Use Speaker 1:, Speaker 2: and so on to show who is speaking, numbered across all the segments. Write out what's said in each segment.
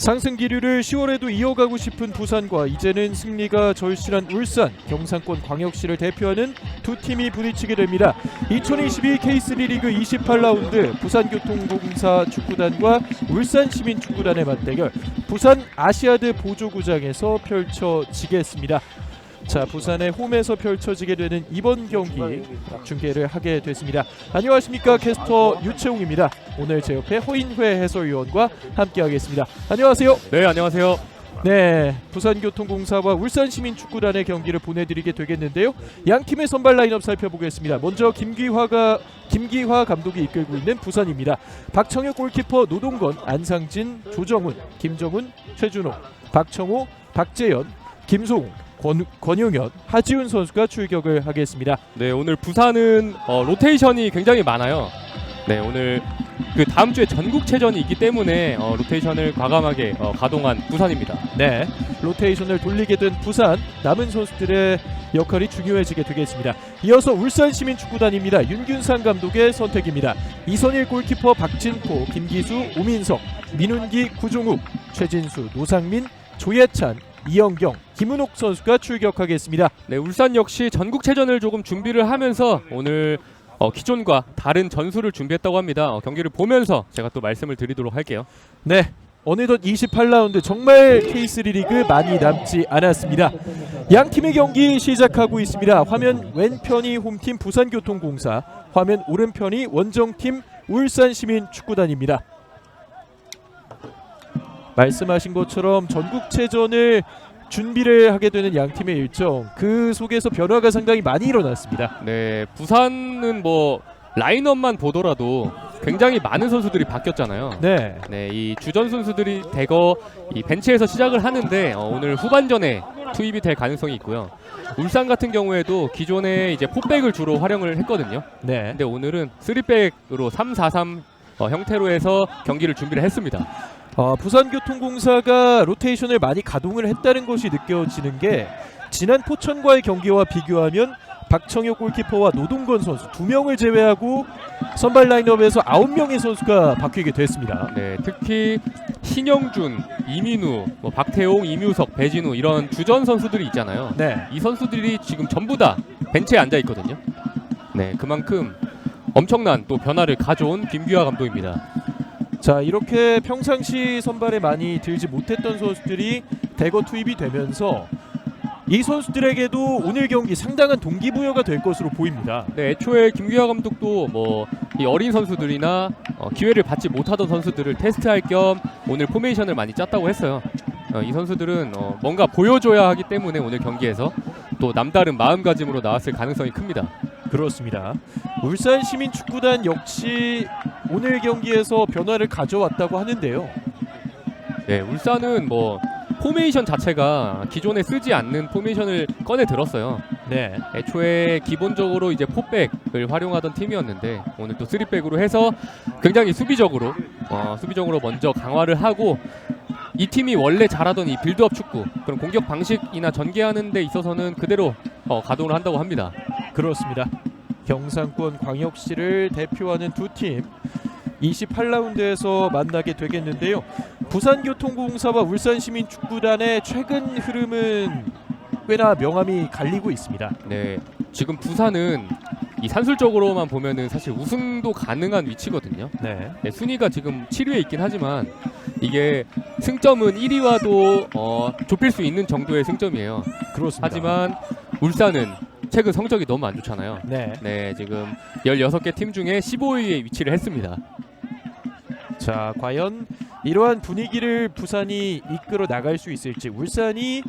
Speaker 1: 상승 기류를 10월에도 이어가고 싶은 부산과 이제는 승리가 절실한 울산, 경상권 광역시를 대표하는 두 팀이 부딪히게 됩니다. 2022 K3 리그 28라운드 부산교통공사 축구단과 울산시민축구단의 맞대결, 부산 아시아드 보조구장에서 펼쳐지겠습니다. 자, 부산의 홈에서 펼쳐지게 되는 이번 경기 중계를 하게 됐습니다. 안녕하십니까, 캐스터 유채웅입니다. 오늘 제 옆에 허인회 해설위원과 함께하겠습니다. 안녕하세요.
Speaker 2: 네, 안녕하세요.
Speaker 1: 네, 부산교통공사와 울산시민축구단의 경기를 보내드리게 되겠는데요. 양 팀의 선발 라인업 살펴보겠습니다. 먼저 김기화 감독이 이끌고 있는 부산입니다. 박청혁 골키퍼, 노동건, 안상진, 조정훈, 김정훈, 최준호, 박청호, 박재현, 김송우, 권용현, 하지훈 선수가 출격을 하겠습니다.
Speaker 2: 네, 오늘 부산은 로테이션이 굉장히 많아요. 네, 오늘 그 다음 주에 전국체전이 있기 때문에 로테이션을 과감하게 가동한 부산입니다.
Speaker 1: 네, 로테이션을 돌리게 된 부산, 남은 선수들의 역할이 중요해지게 되겠습니다. 이어서 울산시민축구단입니다. 윤균상 감독의 선택입니다. 이선일 골키퍼, 박진포, 김기수, 오민석, 민훈기, 구종욱, 최진수, 노상민, 조예찬, 이영경, 김은옥 선수가 출격하겠습니다.
Speaker 2: 네, 울산 역시 전국체전을 조금 준비를 하면서 오늘 기존과 다른 전술을 준비했다고 합니다. 경기를 보면서 제가 또 말씀을 드리도록 할게요.
Speaker 1: 네, 어느덧 28라운드, 정말 K3 리그 많이 남지 않았습니다. 양 팀의 경기 시작하고 있습니다. 화면 왼편이 홈팀 부산교통공사, 화면 오른편이 원정팀 울산시민축구단입니다. 말씀하신 것처럼 전국체전을 준비를 하게 되는 양 팀의 일정, 그 속에서 변화가 상당히 많이 일어났습니다.
Speaker 2: 네, 부산은 뭐 라인업만 보더라도 굉장히 많은 선수들이 바뀌었잖아요.
Speaker 1: 네,
Speaker 2: 네, 이 주전 선수들이 대거 이 벤치에서 시작을 하는데 오늘 후반전에 투입이 될 가능성이 있고요. 울산 같은 경우에도 기존에 이제 포백을 주로 활용을 했거든요.
Speaker 1: 네.
Speaker 2: 근데 오늘은 3백으로 3-4-3 형태로 해서 경기를 준비를 했습니다.
Speaker 1: 부산교통공사가 로테이션을 많이 가동을 했다는 것이 느껴지는 게, 지난 포천과의 경기와 비교하면 박청혁 골키퍼와 노동건 선수 두 명을 제외하고 선발 라인업에서 9명의 선수가 바뀌게 됐습니다.
Speaker 2: 네, 특히 신영준, 이민우, 박태용, 이뮤석, 배진우 이런 주전 선수들이 있잖아요.
Speaker 1: 네,
Speaker 2: 이 선수들이 지금 전부 다 벤치에 앉아 있거든요. 네, 그만큼 엄청난 또 변화를 가져온 김규하 감독입니다.
Speaker 1: 자, 이렇게 평상시 선발에 많이 들지 못했던 선수들이 대거 투입이 되면서 이 선수들에게도 오늘 경기 상당한 동기부여가 될 것으로 보입니다.
Speaker 2: 네, 애초에 김규하 감독도 이 어린 선수들이나 기회를 받지 못하던 선수들을 테스트할 겸 오늘 포메이션을 많이 짰다고 했어요. 이 선수들은 뭔가 보여줘야 하기 때문에 오늘 경기에서 또 남다른 마음가짐으로 나왔을 가능성이 큽니다.
Speaker 1: 그렇습니다. 울산시민축구단 역시 오늘 경기에서 변화를 가져왔다고 하는데요.
Speaker 2: 네, 울산은 포메이션 자체가 기존에 쓰지 않는 포메이션을 꺼내 들었어요.
Speaker 1: 네,
Speaker 2: 애초에 기본적으로 이제 포백을 활용하던 팀이었는데 오늘 또 3백으로 해서 굉장히 수비적으로 먼저 강화를 하고, 이 팀이 원래 잘하던 이 빌드업 축구, 그런 공격 방식이나 전개하는 데 있어서는 그대로 가동을 한다고 합니다.
Speaker 1: 그렇습니다. 경상권 광역시를 대표하는 두 팀 28라운드에서 만나게 되겠는데요. 부산교통공사와 울산시민축구단의 최근 흐름은 꽤나 명암이 갈리고 있습니다.
Speaker 2: 네, 지금 부산은 이 산술적으로만 보면은 사실 우승도 가능한 위치거든요.
Speaker 1: 네,
Speaker 2: 네, 순위가 지금 7위에 있긴 하지만 이게 승점은 1위와도 좁힐 수 있는 정도의 승점이에요.
Speaker 1: 그렇습니다.
Speaker 2: 하지만 울산은 최근 성적이 너무 안 좋잖아요.
Speaker 1: 네,
Speaker 2: 네, 지금 16개 팀 중에 15위에 위치를 했습니다.
Speaker 1: 자, 과연 이러한 분위기를 부산이 이끌어 나갈 수 있을지, 울산이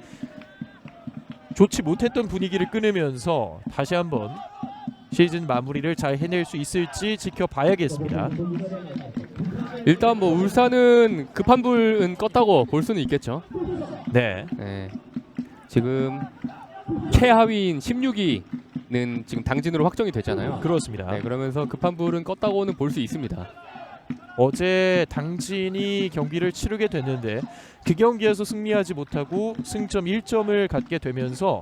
Speaker 1: 좋지 못했던 분위기를 끊으면서 다시 한번 시즌 마무리를 잘 해낼 수 있을지 지켜봐야겠습니다.
Speaker 2: 일단 울산은 급한 불은 껐다고 볼 수는 있겠죠.
Speaker 1: 네,
Speaker 2: 네, 지금 최하위인 16위는 지금 당진으로 확정이 됐잖아요.
Speaker 1: 그렇습니다.
Speaker 2: 네, 그러면서 급한 불은 껐다고는 볼 수 있습니다.
Speaker 1: 어제 당진이 경기를 치르게 됐는데 그 경기에서 승리하지 못하고 승점 1점을 갖게 되면서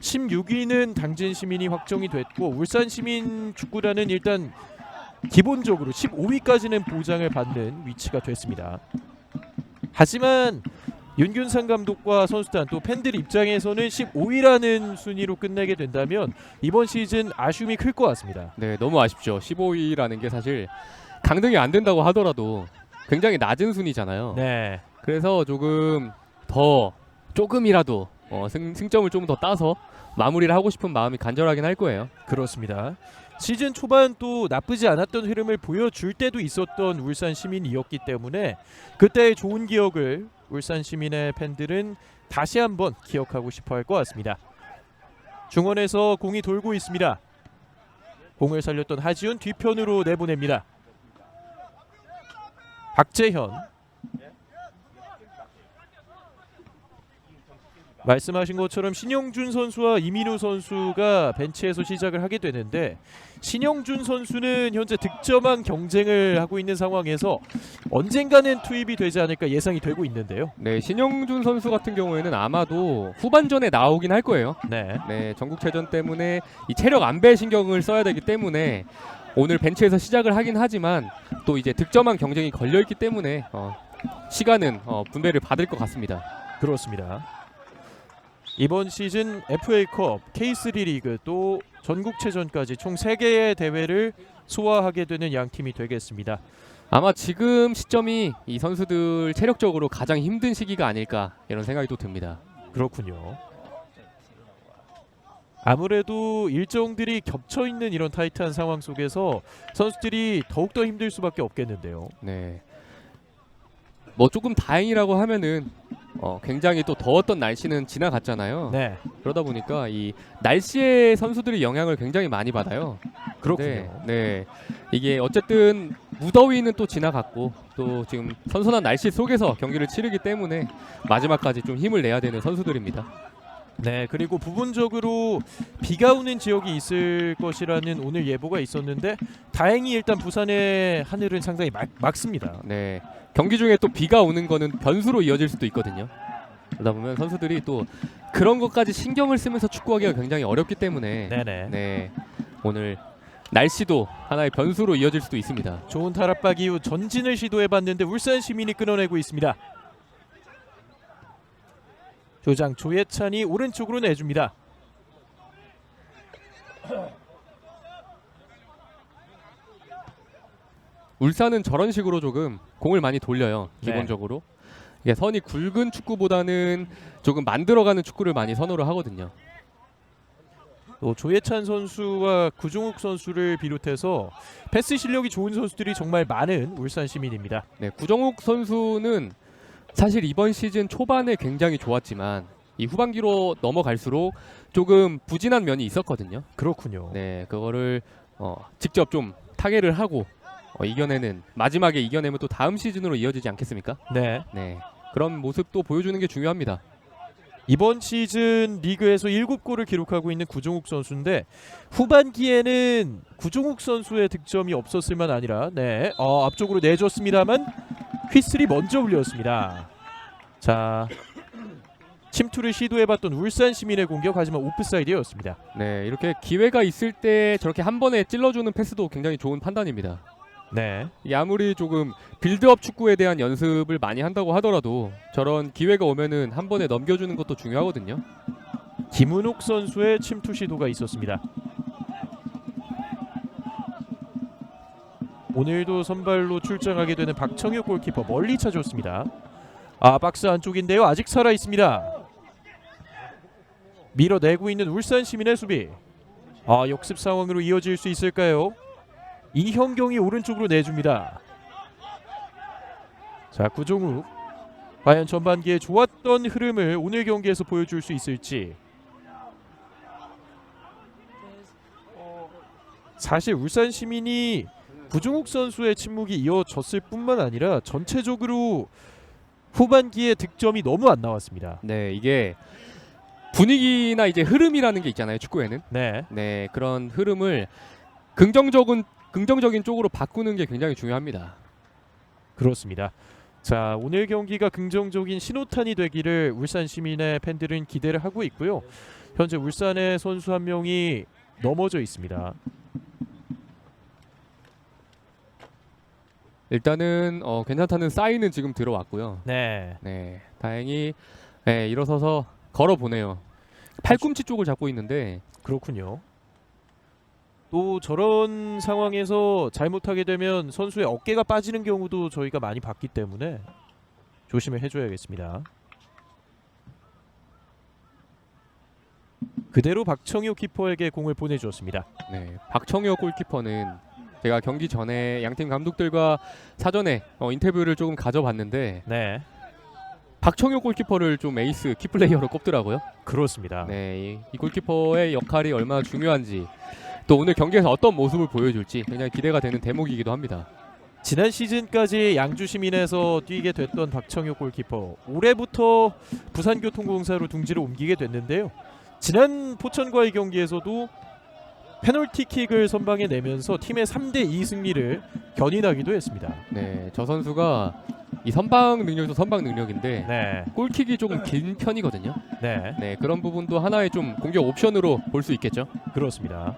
Speaker 1: 16위는 당진 시민이 확정이 됐고, 울산 시민 축구단은 일단 기본적으로 15위까지는 보장을 받는 위치가 됐습니다. 하지만 윤균상 감독과 선수단 또 팬들 입장에서는 15위라는 순위로 끝내게 된다면 이번 시즌 아쉬움이 클 것 같습니다.
Speaker 2: 네, 너무 아쉽죠. 15위라는 게 사실 강등이 안 된다고 하더라도 굉장히 낮은 순위잖아요.
Speaker 1: 네.
Speaker 2: 그래서 조금이라도 승점을 좀 더 따서 마무리를 하고 싶은 마음이 간절하긴 할 거예요.
Speaker 1: 그렇습니다. 시즌 초반 또 나쁘지 않았던 흐름을 보여줄 때도 있었던 울산 시민이었기 때문에 그때의 좋은 기억을 울산 시민의 팬들은 다시 한번 기억하고 싶어 할 것 같습니다. 중원에서 공이 돌고 있습니다. 공을 살렸던 하지훈 뒤편으로 내보냅니다. 박재현, 말씀하신 것처럼 신영준 선수와 이민우 선수가 벤치에서 시작을 하게 되는데 신영준 선수는 현재 득점왕 경쟁을 하고 있는 상황에서 언젠가는 투입이 되지 않을까 예상이 되고 있는데요.
Speaker 2: 네, 신영준 선수 같은 경우에는 아마도 후반전에 나오긴 할 거예요.
Speaker 1: 네,
Speaker 2: 네, 전국체전 때문에 이 체력 안배에 신경을 써야 되기 때문에 오늘 벤치에서 시작을 하긴 하지만 또 이제 득점왕 경쟁이 걸려있기 때문에 시간은 분배를 받을 것 같습니다.
Speaker 1: 그렇습니다. 이번 시즌 FA컵, K3 리그 또 전국체전까지 총 3개의 대회를 소화하게 되는 양 팀이 되겠습니다.
Speaker 2: 아마 지금 시점이 이 선수들 체력적으로 가장 힘든 시기가 아닐까 이런 생각이 또 듭니다.
Speaker 1: 그렇군요. 아무래도 일정들이 겹쳐있는 이런 타이트한 상황 속에서 선수들이 더욱더 힘들 수밖에 없겠는데요.
Speaker 2: 네. 뭐 조금 다행이라고 하면은 굉장히 또 더웠던 날씨는 지나갔잖아요.
Speaker 1: 네,
Speaker 2: 그러다 보니까 이 날씨에 선수들이 영향을 굉장히 많이 받아요.
Speaker 1: 그렇군요.
Speaker 2: 네. 이게 어쨌든 무더위는 또 지나갔고 또 지금 선선한 날씨 속에서 경기를 치르기 때문에 마지막까지 좀 힘을 내야 되는 선수들입니다.
Speaker 1: 네, 그리고 부분적으로 비가 오는 지역이 있을 것이라는 오늘 예보가 있었는데 다행히 일단 부산의 하늘은 상당히 맑습니다.
Speaker 2: 네. 경기 중에 또 비가 오는 거는 변수로 이어질 수도 있거든요. 그러다 보면 선수들이 또 그런 것까지 신경을 쓰면서 축구하기가 굉장히 어렵기 때문에
Speaker 1: 네네.
Speaker 2: 네. 오늘 날씨도 하나의 변수로 이어질 수도 있습니다.
Speaker 1: 좋은 탈압박 이후 전진을 시도해봤는데 울산 시민이 끊어내고 있습니다. 조장 조예찬이 오른쪽으로 내줍니다.
Speaker 2: 울산은 저런 식으로 조금 공을 많이 돌려요. 기본적으로. 이게 선이 굵은 축구보다는 조금 만들어가는 축구를 많이 선호를 하거든요.
Speaker 1: 또 조예찬 선수와 구종욱 선수를 비롯해서 패스 실력이 좋은 선수들이 정말 많은 울산 시민입니다.
Speaker 2: 네, 구정욱 선수는 사실 이번 시즌 초반에 굉장히 좋았지만 이 후반기로 넘어갈수록 조금 부진한 면이 있었거든요.
Speaker 1: 그렇군요.
Speaker 2: 네, 그거를 직접 좀 타개를 하고 마지막에 이겨내면 또 다음 시즌으로 이어지지 않겠습니까?
Speaker 1: 네.
Speaker 2: 네, 그런 모습도 보여주는 게 중요합니다.
Speaker 1: 이번 시즌 리그에서 7골을 기록하고 있는 구종욱 선수인데 후반기에는 구종욱 선수의 득점이 없었을 만 아니라 앞쪽으로 내줬습니다만 휘슬이 먼저 울렸습니다. 자, 침투를 시도해봤던 울산 시민의 공격, 하지만 오프사이드였습니다.
Speaker 2: 네, 이렇게 기회가 있을 때 저렇게 한 번에 찔러주는 패스도 굉장히 좋은 판단입니다.
Speaker 1: 네,
Speaker 2: 이 아무리 조금 빌드업 축구에 대한 연습을 많이 한다고 하더라도 저런 기회가 오면은 한 번에 넘겨주는 것도 중요하거든요.
Speaker 1: 김은옥 선수의 침투 시도가 있었습니다. 오늘도 선발로 출장하게 되는 박청혁 골키퍼 멀리 차줬습니다. 박스 안쪽인데요. 아직 살아있습니다. 밀어내고 있는 울산 시민의 수비. 역습 상황으로 이어질 수 있을까요? 이형경이 오른쪽으로 내줍니다. 자, 구종욱 과연 전반기에 좋았던 흐름을 오늘 경기에서 보여줄 수 있을지. 사실 울산 시민이 구종욱 선수의 침묵이 이어졌을 뿐만 아니라 전체적으로 후반기에 득점이 너무 안 나왔습니다.
Speaker 2: 네, 이게 분위기나 이제 흐름이라는 게 있잖아요, 축구에는.
Speaker 1: 네,
Speaker 2: 네, 그런 흐름을 긍정적인 쪽으로 바꾸는 게 굉장히 중요합니다.
Speaker 1: 그렇습니다. 자, 오늘 경기가 긍정적인 신호탄이 되기를 울산 시민의 팬들은 기대를 하고 있고요. 현재 울산의 선수 한 명이 넘어져 있습니다.
Speaker 2: 일단은 괜찮다는 사인은 지금 들어왔고요.
Speaker 1: 네.
Speaker 2: 네, 다행히 일어서서 걸어보네요. 팔꿈치 쪽을 잡고 있는데
Speaker 1: 그렇군요. 또 저런 상황에서 잘못하게 되면 선수의 어깨가 빠지는 경우도 저희가 많이 봤기 때문에 조심을 해줘야겠습니다. 그대로 박청효 키퍼에게 공을 보내주었습니다.
Speaker 2: 네, 박청효 골키퍼는 제가 경기 전에 양팀 감독들과 사전에 인터뷰를 조금 가져봤는데
Speaker 1: 네,
Speaker 2: 박청효 골키퍼를 좀 에이스 키플레이어로 꼽더라고요.
Speaker 1: 그렇습니다.
Speaker 2: 네, 이 골키퍼의 역할이 얼마나 중요한지 또 오늘 경기에서 어떤 모습을 보여줄지 굉장히 기대가 되는 대목이기도 합니다.
Speaker 1: 지난 시즌까지 양주시민에서 뛰게 됐던 박청효 골키퍼, 올해부터 부산교통공사로 둥지를 옮기게 됐는데요. 지난 포천과의 경기에서도 페널티킥을 선방해 내면서 팀의 3대2 승리를 견인하기도 했습니다.
Speaker 2: 네, 저 선수가 이 선방 능력도 선방 능력인데
Speaker 1: 네,
Speaker 2: 골킥이 조금 긴 편이거든요.
Speaker 1: 네,
Speaker 2: 네, 그런 부분도 하나의 좀 공격 옵션으로 볼 수 있겠죠.
Speaker 1: 그렇습니다.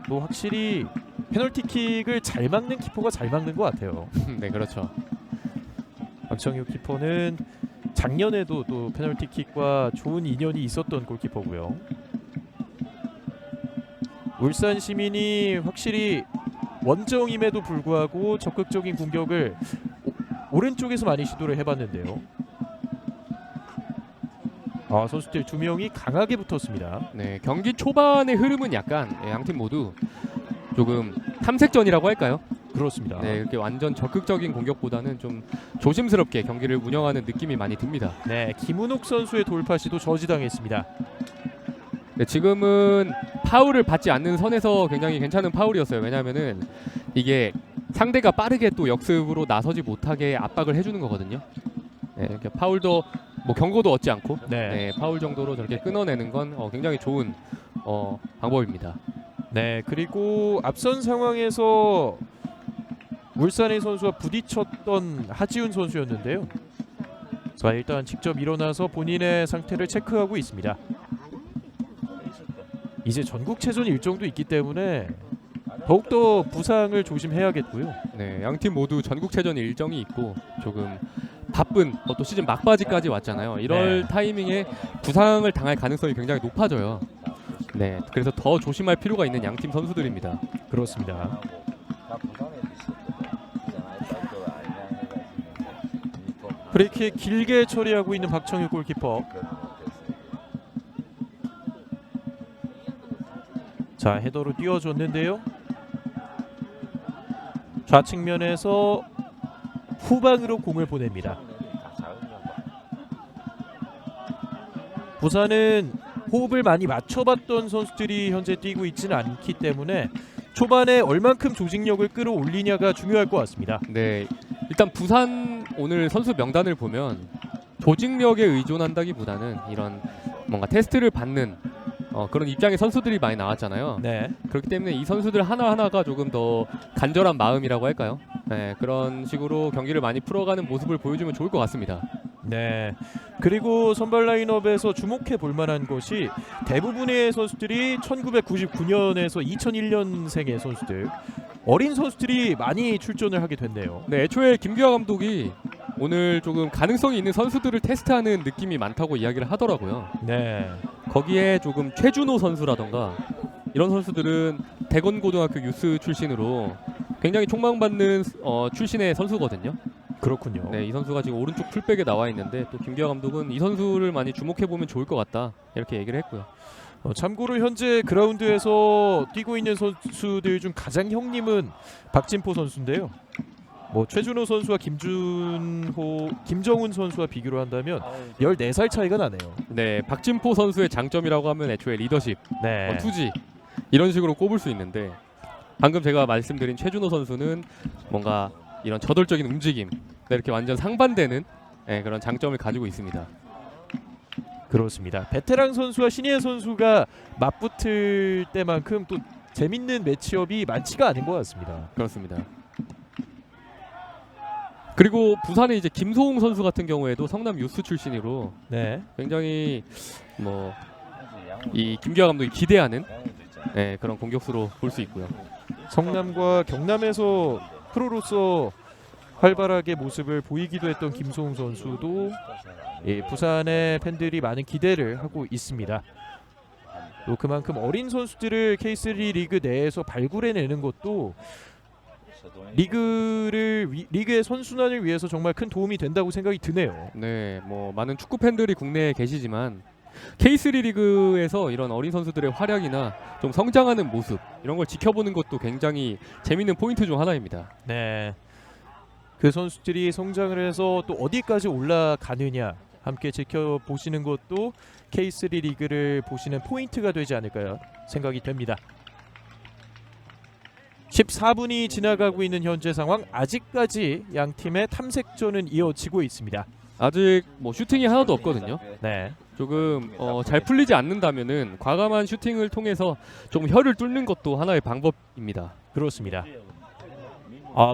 Speaker 1: 또 확실히 페널티킥을 잘 막는 키퍼가 잘 막는 것 같아요.
Speaker 2: 네, 그렇죠.
Speaker 1: 박청효 키퍼는 작년에도 또 페널티킥과 좋은 인연이 있었던 골키퍼고요. 울산 시민이 확실히 원정임에도 불구하고 적극적인 공격을 오른쪽에서 많이 시도를 해봤는데요. 선수들 두 명이 강하게 붙었습니다.
Speaker 2: 네, 경기 초반의 흐름은 약간 양팀 모두 조금 탐색전이라고 할까요?
Speaker 1: 그렇습니다.
Speaker 2: 네, 이렇게 완전 적극적인 공격보다는 좀 조심스럽게 경기를 운영하는 느낌이 많이 듭니다.
Speaker 1: 네, 김은옥 선수의 돌파 시도 저지당했습니다.
Speaker 2: 네, 지금은 파울을 받지 않는 선에서 굉장히 괜찮은 파울이었어요. 왜냐하면은 이게 상대가 빠르게 또 역습으로 나서지 못하게 압박을 해주는 거거든요. 네, 이렇게 파울도 뭐 경고도 얻지 않고
Speaker 1: 네,
Speaker 2: 파울 정도로 저렇게 끊어내는 건 굉장히 좋은 방법입니다.
Speaker 1: 네, 그리고 앞선 상황에서 울산의 선수와 부딪혔던 하지훈 선수였는데요. 자, 일단 직접 일어나서 본인의 상태를 체크하고 있습니다. 이제 전국체전 일정도 있기 때문에 더욱더 부상을 조심해야겠고요.
Speaker 2: 네, 양팀 모두 전국체전 일정이 있고 조금 바쁜 또 시즌 막바지까지 왔잖아요. 이럴
Speaker 1: 네.
Speaker 2: 타이밍에 부상을 당할 가능성이 굉장히 높아져요. 네, 그래서 더 조심할 필요가 있는 양팀 선수들입니다.
Speaker 1: 그렇습니다. 프리킥 길게 처리하고 있는 박청효 골키퍼. 자, 헤더로 띄워줬는데요. 좌측면에서 후방으로 공을 보냅니다. 부산은 호흡을 많이 맞춰봤던 선수들이 현재 뛰고 있지는 않기 때문에 초반에 얼만큼 조직력을 끌어올리냐가 중요할 것 같습니다.
Speaker 2: 네, 일단 부산 오늘 선수 명단을 보면 조직력에 의존한다기보다는 이런 뭔가 테스트를 받는 그런 입장의 선수들이 많이 나왔잖아요.
Speaker 1: 네,
Speaker 2: 그렇기 때문에 이 선수들 하나하나가 조금 더 간절한 마음이라고 할까요? 네, 그런 식으로 경기를 많이 풀어가는 모습을 보여주면 좋을 것 같습니다.
Speaker 1: 네. 그리고 선발 라인업에서 주목해 볼 만한 것이 대부분의 선수들이 1999년에서 2001년생의 선수들, 어린 선수들이 많이 출전을 하게 됐네요.
Speaker 2: 네, 애초에 김규하 감독이 오늘 조금 가능성이 있는 선수들을 테스트하는 느낌이 많다고 이야기를 하더라고요.
Speaker 1: 네,
Speaker 2: 거기에 조금 최준호 선수라던가 이런 선수들은 대건고등학교 유스 출신으로 굉장히 촉망받는 출신의 선수거든요.
Speaker 1: 그렇군요.
Speaker 2: 네, 이 선수가 지금 오른쪽 풀백에 나와 있는데 또 김규하 감독은 이 선수를 많이 주목해 보면 좋을 것 같다 이렇게 얘기를 했고요.
Speaker 1: 참고로 현재 그라운드에서 뛰고 있는 선수들 중 가장 형님은 박진포 선수인데요. 최준호 선수와 김정훈 선수와 비교를 한다면 14살 차이가 나네요.
Speaker 2: 네, 박진포 선수의 장점이라고 하면 애초에 리더십,
Speaker 1: 네,
Speaker 2: 투지 이런 식으로 꼽을 수 있는데 방금 제가 말씀드린 최준호 선수는 뭔가 이런 저돌적인 움직임, 이렇게 완전 상반되는 그런 장점을 가지고 있습니다.
Speaker 1: 그렇습니다. 베테랑 선수와 신예 선수가 맞붙을 때만큼 또 재밌는 매치업이 많지가 않은 것 같습니다.
Speaker 2: 그렇습니다. 그리고 부산의 이제 김소웅 선수 같은 경우에도 성남 유스 출신으로
Speaker 1: 네,
Speaker 2: 굉장히 이 김규하 감독이 기대하는 그런 공격수로 볼 수 있고요.
Speaker 1: 성남과 경남에서 프로로서 활발하게 모습을 보이기도 했던 김소웅 선수도 부산의 팬들이 많은 기대를 하고 있습니다. 또 그만큼 어린 선수들을 K3 리그 내에서 발굴해내는 것도 리그의 선순환을 위해서 정말 큰 도움이 된다고 생각이 드네요.
Speaker 2: 네, 뭐 많은 축구 팬들이 국내에 계시지만 K3 리그에서 이런 어린 선수들의 활약이나 좀 성장하는 모습 이런 걸 지켜보는 것도 굉장히 재밌는 포인트 중 하나입니다.
Speaker 1: 네, 그 선수들이 성장을 해서 또 어디까지 올라가느냐 함께 지켜보시는 것도 K3 리그를 보시는 포인트가 되지 않을까요? 생각이 됩니다. 14분이 지나가고 있는 현재 상황, 아직까지 양 팀의 탐색전은 이어지고 있습니다.
Speaker 2: 아직 뭐 슈팅이 하나도 없거든요.
Speaker 1: 네,
Speaker 2: 조금 잘 풀리지 않는다면은 과감한 슈팅을 통해서 좀 혀를 뚫는 것도 하나의 방법입니다.
Speaker 1: 그렇습니다.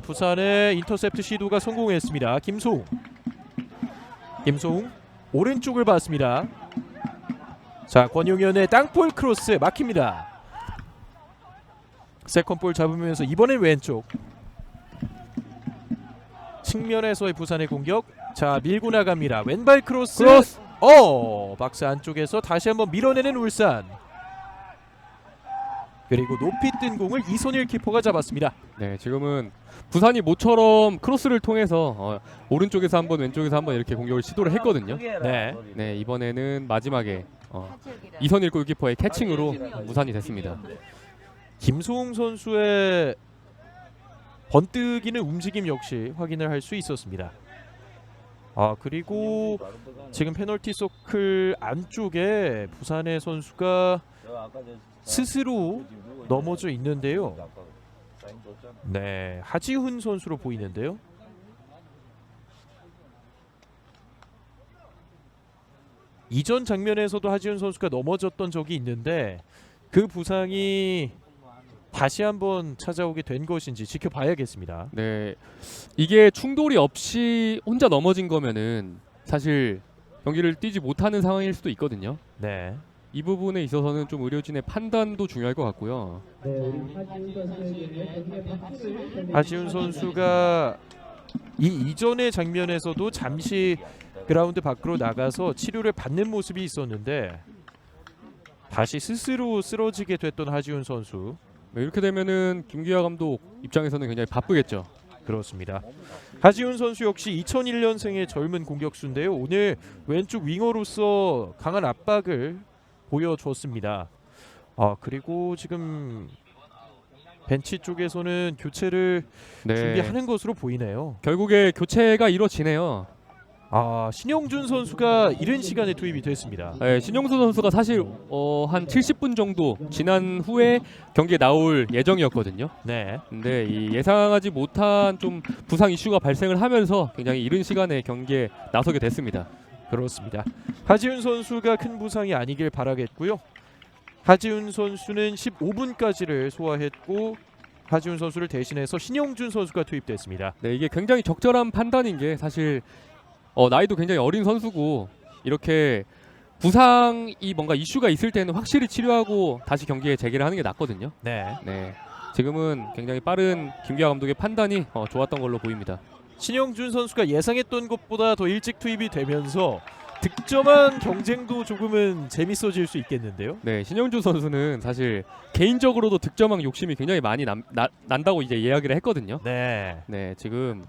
Speaker 1: 부산의 인터셉트 시도가 성공했습니다. 김소웅 오른쪽을 봤습니다. 자, 권용현의 땅볼 크로스 막힙니다. 세컨볼 잡으면서 이번엔 왼쪽 측면에서의 부산의 공격. 자, 밀고 나갑니다. 왼발 크로스. 박스 안쪽에서 다시 한번 밀어내는 울산. 그리고 높이 뜬 공을 이선일 키퍼가 잡았습니다.
Speaker 2: 네, 지금은 부산이 모처럼 크로스를 통해서 오른쪽에서 한번 왼쪽에서 한번 이렇게 공격을 시도를 했거든요. 네, 이번에는 마지막에 이선일 골키퍼의 캐칭으로 무산이 됐습니다.
Speaker 1: 김소웅 선수의 번뜩이는 움직임 역시 확인을 할 수 있었습니다. 그리고 지금 페널티 서클 안쪽에 부산의 선수가 스스로 넘어져 있는데요. 네, 하지훈 선수로 보이는데요. 이전 장면에서도 하지훈 선수가 넘어졌던 적이 있는데 그 부상이 다시 한번 찾아오게 된 것인지 지켜봐야겠습니다.
Speaker 2: 네, 이게 충돌이 없이 혼자 넘어진 거면은 사실 경기를 뛰지 못하는 상황일 수도 있거든요.
Speaker 1: 네,
Speaker 2: 이 부분에 있어서는 좀 의료진의 판단도 중요할 것 같고요.
Speaker 1: 하지훈 선수가 이 이전의 장면에서도 잠시 그라운드 밖으로 나가서 치료를 받는 모습이 있었는데 다시 스스로 쓰러지게 됐던 하지훈 선수.
Speaker 2: 이렇게 되면은 김기하 감독 입장에서는 굉장히 바쁘겠죠.
Speaker 1: 그렇습니다. 하지훈 선수 역시 2001년생의 젊은 공격수인데요. 오늘 왼쪽 윙어로서 강한 압박을 보여줬습니다. 그리고 지금 벤치 쪽에서는 교체를 준비하는 것으로 보이네요.
Speaker 2: 결국에 교체가 이루어지네요.
Speaker 1: 신영준 선수가 이른 시간에 투입이 됐습니다.
Speaker 2: 네, 신영수 선수가 사실 한 70분 정도 지난 후에 경기에 나올 예정이었거든요.
Speaker 1: 네.
Speaker 2: 근데 이 예상하지 못한 좀 부상 이슈가 발생을 하면서 굉장히 이른 시간에 경기에 나서게 됐습니다.
Speaker 1: 그렇습니다. 하지훈 선수가 큰 부상이 아니길 바라겠고요. 하지훈 선수는 15분까지를 소화했고 하지훈 선수를 대신해서 신영준 선수가 투입됐습니다.
Speaker 2: 네, 이게 굉장히 적절한 판단인 게 사실 나이도 굉장히 어린 선수고 이렇게 부상이 뭔가 이슈가 있을 때는 확실히 치료하고 다시 경기에 재개를 하는 게 낫거든요.
Speaker 1: 네.
Speaker 2: 지금은 굉장히 빠른 김기하 감독의 판단이 좋았던 걸로 보입니다.
Speaker 1: 신영준 선수가 예상했던 것보다 더 일찍 투입이 되면서 득점한 경쟁도 조금은 재밌어질 수 있겠는데요.
Speaker 2: 네, 신영준 선수는 사실 개인적으로도 득점왕 욕심이 굉장히 많이 난다고 이제 이야기를 했거든요. 네, 지금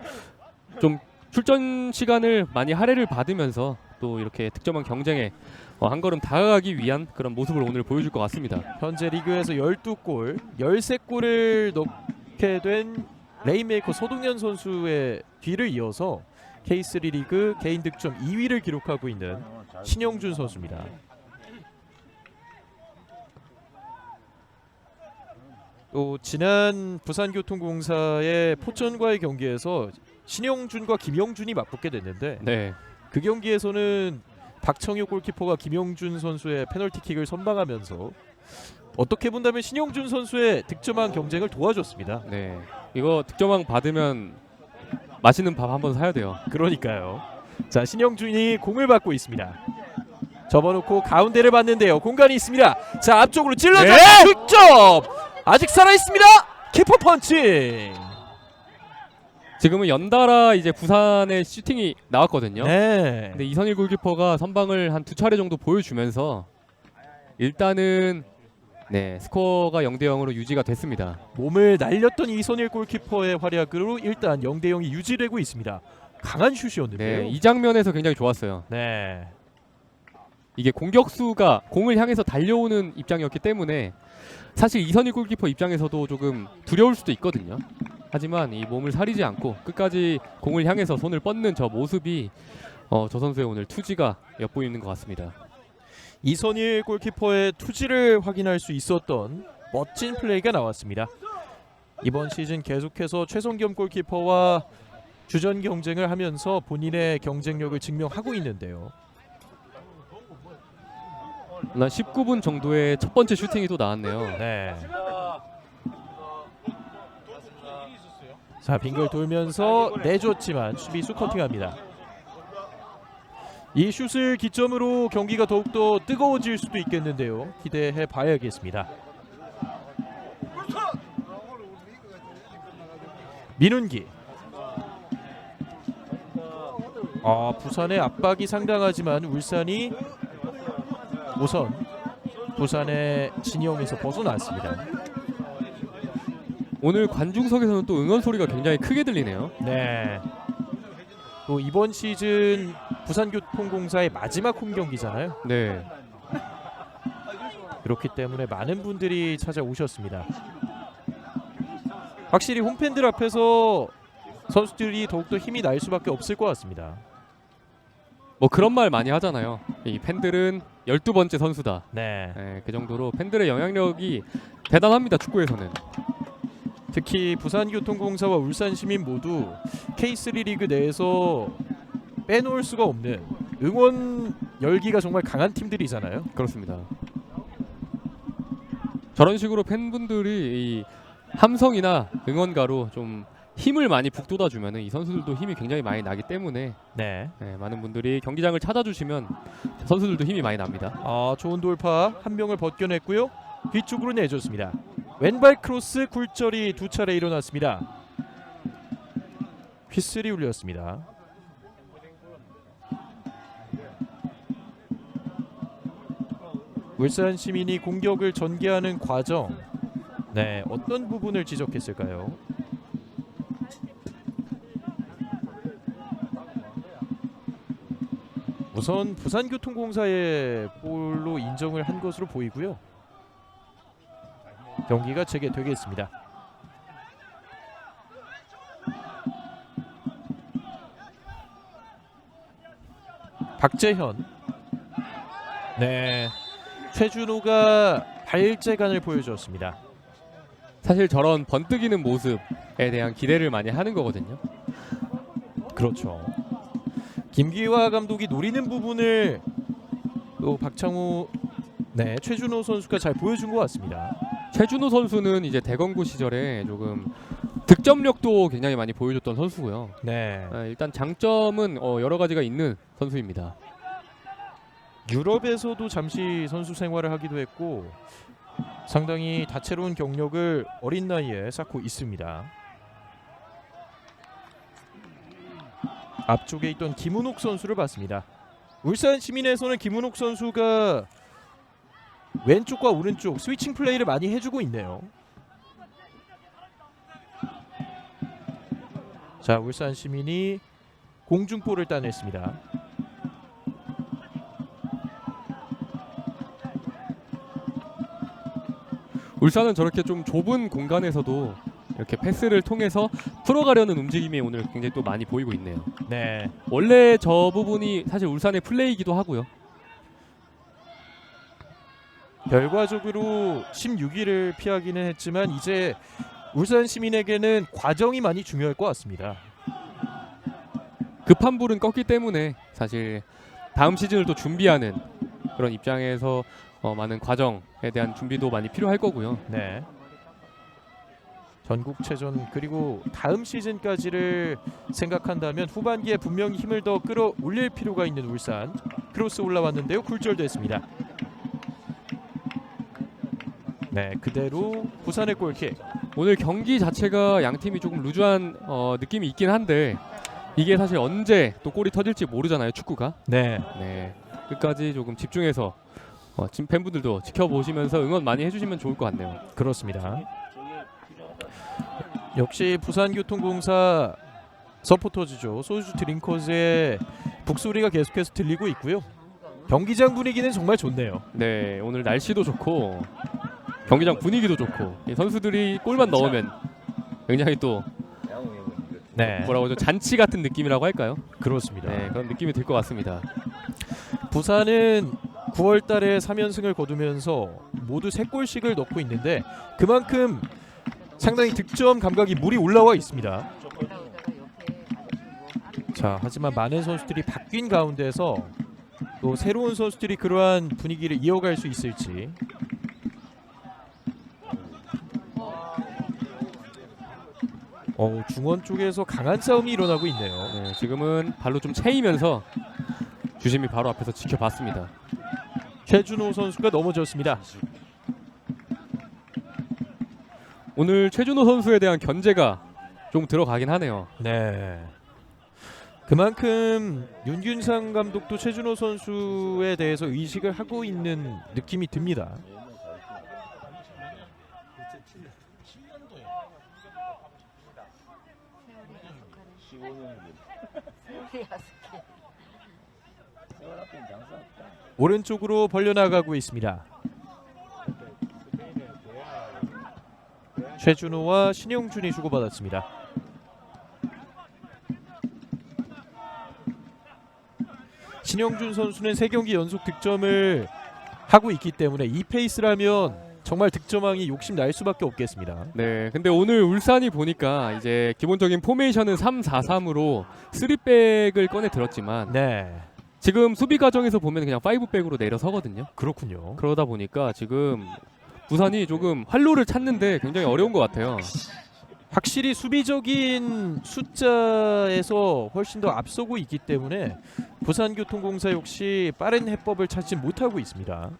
Speaker 2: 좀 출전 시간을 많이 할애를 받으면서 또 이렇게 득점왕 경쟁에 한 걸음 다가가기 위한 그런 모습을 오늘 보여줄 것 같습니다.
Speaker 1: 현재 리그에서 12골, 13골을 넣게 된 레인메이커 서동현 선수의 뒤를 이어서 K3 리그 개인 득점 2위를 기록하고 있는 신영준 선수입니다. 또 지난 부산교통공사의 포천과의 경기에서 신영준과 김영준이 맞붙게 됐는데 그 경기에서는 박청효 골키퍼가 김영준 선수의 페널티킥을 선방하면서 어떻게 본다면 신영준 선수의 득점왕 경쟁을 도와줬습니다.
Speaker 2: 네, 이거 득점왕 받으면 맛있는 밥 한번 사야 돼요.
Speaker 1: 그러니까요. 자, 신영준이 공을 받고 있습니다. 접어놓고 가운데를 봤는데요. 공간이 있습니다. 자, 앞쪽으로 찔러서 득점! 아직 살아있습니다. 키퍼 펀치.
Speaker 2: 지금은 연달아 이제 부산의 슈팅이 나왔거든요.
Speaker 1: 네.
Speaker 2: 근데 이선일 골키퍼가 선방을 한 2차례 정도 보여주면서 일단은 네, 스코어가 0대 0으로 유지가 됐습니다.
Speaker 1: 몸을 날렸던 이선일 골키퍼의 활약으로 일단 0대 0이 유지되고 있습니다. 강한 슛이었는데요.
Speaker 2: 네, 이 장면에서 굉장히 좋았어요.
Speaker 1: 네.
Speaker 2: 이게 공격수가 공을 향해서 달려오는 입장이었기 때문에 사실 이선일 골키퍼 입장에서도 조금 두려울 수도 있거든요. 하지만 이 몸을 사리지 않고 끝까지 공을 향해서 손을 뻗는 저 모습이 저 선수의 오늘 투지가 엿보이는 것 같습니다.
Speaker 1: 이선일 골키퍼의 투지를 확인할 수 있었던 멋진 플레이가 나왔습니다. 이번 시즌 계속해서 최성겸 골키퍼와 주전 경쟁을 하면서 본인의 경쟁력을 증명하고 있는데요.
Speaker 2: 나 19분 정도의 첫 번째 슈팅이 또 나왔네요.
Speaker 1: 네. 자, 빙글 돌면서 내줬지만 수비수 커팅합니다. 이 슛을 기점으로 경기가 더욱더 뜨거워질 수도 있겠는데요. 기대해 봐야겠습니다. 민훈기. 부산의 압박이 상당하지만 울산이 우선 부산의 진영에서 벗어났습니다.
Speaker 2: 오늘 관중석에서는 또 응원 소리가 굉장히 크게 들리네요.
Speaker 1: 네. 또 이번 시즌 부산교통공사의 마지막 홈 경기잖아요.
Speaker 2: 네.
Speaker 1: 그렇기 때문에 많은 분들이 찾아오셨습니다. 확실히 홈팬들 앞에서 선수들이 더욱더 힘이 날 수밖에 없을 것 같습니다.
Speaker 2: 뭐 그런 말 많이 하잖아요. 이 팬들은 12번째 선수다.
Speaker 1: 네.
Speaker 2: 네, 그 정도로 팬들의 영향력이 대단합니다. 축구에서는.
Speaker 1: 특히 부산교통공사와 울산시민 모두 K3 리그 내에서 빼놓을 수가 없는 응원 열기가 정말 강한 팀들이잖아요.
Speaker 2: 그렇습니다. 저런 식으로 팬분들이 이 함성이나 응원가로 좀 힘을 많이 북돋아주면 이 선수들도 힘이 굉장히 많이 나기 때문에
Speaker 1: 네.
Speaker 2: 네, 많은 분들이 경기장을 찾아주시면 선수들도 힘이 많이 납니다.
Speaker 1: 좋은 돌파 한 명을 벗겨냈고요. 뒤쪽으로 내줬습니다. 왼발 크로스 굴절이 두 차례 일어났습니다. 휘슬이 울렸습니다. 울산 시민이 공격을 전개하는 과정, 네, 어떤 부분을 지적했을까요? 우선 부산교통공사의 볼로 인정을 한 것으로 보이고요. 경기가 재개되겠습니다. 박재현. 네. 최준호가 발재간을 보여줬습니다.
Speaker 2: 사실 저런 번뜩이는 모습에 대한 기대를 많이 하는 거거든요.
Speaker 1: 그렇죠. 김기화 감독이 노리는 부분을 또 박창호, 네, 최준호 선수가 잘 보여준 것 같습니다.
Speaker 2: 최준호 선수는 이제 대건고 시절에 조금 득점력도 굉장히 많이 보여줬던 선수고요.
Speaker 1: 네.
Speaker 2: 일단 장점은 여러 가지가 있는 선수입니다.
Speaker 1: 유럽에서도 잠시 선수 생활을 하기도 했고 상당히 다채로운 경력을 어린 나이에 쌓고 있습니다. 앞쪽에 있던 김은옥 선수를 봤습니다. 울산 시민에서는 김은옥 선수가 왼쪽과 오른쪽 스위칭 플레이를 많이 해주고 있네요. 자, 울산 시민이 공중볼을 따냈습니다.
Speaker 2: 울산은 저렇게 좀 좁은 공간에서도 이렇게 패스를 통해서 풀어가려는 움직임이 오늘 굉장히 또 많이 보이고 있네요.
Speaker 1: 네.
Speaker 2: 원래 저 부분이 사실 울산의 플레이이기도 하고요.
Speaker 1: 결과적으로 16위를 피하기는 했지만 이제 울산 시민에게는 과정이 많이 중요할 것 같습니다.
Speaker 2: 급한 불은 껐기 때문에 사실 다음 시즌을 또 준비하는 그런 입장에서 많은 과정에 대한 준비도 많이 필요할 거고요.
Speaker 1: 네. 전국체전 그리고 다음 시즌까지를 생각한다면 후반기에 분명히 힘을 더 끌어올릴 필요가 있는 울산. 크로스 올라왔는데요. 굴절됐습니다. 네, 그대로 부산의 골킥.
Speaker 2: 오늘 경기 자체가 양 팀이 조금 루즈한 느낌이 있긴 한데 이게 사실 언제 또 골이 터질지 모르잖아요, 축구가.
Speaker 1: 네.
Speaker 2: 네, 끝까지 조금 집중해서 지금 팬분들도 지켜보시면서 응원 많이 해주시면 좋을 것 같네요.
Speaker 1: 그렇습니다. 역시 부산교통공사 서포터즈죠. 소주 드링커즈의 북소리가 계속해서 들리고 있고요. 경기장 분위기는 정말 좋네요.
Speaker 2: 네, 오늘 날씨도 좋고 경기장 분위기도 좋고 이 선수들이 골만 넣으면 굉장히 또
Speaker 1: 네.
Speaker 2: 뭐라고 하죠? 잔치 같은 느낌이라고 할까요?
Speaker 1: 그렇습니다.
Speaker 2: 네, 그런 느낌이 들 것 같습니다.
Speaker 1: 부산은 9월 달에 3연승을 거두면서 모두 3골씩을 넣고 있는데 그만큼 상당히 득점 감각이 물이 올라와 있습니다. 자, 하지만 많은 선수들이 바뀐 가운데서 또 새로운 선수들이 그러한 분위기를 이어갈 수 있을지. 중원 쪽에서 강한 싸움이 일어나고 있네요.
Speaker 2: 네, 지금은 발로 좀 채이면서 주심이 바로 앞에서 지켜봤습니다.
Speaker 1: 최준호 선수가 넘어졌습니다.
Speaker 2: 오늘 최준호 선수에 대한 견제가 좀 들어가긴 하네요.
Speaker 1: 네. 그만큼 윤균상 감독도 최준호 선수에 대해서 의식을 하고 있는 느낌이 듭니다. 오른쪽으로 벌려나가고 있습니다. 최준호와 신영준이 주고받았습니다. 신영준 선수는 3경기 연속 득점을 하고 있기 때문에 이 페이스라면 정말 득점왕이 욕심날 수밖에 없겠습니다.
Speaker 2: 네, 근데 오늘 울산이 보니까 이제 기본적인 포메이션은 3-4-3으로 3백을 꺼내 들었지만
Speaker 1: 네,
Speaker 2: 지금 수비 과정에서 보면 그냥 5백으로 내려서거든요.
Speaker 1: 그렇군요.
Speaker 2: 그러다 보니까 지금 부산이 조금 활로를 찾는데 굉장히 어려운 것 같아요.
Speaker 1: 확실히 수비적인 숫자에서 훨씬 더 앞서고 있기 때문에 부산교통공사 역시 빠른 해법을 찾지 못하고 있습니다.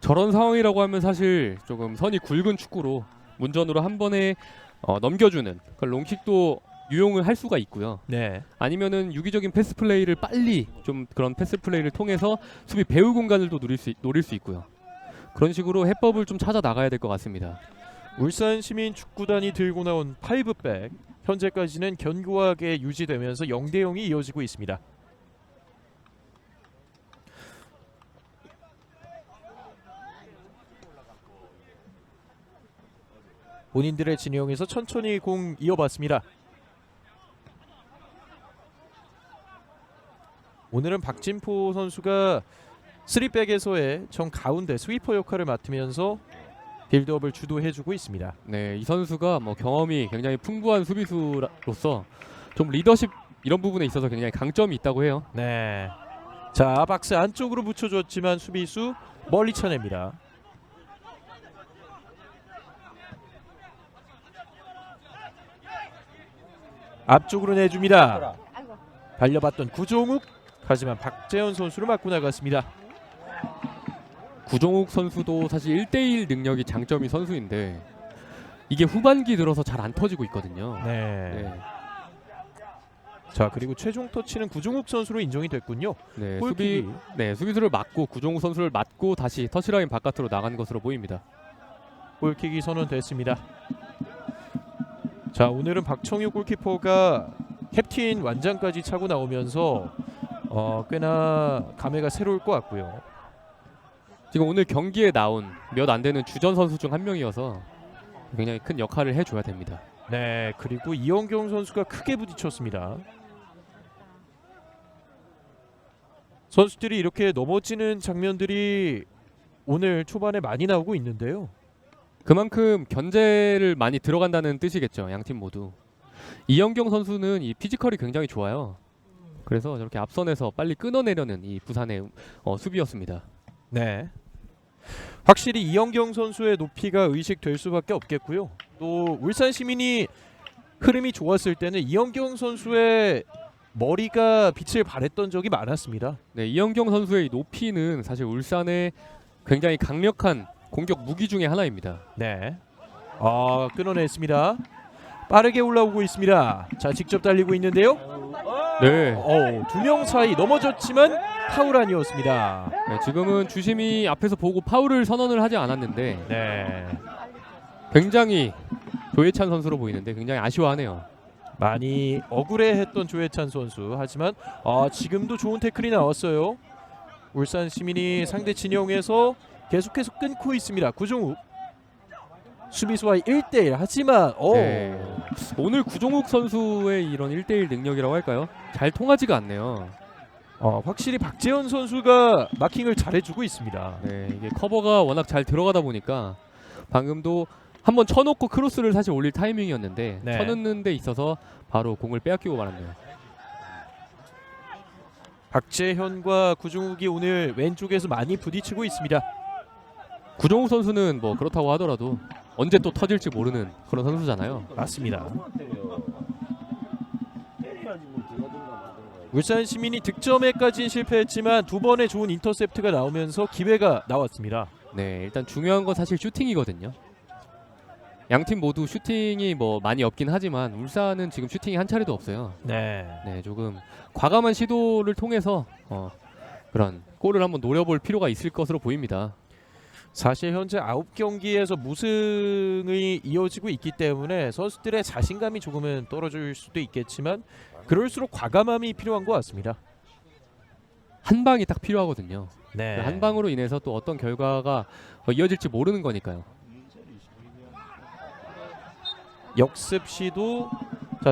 Speaker 2: 저런 상황이라고 하면 사실 조금 선이 굵은 축구로 문전으로 한 번에 넘겨주는 그 롱킥도 유용을 할 수가 있고요.
Speaker 1: 네,
Speaker 2: 아니면은 유기적인 패스 플레이를 빨리 좀 그런 패스 플레이를 통해서 수비 배후 공간을 또 노릴 수 있고요. 그런 식으로 해법을 좀 찾아 나가야 될 것 같습니다.
Speaker 1: 울산 시민 축구단이 들고 나온 5백 현재까지는 견고하게 유지되면서 0대0이 이어지고 있습니다. 본인들의 진영에서 천천히 공 이어봤습니다. 오늘은 박진포 선수가 3백에서의 정 가운데 스위퍼 역할을 맡으면서 빌드업을 주도해주고 있습니다.
Speaker 2: 네, 이 선수가 뭐 경험이 굉장히 풍부한 수비수로서 좀 리더십 이런 부분에 있어서 굉장히 강점이 있다고 해요.
Speaker 1: 네, 자 박스 안쪽으로 붙여줬지만 수비수 멀리 쳐냅니다. 앞쪽으로 내줍니다. 달려봤던 구종욱, 하지만 박재현 선수를 맞고 나갔습니다.
Speaker 2: 구종욱 선수도 사실 1대1 능력이 장점이 선수인데 이게 후반기 들어서 잘 안 터지고 있거든요.
Speaker 1: 네.
Speaker 2: 네,
Speaker 1: 자 그리고 최종 터치는 구종욱 선수로 인정이 됐군요.
Speaker 2: 네,
Speaker 1: 골킥이.
Speaker 2: 수비수를 맞고 구종욱 선수를 맞고 다시 터치라인 바깥으로 나간 것으로 보입니다.
Speaker 1: 골킥이 선언됐습니다. 자 오늘은 박청유 골키퍼가 캡틴 완장까지 차고 나오면서 꽤나 감회가 새로울 것 같고요.
Speaker 2: 지금 오늘 경기에 나온 몇 안 되는 주전 선수 중 한 명이어서 굉장히 큰 역할을 해줘야 됩니다.
Speaker 1: 네, 그리고 이영경 선수가 크게 부딪혔습니다. 선수들이 이렇게 넘어지는 장면들이 오늘 초반에 많이 나오고 있는데요.
Speaker 2: 그만큼 견제를 많이 들어간다는 뜻이겠죠. 양팀 모두. 이영경 선수는 이 피지컬이 굉장히 좋아요. 그래서 저렇게 앞선에서 빨리 끊어내려는 이 부산의 수비였습니다.
Speaker 1: 네, 확실히 이영경 선수의 높이가 의식될 수밖에 없겠고요. 또 울산 시민이 흐름이 좋았을 때는 이영경 선수의 머리가 빛을 발했던 적이 많았습니다.
Speaker 2: 네, 이영경 선수의 이 높이는 사실 울산의 굉장히 강력한 공격 무기 중에 하나입니다.
Speaker 1: 네, 끊어냈습니다. 빠르게 올라오고 있습니다. 자, 직접 달리고 있는데요.
Speaker 2: 네.
Speaker 1: 두 명 사이 넘어졌지만 파울 아니었습니다.
Speaker 2: 네, 지금은 주심이 앞에서 보고 파울을 선언을 하지 않았는데
Speaker 1: 네,
Speaker 2: 굉장히 조예찬 선수로 보이는데 굉장히 아쉬워하네요.
Speaker 1: 많이 억울해했던 조혜찬 선수. 하지만 지금도 좋은 태클이 나왔어요. 울산 시민이 상대 진영에서 계속해서 끊고 있습니다. 구종욱 수비수와의 1대1. 하지만
Speaker 2: 네. 오늘 구종욱 선수의 이런 1대1 능력이라고 할까요? 잘 통하지가 않네요.
Speaker 1: 확실히 박재현 선수가 마킹을 잘해주고 있습니다.
Speaker 2: 네, 이게 커버가 워낙 잘 들어가다 보니까 방금도 한번 쳐놓고 크로스를 사실 올릴 타이밍이었는데
Speaker 1: 네.
Speaker 2: 쳐넣는 데 있어서 바로 공을 빼앗기고 말았네요.
Speaker 1: 박재현과 구종욱이 오늘 왼쪽에서 많이 부딪히고 있습니다.
Speaker 2: 구종욱 선수는 뭐 그렇다고 하더라도 언제 또 터질지 모르는 그런 선수잖아요.
Speaker 1: 맞습니다. 울산 시민이 득점에까지는 실패했지만 두 번의 좋은 인터셉트가 나오면서 기회가 나왔습니다.
Speaker 2: 네, 일단 중요한 건 사실 슈팅이거든요. 양팀 모두 슈팅이 뭐 많이 없긴 하지만 울산은 지금 슈팅이 한 차례도 없어요.
Speaker 1: 네.
Speaker 2: 네, 조금 과감한 시도를 통해서 그런 골을 한번 노려볼 필요가 있을 것으로 보입니다.
Speaker 1: 사실 현재 9경기에서 무승이 이어지고 있기 때문에 선수들의 자신감이 조금은 떨어질 수도 있겠지만 그럴수록 과감함이 필요한 것 같습니다.
Speaker 2: 한 방이 딱 필요하거든요.
Speaker 1: 네.
Speaker 2: 그 한 방으로 인해서 또 어떤 결과가 이어질지 모르는 거니까요.
Speaker 1: 역습 시도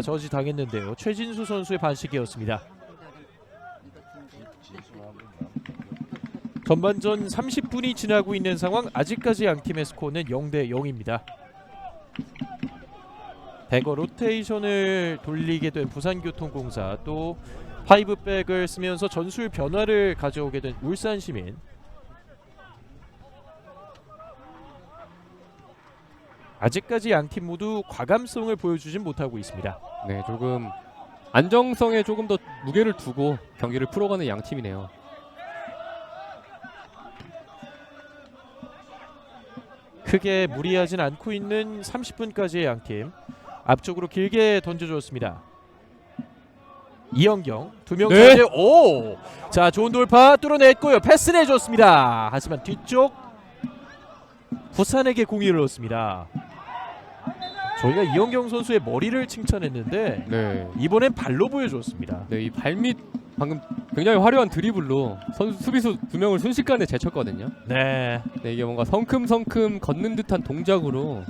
Speaker 1: 저지 당했는데요. 최진수 선수의 반칙이었습니다. 전반전 30분이 지나고 있는 상황. 아직까지 양팀의 스코어는 0대 0입니다. 대거 로테이션을 돌리게 된 부산교통공사, 또 5백을 쓰면서 전술 변화를 가져오게 된 울산시민. 아직까지 양팀 모두 과감성을 보여주진 못하고 있습니다.
Speaker 2: 네, 조금 안정성에 조금 더 무게를 두고 경기를 풀어가는 양 팀이네요.
Speaker 1: 크게 무리하진 않고 있는 30분까지의 양팀. 앞쪽으로 길게 던져줬습니다. 이영경 두 명
Speaker 2: 네.
Speaker 1: 사이에 자, 좋은 돌파 뚫어냈고요. 패스 내줬습니다. 하지만 뒤쪽 부산에게 공이 흘렀습니다. 저희가 이영경 선수의 머리를 칭찬했는데
Speaker 2: 네,
Speaker 1: 이번엔 발로 보여줬습니다.
Speaker 2: 네, 이 발밑 방금 굉장히 화려한 드리블로 수비수 두 명을 순식간에 제쳤거든요.
Speaker 1: 네,
Speaker 2: 네, 이게 뭔가 성큼성큼 걷는 듯한 동작으로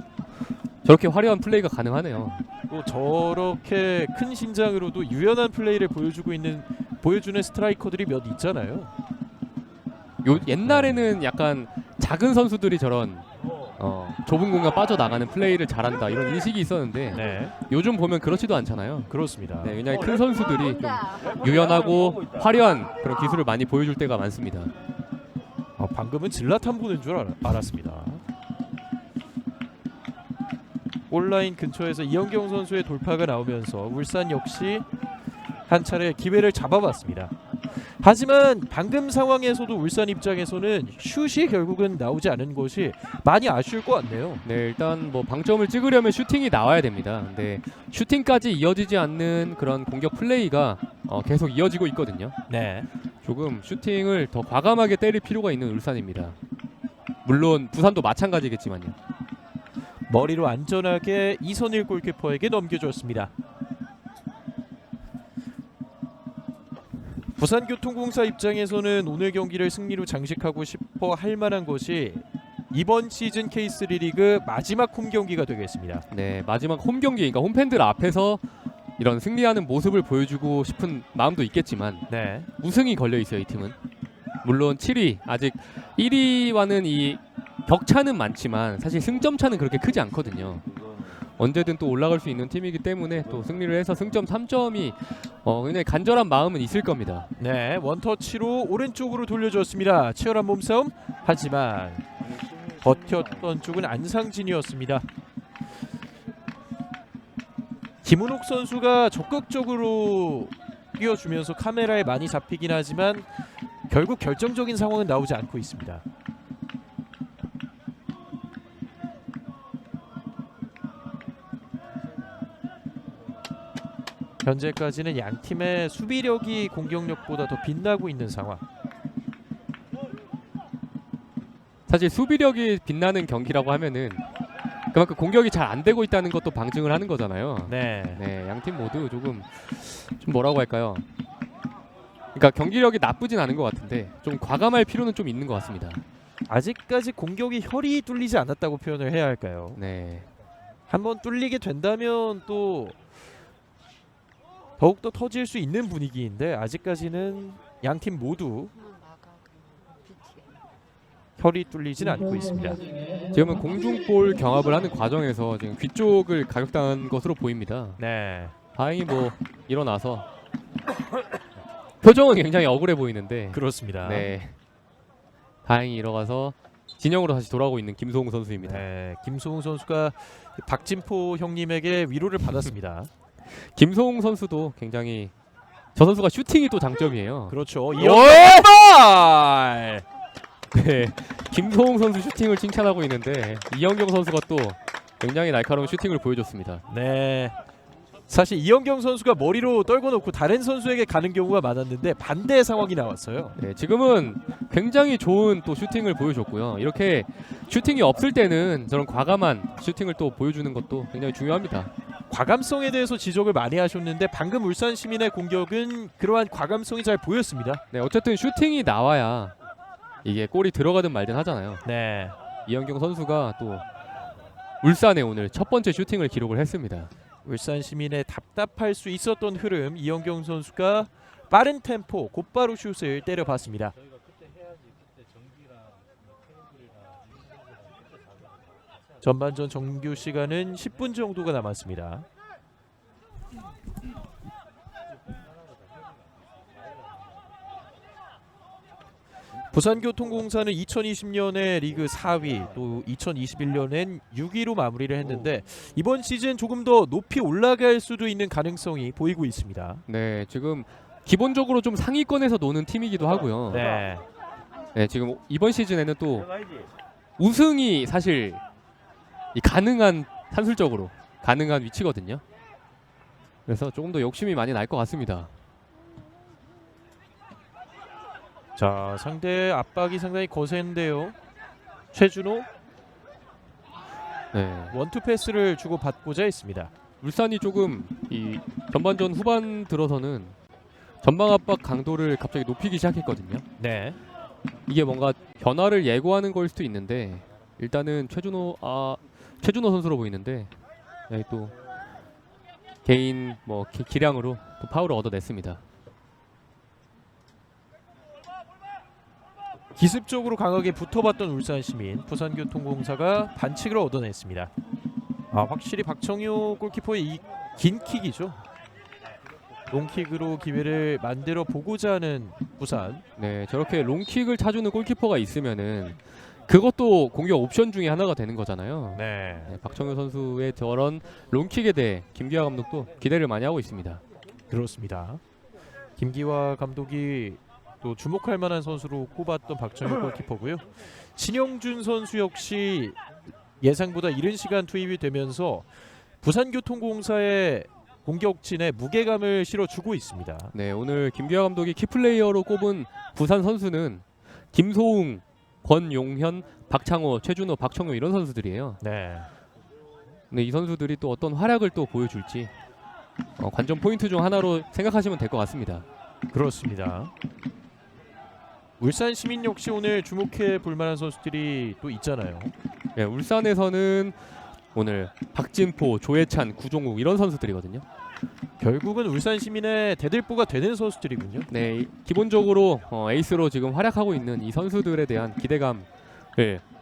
Speaker 2: 저렇게 화려한 플레이가 가능하네요.
Speaker 1: 또 저렇게 큰 신장으로도 유연한 플레이를 보여주는 스트라이커들이 몇 있잖아요.
Speaker 2: 옛날에는 약간 작은 선수들이 저런 좁은 공간 빠져나가는 플레이를 잘한다 이런 인식이 있었는데
Speaker 1: 네,
Speaker 2: 요즘 보면 그렇지도 않잖아요.
Speaker 1: 그렇습니다.
Speaker 2: 네, 굉장히 큰 선수들이 좀 유연하고 화려한 그런 기술을 많이 보여줄 때가 많습니다.
Speaker 1: 방금은 질라탄 보는 줄 알았습니다. 온라인 근처에서 이영경 선수의 돌파가 나오면서 울산 역시 한 차례 기회를 잡아봤습니다. 하지만 방금 상황에서도 울산 입장에서는 슛이 결국은 나오지 않은 것이 많이 아쉬울 것 같네요.
Speaker 2: 네, 일단 뭐 방점을 찍으려면 슈팅이 나와야 됩니다. 근데 슈팅까지 이어지지 않는 그런 공격 플레이가 계속 이어지고 있거든요.
Speaker 1: 네,
Speaker 2: 조금 슈팅을 더 과감하게 때릴 필요가 있는 울산입니다. 물론 부산도 마찬가지겠지만요.
Speaker 1: 머리로 안전하게 이선일 골키퍼에게 넘겨줬습니다. 부산교통공사 입장에서는 오늘 경기를 승리로 장식하고 싶어 할 만한 것이 이번 시즌 K3 리그 마지막 홈 경기가 되겠습니다.
Speaker 2: 네, 마지막 홈 경기, 그러니까 홈팬들 앞에서 이런 승리하는 모습을 보여주고 싶은 마음도 있겠지만
Speaker 1: 네,
Speaker 2: 우승이 걸려 있어요, 이 팀은. 물론 7위, 아직 1위와는 이 격차는 많지만 사실 승점 차는 그렇게 크지 않거든요. 언제든 또 올라갈 수 있는 팀이기 때문에 또 승리를 해서 승점 3점이 굉장히 간절한 마음은 있을 겁니다.
Speaker 1: 네, 원터치로 오른쪽으로 돌려줬습니다. 치열한 몸싸움. 하지만 버텼던 쪽은 안상진이었습니다. 김은옥 선수가 적극적으로 뛰어주면서 카메라에 많이 잡히긴 하지만 결국 결정적인 상황은 나오지 않고 있습니다. 현재까지는 양 팀의 수비력이 공격력보다 더 빛나고 있는 상황.
Speaker 2: 사실 수비력이 빛나는 경기라고 하면은 그만큼 공격이 잘 안 되고 있다는 것도 방증을 하는 거잖아요.
Speaker 1: 네.
Speaker 2: 네, 양 팀 모두 조금 좀 뭐라고 할까요? 그러니까 경기력이 나쁘진 않은 것 같은데 좀 과감할 필요는 좀 있는 것 같습니다.
Speaker 1: 아직까지 공격이 혈이 뚫리지 않았다고 표현을 해야 할까요?
Speaker 2: 네,
Speaker 1: 한번 뚫리게 된다면 또 더욱더 터질 수 있는 분위기인데 아직까지는 양 팀 모두 혈이 뚫리진 않고 있습니다.
Speaker 2: 지금은 공중볼 경합을 하는 과정에서 지금 귀 쪽을 가격당한 것으로 보입니다.
Speaker 1: 네.
Speaker 2: 다행히 뭐 일어나서 표정은 굉장히 억울해 보이는데
Speaker 1: 그렇습니다.
Speaker 2: 네, 다행히 일어나서 진영으로 다시 돌아오고 있는 김소웅 선수입니다.
Speaker 1: 네, 김소웅 선수가 박진포 형님에게 위로를 받았습니다.
Speaker 2: 김소웅 선수도 굉장히 저 선수가 슈팅이 또 장점이에요.
Speaker 1: 그렇죠.
Speaker 2: 오!
Speaker 1: 이어발!
Speaker 2: 네, 김소웅 선수 슈팅을 칭찬하고 있는데 이영경 선수가 또 굉장히 날카로운 슈팅을 보여줬습니다.
Speaker 1: 네. 사실 이영경 선수가 머리로 떨궈 놓고 다른 선수에게 가는 경우가 많았는데 반대의 상황이 나왔어요.
Speaker 2: 네, 지금은 굉장히 좋은 또 슈팅을 보여줬고요. 이렇게 슈팅이 없을 때는 저런 과감한 슈팅을 또 보여주는 것도 굉장히 중요합니다.
Speaker 1: 과감성에 대해서 지적을 많이 하셨는데 방금 울산 시민의 공격은 그러한 과감성이 잘 보였습니다.
Speaker 2: 네, 어쨌든 슈팅이 나와야 이게 골이 들어가든 말든 하잖아요.
Speaker 1: 네.
Speaker 2: 이영경 선수가 또 울산에 오늘 첫 번째 슈팅을 기록을 했습니다.
Speaker 1: 울산 시민의 답답할 수 있었던 흐름, 이영경 선수가 빠른 템포 곧바로 슛을 때려봤습니다. 전반전 정규 시간은 10분 정도가 남았습니다. 부산교통공사는 2020년에 리그 4위, 또 2021년엔 6위로 마무리를 했는데 이번 시즌 조금 더 높이 올라갈 수도 있는 가능성이 보이고 있습니다.
Speaker 2: 네, 지금 기본적으로 좀 상위권에서 노는 팀이기도 하고요.
Speaker 1: 네,
Speaker 2: 네, 지금 이번 시즌에는 또 우승이 사실 이 가능한 산술적으로 가능한 위치거든요. 그래서 조금 더 욕심이 많이 날 것 같습니다.
Speaker 1: 자, 상대의 압박이 상당히 거센데요. 최준호
Speaker 2: 네,
Speaker 1: 원투 패스를 주고 받고자 했습니다.
Speaker 2: 울산이 조금 이 전반전 후반 들어서는 전방 압박 강도를 갑자기 높이기 시작했거든요.
Speaker 1: 네,
Speaker 2: 이게 뭔가 변화를 예고하는 걸 수도 있는데 일단은 최준호 선수로 보이는데 네, 또 개인 뭐 기량으로 또 파울을 얻어냈습니다.
Speaker 1: 기습적으로 강하게 붙어봤던 울산 시민, 부산교통공사가 반칙을 얻어냈습니다. 확실히 박청효 골키퍼의 이 긴 킥이죠. 롱킥으로 기회를 만들어 보고자 하는 부산.
Speaker 2: 네, 저렇게 롱킥을 차주는 골키퍼가 있으면은 그것도 공격 옵션 중에 하나가 되는 거잖아요.
Speaker 1: 네,
Speaker 2: 네, 박청효 선수의 저런 롱킥에 대해 김기화 감독도 기대를 많이 하고 있습니다.
Speaker 1: 그렇습니다. 김기화 감독이 또 주목할 만한 선수로 꼽았던 박정희 골키퍼고요. 신영준 선수 역시 예상보다 이른 시간 투입이 되면서 부산교통공사의 공격진에 무게감을 실어주고 있습니다.
Speaker 2: 네, 오늘 김기화 감독이 키플레이어로 꼽은 부산 선수는 김소웅, 권용현, 박창호, 최준호, 박청효 이런 선수들이에요.
Speaker 1: 네,
Speaker 2: 근데 이 선수들이 또 어떤 활약을 또 보여줄지 관전 포인트 중 하나로 생각하시면 될 것 같습니다.
Speaker 1: 그렇습니다. 울산 시민 역시 오늘 주목해 볼 만한 선수들이 또 있잖아요.
Speaker 2: 네, 울산에서는 오늘 박진포, 조혜찬, 구종욱 이런 선수들이거든요.
Speaker 1: 결국은 울산 시민의 대들보가 되는 선수들이군요.
Speaker 2: 네, 기본적으로 에이스로 지금 활약하고 있는 이 선수들에 대한 기대감을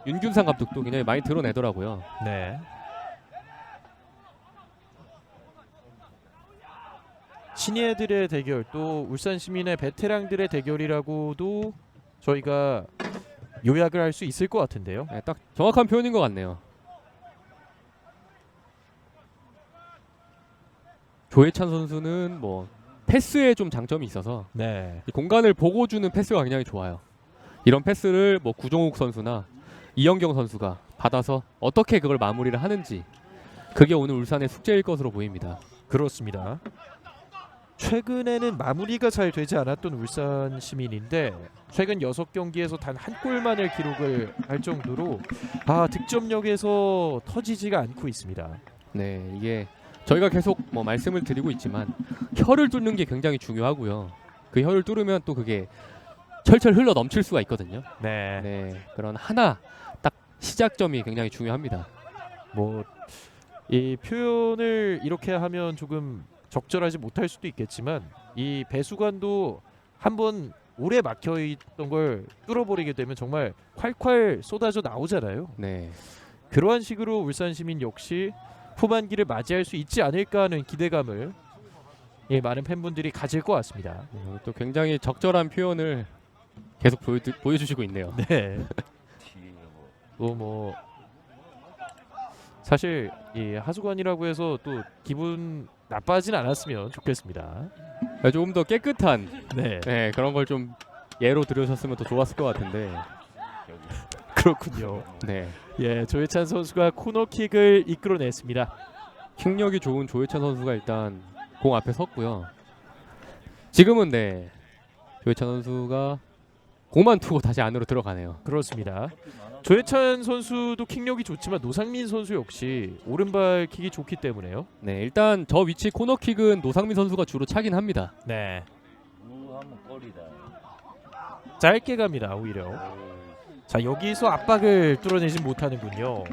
Speaker 2: 윤균상 감독도 굉장히 많이 드러내더라고요.
Speaker 1: 네. 신예들의 대결, 또 울산 시민의 베테랑들의 대결이라고도 저희가 요약을 할 수 있을 것 같은데요.
Speaker 2: 네, 딱 정확한 표현인 것 같네요. 조혜찬 선수는 뭐 패스에 좀 장점이 있어서
Speaker 1: 네,
Speaker 2: 이 공간을 보고 주는 패스가 굉장히 좋아요. 이런 패스를 뭐 구종욱 선수나 이영경 선수가 받아서 어떻게 그걸 마무리를 하는지 그게 오늘 울산의 숙제일 것으로 보입니다.
Speaker 1: 그렇습니다. 최근에는 마무리가 잘 되지 않았던 울산 시민인데 최근 6경기에서 단 한 골만을 기록을 할 정도로 득점력에서 터지지가 않고 있습니다.
Speaker 2: 네, 이게 저희가 계속 뭐 말씀을 드리고 있지만 혀를 뚫는 게 굉장히 중요하고요. 그 혀를 뚫으면 또 그게 철철 흘러 넘칠 수가 있거든요.
Speaker 1: 네.
Speaker 2: 네, 그런 하나 딱 시작점이 굉장히 중요합니다.
Speaker 1: 뭐 이 표현을 이렇게 하면 조금 적절하지 못할 수도 있겠지만 이 배수관도 한번 오래 막혀 있던 걸 뚫어버리게 되면 정말 콸콸 쏟아져 나오잖아요.
Speaker 2: 네,
Speaker 1: 그러한 식으로 울산 시민 역시 후반기를 맞이할 수 있지 않을까 하는 기대감을 많은 팬분들이 가질 것 같습니다.
Speaker 2: 또 굉장히 적절한 표현을 계속 보여주시고 있네요.
Speaker 1: 네. 또 뭐 사실 이 하수관이라고 해서 또 기분 나빠진 않았으면 좋겠습니다.
Speaker 2: 조금 더 깨끗한
Speaker 1: 네.
Speaker 2: 네, 그런 걸 좀 예로 들으셨으면 더 좋았을 것 같은데.
Speaker 1: 그렇군요.
Speaker 2: 네,
Speaker 1: 예, 조혜찬 선수가 코너킥을 이끌어냈습니다.
Speaker 2: 킥력이 좋은 조혜찬 선수가 일단 공 앞에 섰고요. 지금은 네, 조혜찬 선수가 공만 투고 다시 안으로 들어가네요.
Speaker 1: 그렇습니다. 조혜찬 선수도 킥력이 좋지만 노상민 선수 역시 오른발 킥이 좋기 때문에요.
Speaker 2: 네, 일단 저 위치 코너킥은 노상민 선수가 주로 차긴 합니다.
Speaker 1: 네.
Speaker 3: 하면 골이다.
Speaker 1: 짧게 갑니다. 오히려. 자, 여기서 압박을 뚫어내진 못하는군요.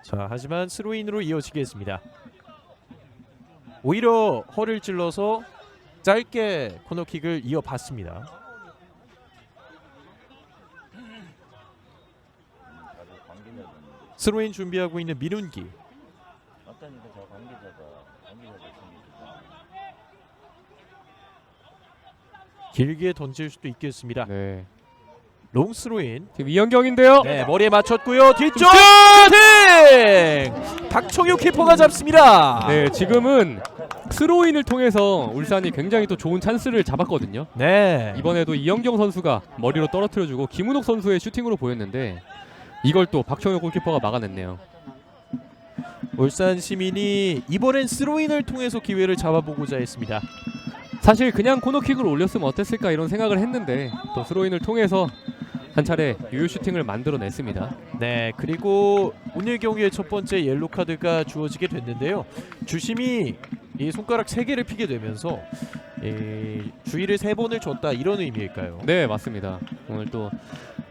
Speaker 1: 자, 하지만 스로인으로 이어지겠습니다. 오히려 허를 찔러서 짧게 코너킥을 이어봤습니다. 스로인 준비하고 있는 민훈기.
Speaker 3: 맞다니까 저 관계자가 생기니까.
Speaker 1: 길게 던질 수도 있겠습니다.
Speaker 2: 네,
Speaker 1: 롱 스로인.
Speaker 2: 지금 이현경인데요.
Speaker 1: 네, 머리에 맞췄고요. 뒤쪽 슈팅! 박청유 키퍼가 잡습니다.
Speaker 2: 네, 지금은 스로인을 통해서 울산이 굉장히 또 좋은 찬스를 잡았거든요.
Speaker 1: 네.
Speaker 2: 이번에도 이현경 선수가 머리로 떨어뜨려주고 김은옥 선수의 슈팅으로 보였는데 이걸 또 박청혁 골키퍼가 막아냈네요.
Speaker 1: 울산 시민이 이번엔 스로인을 통해서 기회를 잡아보고자 했습니다.
Speaker 2: 사실 그냥 코너킥을 올렸으면 어땠을까 이런 생각을 했는데 또 스로인을 통해서 한 차례 유효 슈팅을 만들어냈습니다.
Speaker 1: 네, 그리고 오늘 경기의 첫 번째 옐로 카드가 주어지게 됐는데요. 주심이 이 손가락 3개를 피게 되면서 주의를 3번을 줬다 이런 의미일까요?
Speaker 2: 네, 맞습니다. 오늘 또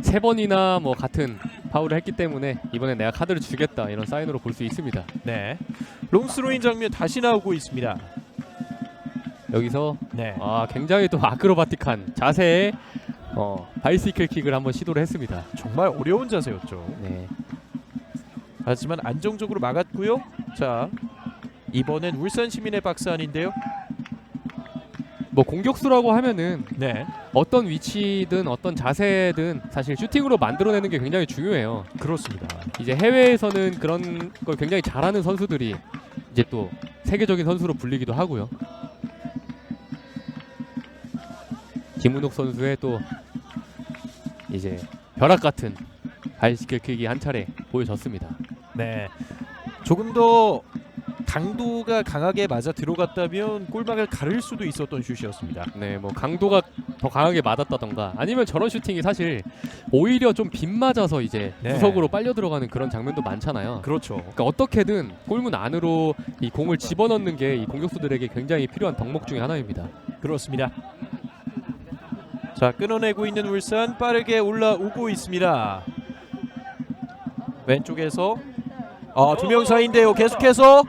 Speaker 2: 3번이나 뭐 같은 파울을 했기 때문에 이번에 내가 카드를 주겠다 이런 사인으로 볼 수 있습니다.
Speaker 1: 네. 롱 스로인 장면 다시 나오고 있습니다.
Speaker 2: 여기서
Speaker 1: 네.
Speaker 2: 굉장히 또 아크로바틱한 자세의 바이시클 킥을 한번 시도를 했습니다.
Speaker 1: 정말 어려운 자세였죠.
Speaker 2: 네.
Speaker 1: 하지만 안정적으로 막았고요. 자, 이번엔 울산 시민의 박스안인데요.
Speaker 2: 뭐 공격수라고 하면은
Speaker 1: 네,
Speaker 2: 어떤 위치든 어떤 자세든 사실 슈팅으로 만들어내는 게 굉장히 중요해요.
Speaker 1: 그렇습니다.
Speaker 2: 이제 해외에서는 그런 걸 굉장히 잘하는 선수들이 이제 또 세계적인 선수로 불리기도 하고요. 김은옥 선수의 또 이제 벼락 같은 바이시클 킥이 한 차례 보여졌습니다.
Speaker 1: 네, 조금 더 강도가 강하게 맞아 들어갔다면 골망을 가를 수도 있었던 슛이었습니다.
Speaker 2: 네, 뭐 강도가 더 강하게 맞았다던가 아니면 저런 슈팅이 사실 오히려 좀 빗맞아서 이제
Speaker 1: 네.
Speaker 2: 구석으로 빨려 들어가는 그런 장면도 많잖아요.
Speaker 1: 그렇죠.
Speaker 2: 그러니까 어떻게든 골문 안으로 이 공을 집어넣는 게 이 공격수들에게 굉장히 필요한 덕목 중에 하나입니다.
Speaker 1: 그렇습니다. 자, 끊어내고 있는 울산 빠르게 올라오고 있습니다. 왼쪽에서 2명 사이인데요. 계속해서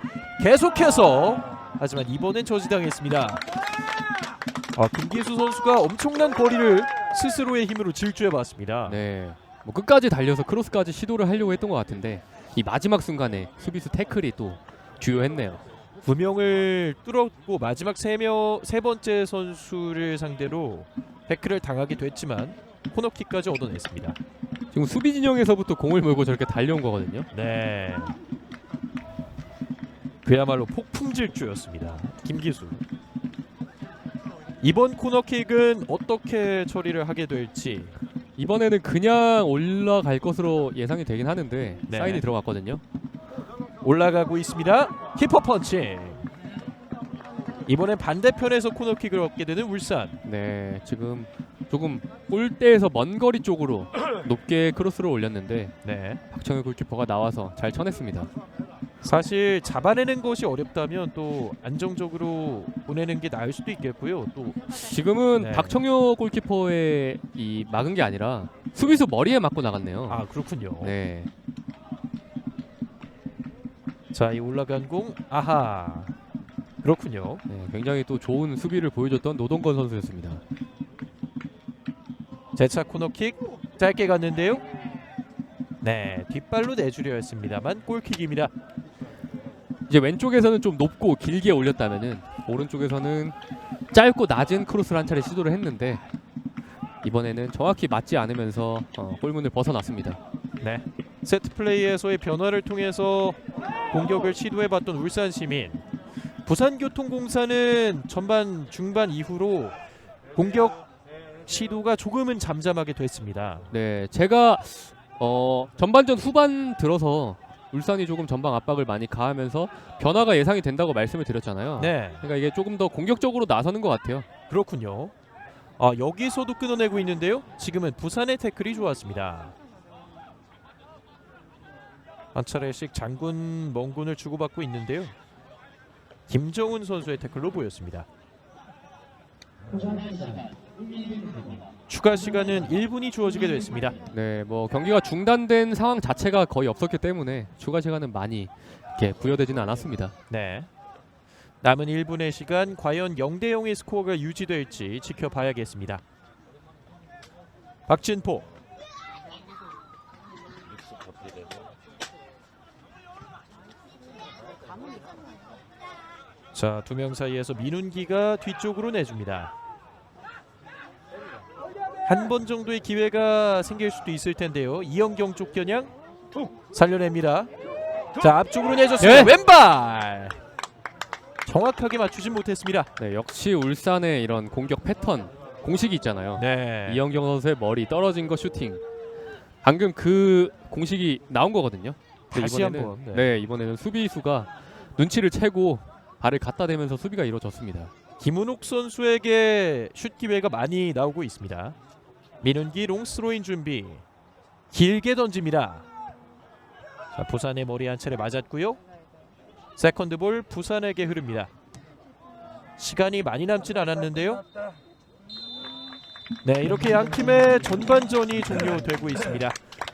Speaker 1: 하지만 이번엔 저지당했습니다. 김기수 선수가 엄청난 거리를 스스로의 힘으로 질주해봤습니다.
Speaker 2: 네, 뭐 끝까지 달려서 크로스까지 시도를 하려고 했던 것 같은데 이 마지막 순간에 수비수 태클이 또 주요했네요.
Speaker 1: 9명을 뚫었고 마지막 세 번째 선수를 상대로 태클을 당하게 됐지만 코너킥까지 얻어냈습니다.
Speaker 2: 지금 수비 진영에서부터 공을 몰고 저렇게 달려온 거거든요.
Speaker 1: 네, 그야말로 폭풍 질주였습니다. 김기수. 이번 코너킥은 어떻게 처리를 하게 될지.
Speaker 2: 이번에는 그냥 올라갈 것으로 예상이 되긴 하는데
Speaker 1: 네.
Speaker 2: 사인이 들어갔거든요.
Speaker 1: 올라가고 있습니다. 키퍼 펀치. 이번엔 반대편에서 코너킥을 얻게 되는 울산.
Speaker 2: 네, 지금 조금 골대에서 먼 거리 쪽으로 높게 크로스를 올렸는데
Speaker 1: 네.
Speaker 2: 박청효 골키퍼가 나와서 잘 쳐냈습니다.
Speaker 1: 사실 잡아내는 것이 어렵다면 또 안정적으로 보내는 게 나을 수도 있겠고요. 또
Speaker 2: 지금은
Speaker 1: 네.
Speaker 2: 박청효 골키퍼의 이 막은 게 아니라 수비수 머리에 맞고 나갔네요.
Speaker 1: 아 그렇군요.
Speaker 2: 네,
Speaker 1: 자, 이 올라간 공 아하. 그렇군요.
Speaker 2: 네, 굉장히 또 좋은 수비를 보여줬던 노동건 선수였습니다.
Speaker 1: 재차 코너킥 짧게 갔는데요. 네, 뒷발로 내주려 했습니다만 골킥입니다.
Speaker 2: 이제 왼쪽에서는 좀 높고 길게 올렸다면은 오른쪽에서는 짧고 낮은 크로스를 한 차례 시도를 했는데 이번에는 정확히 맞지 않으면서 골문을 벗어났습니다.
Speaker 1: 네. 세트 플레이에서의 변화를 통해서 공격을 시도해봤던 울산 시민. 부산교통공사는 전반 중반 이후로 공격 시도가 조금은 잠잠하게 됐습니다.
Speaker 2: 네, 제가 전반전 후반 들어서 울산이 조금 전방 압박을 많이 가하면서 변화가 예상이 된다고 말씀을 드렸잖아요.
Speaker 1: 네,
Speaker 2: 그러니까 이게 조금 더 공격적으로 나서는 것 같아요.
Speaker 1: 그렇군요. 아, 여기서도 끊어내고 있는데요. 지금은 부산의 태클이 좋았습니다. 한 차례씩 장군, 멍군을 주고받고 있는데요. 김정훈 선수의 태클로 보였습니다. 추가 시간은 1분이 주어지게 됐습니다.
Speaker 2: 네, 뭐 경기가 중단된 상황 자체가 거의 없었기 때문에 추가 시간은 많이 이렇게 부여되지는 않았습니다.
Speaker 1: 네. 남은 1분의 시간 과연 0대0의 스코어가 유지될지 지켜봐야겠습니다. 박진포.
Speaker 3: 믹스 커피 되고.
Speaker 1: 자, 두 명 사이에서 민훈기가 뒤쪽으로 내줍니다. 한 번 정도의 기회가 생길 수도 있을 텐데요. 이영경 쪽 겨냥 살려냅니다. 자, 앞쪽으로 내줬습니다.
Speaker 2: 네.
Speaker 1: 왼발 정확하게 맞추진 못했습니다.
Speaker 2: 네, 역시 울산의 이런 공격 패턴 공식이 있잖아요.
Speaker 1: 네.
Speaker 2: 이영경 선수의 머리 떨어진 거 슈팅. 방금 그 공식이 나온 거거든요. 근데
Speaker 1: 다시
Speaker 2: 이번에는,
Speaker 1: 한번.
Speaker 2: 네, 이번에는 수비수가 눈치를 채고 발을 갖다 대면서 수비가 이루어졌습니다.
Speaker 1: 김은옥 선수에게 슛 기회가 많이 나오고 있습니다. 민훈기 롱스로인 준비. 길게 던집니다. 자, 부산의 머리 한 차례 맞았고요. 세컨드 볼 부산에게 흐릅니다. 시간이 많이 남진 않았는데요. 네, 이렇게 양 팀의 전반전이 종료되고 있습니다.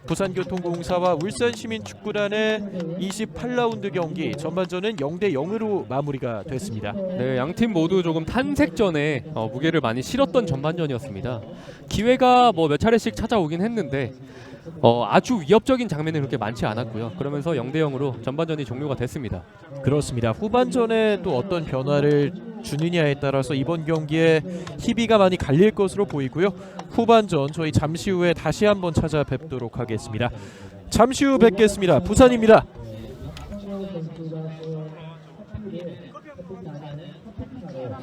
Speaker 1: 부산교통공사와 울산시민축구단의 28라운드 경기 전반전은 0대0으로 마무리가 됐습니다.
Speaker 2: 네, 양팀 모두 조금 탄색전에 무게를 많이 실었던 전반전이었습니다. 기회가 뭐 몇 차례씩 찾아오긴 했는데 아주 위협적인 장면이 그렇게 많지 않았고요. 그러면서 0대0으로 전반전이 종료가 됐습니다.
Speaker 1: 그렇습니다. 후반전에 또 어떤 변화를 주느냐에 따라서 이번 경기에 희비가 많이 갈릴 것으로 보이고요. 후반전 저희 잠시 후에 다시 한번 찾아뵙도록 하겠습니다. 잠시 후 뵙겠습니다. 부산입니다.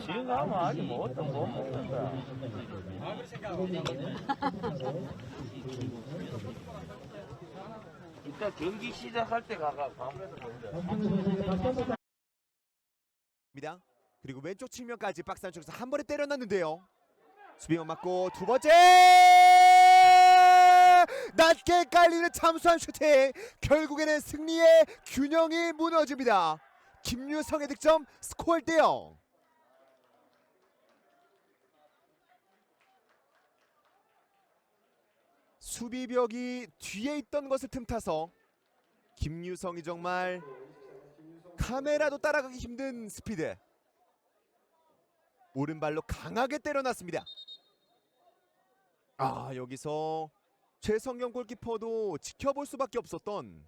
Speaker 3: 지금 가면 아직 못 먹는다. 일단 경기 시작할 때 가가 방에서 먹자.
Speaker 4: 그리고 왼쪽 측면까지 박스 안쪽에서 한 번에 때려놨는데요. 수비만 맞고 두 번째 낮게 깔리는 참수한 슈팅. 결국에는 승리의 균형이 무너집니다. 김유성의 득점. 스코어 1대0. 수비벽이 뒤에 있던 것을 틈타서 김유성이 정말 카메라도 따라가기 힘든 스피드. 오른발로 강하게 때려놨습니다. 아, 여기서 최성경 골키퍼도 지켜볼 수밖에 없었던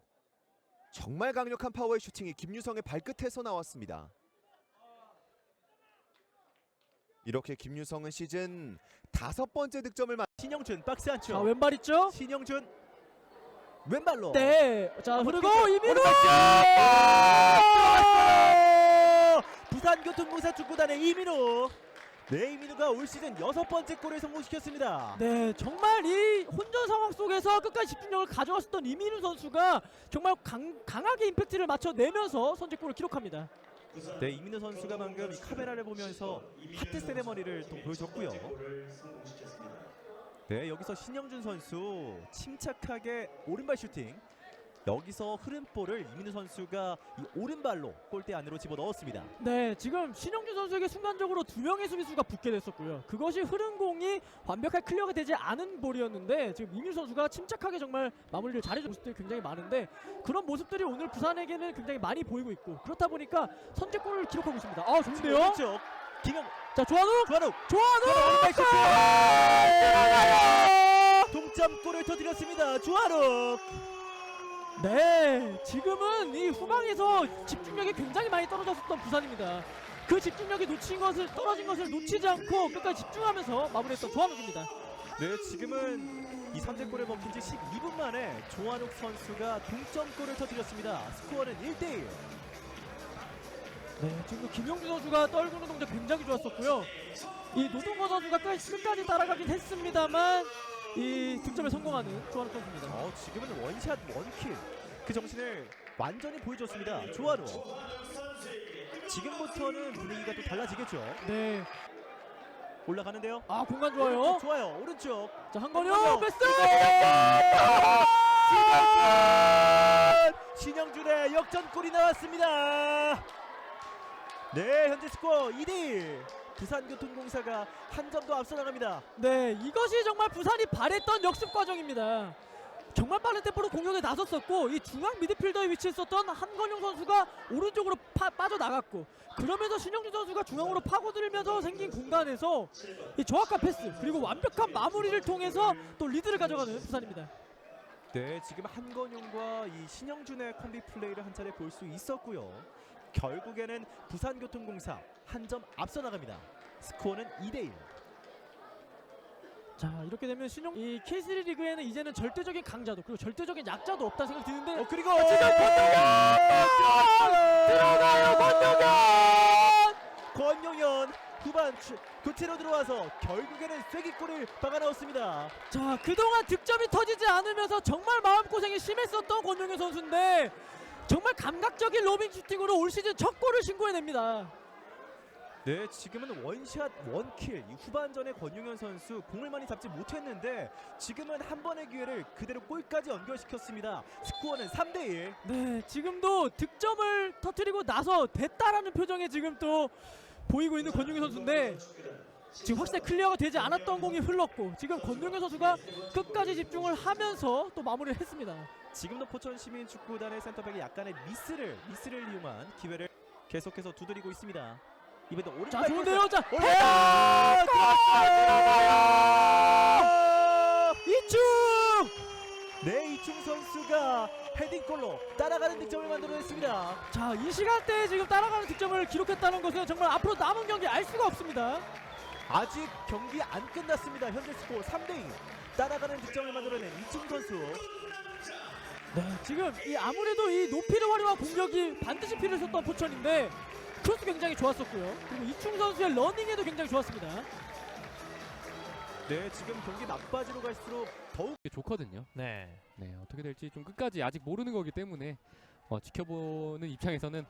Speaker 4: 정말 강력한 파워의 슈팅이 김유성의 발끝에서 나왔습니다. 이렇게 김유성은 시즌 5번째 득점을
Speaker 5: 신영준 박스 안쪽.
Speaker 6: 자, 왼발 있죠?
Speaker 5: 신영준 왼발로.
Speaker 6: 네. 자, 흐르고 이민호!
Speaker 5: 부산교통공사 축구단의 이민호. 네, 이민호가 올 시즌 6번째 골을 성공시켰습니다.
Speaker 6: 네, 정말 이 혼전 상황 속에서 끝까지 집중력을 가져왔었던 이민우 선수가 정말 강하게 임팩트를 맞춰내면서 선제골을 기록합니다.
Speaker 5: 네, 이민우 선수가 방금 이 카메라를 보면서 하트 세레머니를 또 보여줬고요. 네, 여기서 신영준 선수 침착하게 오른발 슈팅. 여기서 흐른 볼을 이민우 선수가 이 오른발로 골대 안으로 집어넣었습니다.
Speaker 6: 네, 지금 신영준 선수에게 순간적으로 두 명의 수비수가 붙게 됐었고요. 그것이 흐른 공이 완벽하게 클리어가 되지 않은 볼이었는데 지금 이민우 선수가 침착하게 정말 마무리를 잘해준 모습들이 굉장히 많은데 그런 모습들이 오늘 부산에게는 굉장히 많이 보이고 있고 그렇다 보니까 선제골을 기록하고 있습니다. 아, 좋은데요?
Speaker 5: 오른쪽 김영
Speaker 6: 자, 조한욱!
Speaker 5: 조한욱
Speaker 6: 조한욱!
Speaker 5: 동점골을 터뜨렸습니다. 조한욱.
Speaker 6: 네, 지금은 이 후방에서 집중력이 굉장히 많이 떨어졌었던 부산입니다. 그 집중력이 떨어진 것을 놓치지 않고 끝까지 집중하면서 마무리했던 조한욱입니다.
Speaker 5: 네, 지금은 이 선제골을 먹힌 지 12분 만에 조한욱 선수가 동점골을 터뜨렸습니다. 스코어는 1대1.
Speaker 6: 네, 지금 김용준 선수가 떨구는 동작 굉장히 좋았었고요. 이 노동거 선수가 끝까지 따라가긴 했습니다만 이 득점에 성공하는 조한욱 선수입니다.
Speaker 5: 지금은 원샷 원킬 그 정신을 완전히 보여줬습니다. 조한욱. 지금부터는 분위기가 또 달라지겠죠.
Speaker 6: 네,
Speaker 5: 올라가는데요.
Speaker 6: 아, 공간 좋아요.
Speaker 5: 오른쪽 좋아요. 오른쪽.
Speaker 6: 자, 한건영 패스!
Speaker 5: 신영준의 역전골이 나왔습니다. 네, 현재 스코어 2대1. 부산교통공사가 한 점 더 앞서 나갑니다.
Speaker 6: 네, 이것이 정말 부산이 바랬던 역습 과정입니다. 정말 빠른 템포로 공격에 나섰었고 이 중앙 미드필더에 위치했었던 한건용 선수가 오른쪽으로 빠져나갔고 그러면서 신영준 선수가 중앙으로 파고들면서 생긴 공간에서 이 정확한 패스 그리고 완벽한 마무리를 통해서 또 리드를 가져가는 부산입니다.
Speaker 5: 네, 지금 한건용과 이 신영준의 콤비 플레이를 한 차례 볼 수 있었고요. 결국에는 부산교통공사 한 점 앞서 나갑니다. 스코어는 2대1.
Speaker 6: 자, 이렇게 되면 이 K3 리그에는 이제는 절대적인 강자도 그리고 절대적인 약자도 없다 생각이 드는데
Speaker 5: 그리고
Speaker 6: 지금
Speaker 5: 권용현 후반 교체로 들어와서 결국에는 쐐기골을 박아 넣었습니다.
Speaker 6: 자, 그동안 득점이 터지지 않으면서 정말 마음고생이 심했었던 권용현 선수인데 정말 감각적인 로빙 슈팅으로 올 시즌 첫 골을 신고해냅니다.
Speaker 5: 네, 지금은 원샷 원킬. 이 후반전에 권용현 선수 공을 많이 잡지 못했는데 지금은 한 번의 기회를 그대로 골까지 연결시켰습니다. 스코어는 3대1.
Speaker 6: 네, 지금도 득점을 터뜨리고 나서 됐다라는 표정에 지금 또 보이고 있는 권용현 선수인데 지금 확실히 클리어가 되지 않았던 공이 흘렀고 지금 권용현 선수가 끝까지 집중을 하면서 또 마무리를 했습니다.
Speaker 5: 지금도 포천시민축구단의 센터백이 약간의 미스를 이용한 기회를 계속해서 두드리고 있습니다. 이번에 오른발.
Speaker 6: 자, 좋은데요. 자, 이충!
Speaker 5: 네, 이충 선수가 헤딩골로 따라가는 득점을 만들어냈습니다.
Speaker 6: 자, 이 시간대에 지금 따라가는 득점을 기록했다는 것은 정말 앞으로 남은 경기 알 수가 없습니다.
Speaker 5: 아직 경기 안 끝났습니다. 현재 스코어 3대2. 따라가는 득점을 만들어낸 이충 선수.
Speaker 6: 네, 지금 아무래도 이 높이를 활용한 공격이 반드시 필요했었던 포천인데 크로스 굉장히 좋았었고요. 그리고 이충 선수의 러닝에도 굉장히 좋았습니다.
Speaker 5: 네, 지금 경기 막바지로 갈수록 더욱
Speaker 2: 좋거든요.
Speaker 1: 네.
Speaker 2: 네, 어떻게 될지 좀 끝까지 아직 모르는 거기 때문에 지켜보는 입장에서는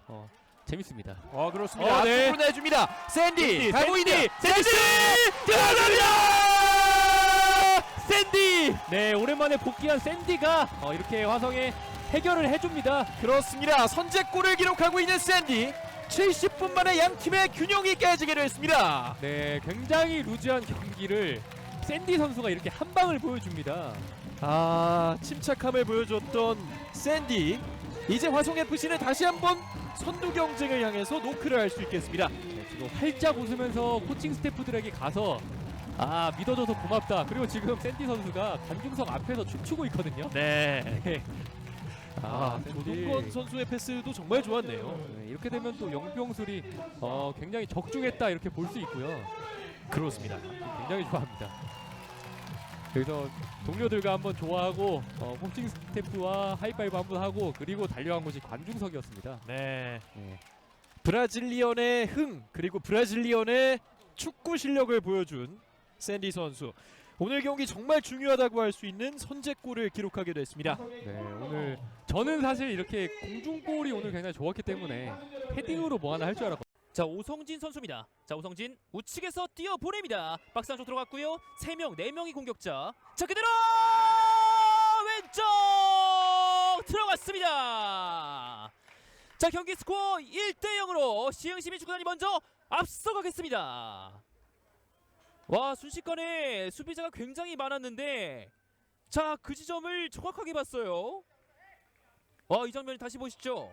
Speaker 2: 재밌습니다.
Speaker 1: 그렇습니다.
Speaker 2: 네.
Speaker 1: 앞으로 내줍니다. 샌디 가고 있는
Speaker 2: 샌디 들어갑니다. 샌디. 네, 오랜만에 복귀한 샌디가 이렇게 화성에 해결을 해줍니다.
Speaker 1: 그렇습니다. 선제골을 기록하고 있는 샌디. 70분 만에 양 팀의 균형이 깨지기로 했습니다.
Speaker 2: 네, 굉장히 루즈한 경기를 샌디 선수가 이렇게 한 방을 보여줍니다.
Speaker 1: 침착함을 보여줬던 샌디. 이제 화성FC는 다시 한번 선두 경쟁을 향해서 노크를 할 수 있겠습니다.
Speaker 2: 네, 지금 활짝 웃으면서 코칭 스태프들에게 가서 믿어줘서 고맙다. 그리고 지금 샌디 선수가 관중석 앞에서 춤추고 있거든요.
Speaker 1: 네.
Speaker 2: 샌디.
Speaker 1: 노동건 선수의 패스도 정말 좋았네요.
Speaker 2: 네, 이렇게 되면 또 영병술이 굉장히 적중했다 이렇게 볼 수 있고요.
Speaker 1: 그렇습니다.
Speaker 2: 굉장히 좋아합니다. 여기서 동료들과 한번 좋아하고 코칭 스태프와 하이파이브 한번 하고 그리고 달려간 곳이 관중석이었습니다.
Speaker 1: 네.
Speaker 2: 네.
Speaker 1: 브라질리언의 흥 그리고 브라질리언의 축구 실력을 보여준 샌디 선수. 오늘 경기 정말 중요하다고 할 수 있는 선제골을 기록하게 됐습니다.
Speaker 2: 네, 오늘 저는 사실 이렇게 공중볼이 오늘 굉장히 좋았기 때문에 헤딩으로 뭐 하나 할 줄 알았거든요.
Speaker 7: 자, 오성진 선수입니다. 자, 오성진 우측에서 뛰어 보냅니다. 박스 안쪽 들어갔고요. 3명, 4명이 공격자. 자, 그대로 왼쪽 들어갔습니다. 자, 경기 스코어 1대0으로 시흥시민 축구단이 먼저 앞서가겠습니다. 와, 순식간에 수비자가 굉장히 많았는데 자, 그 지점을 정확하게 봤어요. 와, 이 장면 다시 보시죠.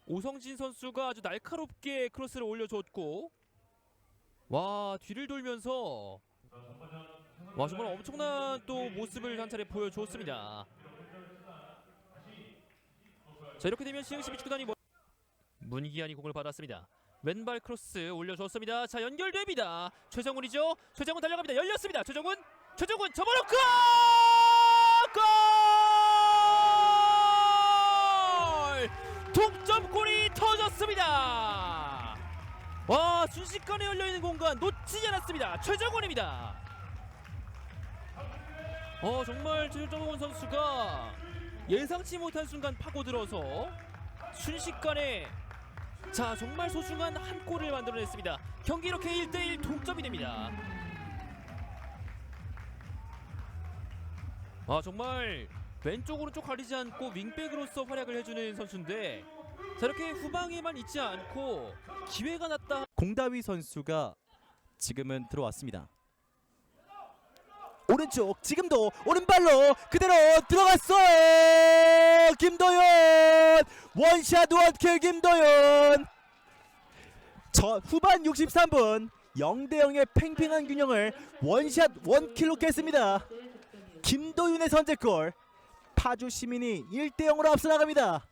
Speaker 7: 오성진 선수가 아주 날카롭게 크로스를 올려줬고, 와, 뒤를 돌면서 와, 정말 엄청난 또 모습을 한 차례 보여줬습니다. 자, 이렇게 되면 시흥시민 축구단이 문기한이 공을 받았습니다. 왼발 크로스 올려줬습니다. 자, 연결됩니다. 최정훈이죠. 최정훈 달려갑니다. 열렸습니다. 최정훈 접어놓고 골! 동점골이 터졌습니다. 와, 순식간에 열려있는 공간 놓치지 않았습니다. 최정훈입니다. 정말 최정훈 선수가 예상치 못한 순간 파고들어서 순식간에 자, 정말 소중한 한 골을 만들어냈습니다. 경기 이렇게 1대1 동점이 됩니다. 정말 왼쪽 오른쪽 가리지 않고 윙백으로서 활약을 해주는 선수인데, 자, 이렇게 후방에만 있지 않고 기회가 났다.
Speaker 5: 공다위 선수가 지금은 들어왔습니다. 오른쪽 지금도 오른발로 그대로 들어갔어요. 김도윤 원샷 원킬. 김도윤 저 후반 63분 0대0의 팽팽한 균형을 원샷 원킬로 깼습니다. 김도윤의 선제골, 파주 시민이 1대0으로 앞서 나갑니다.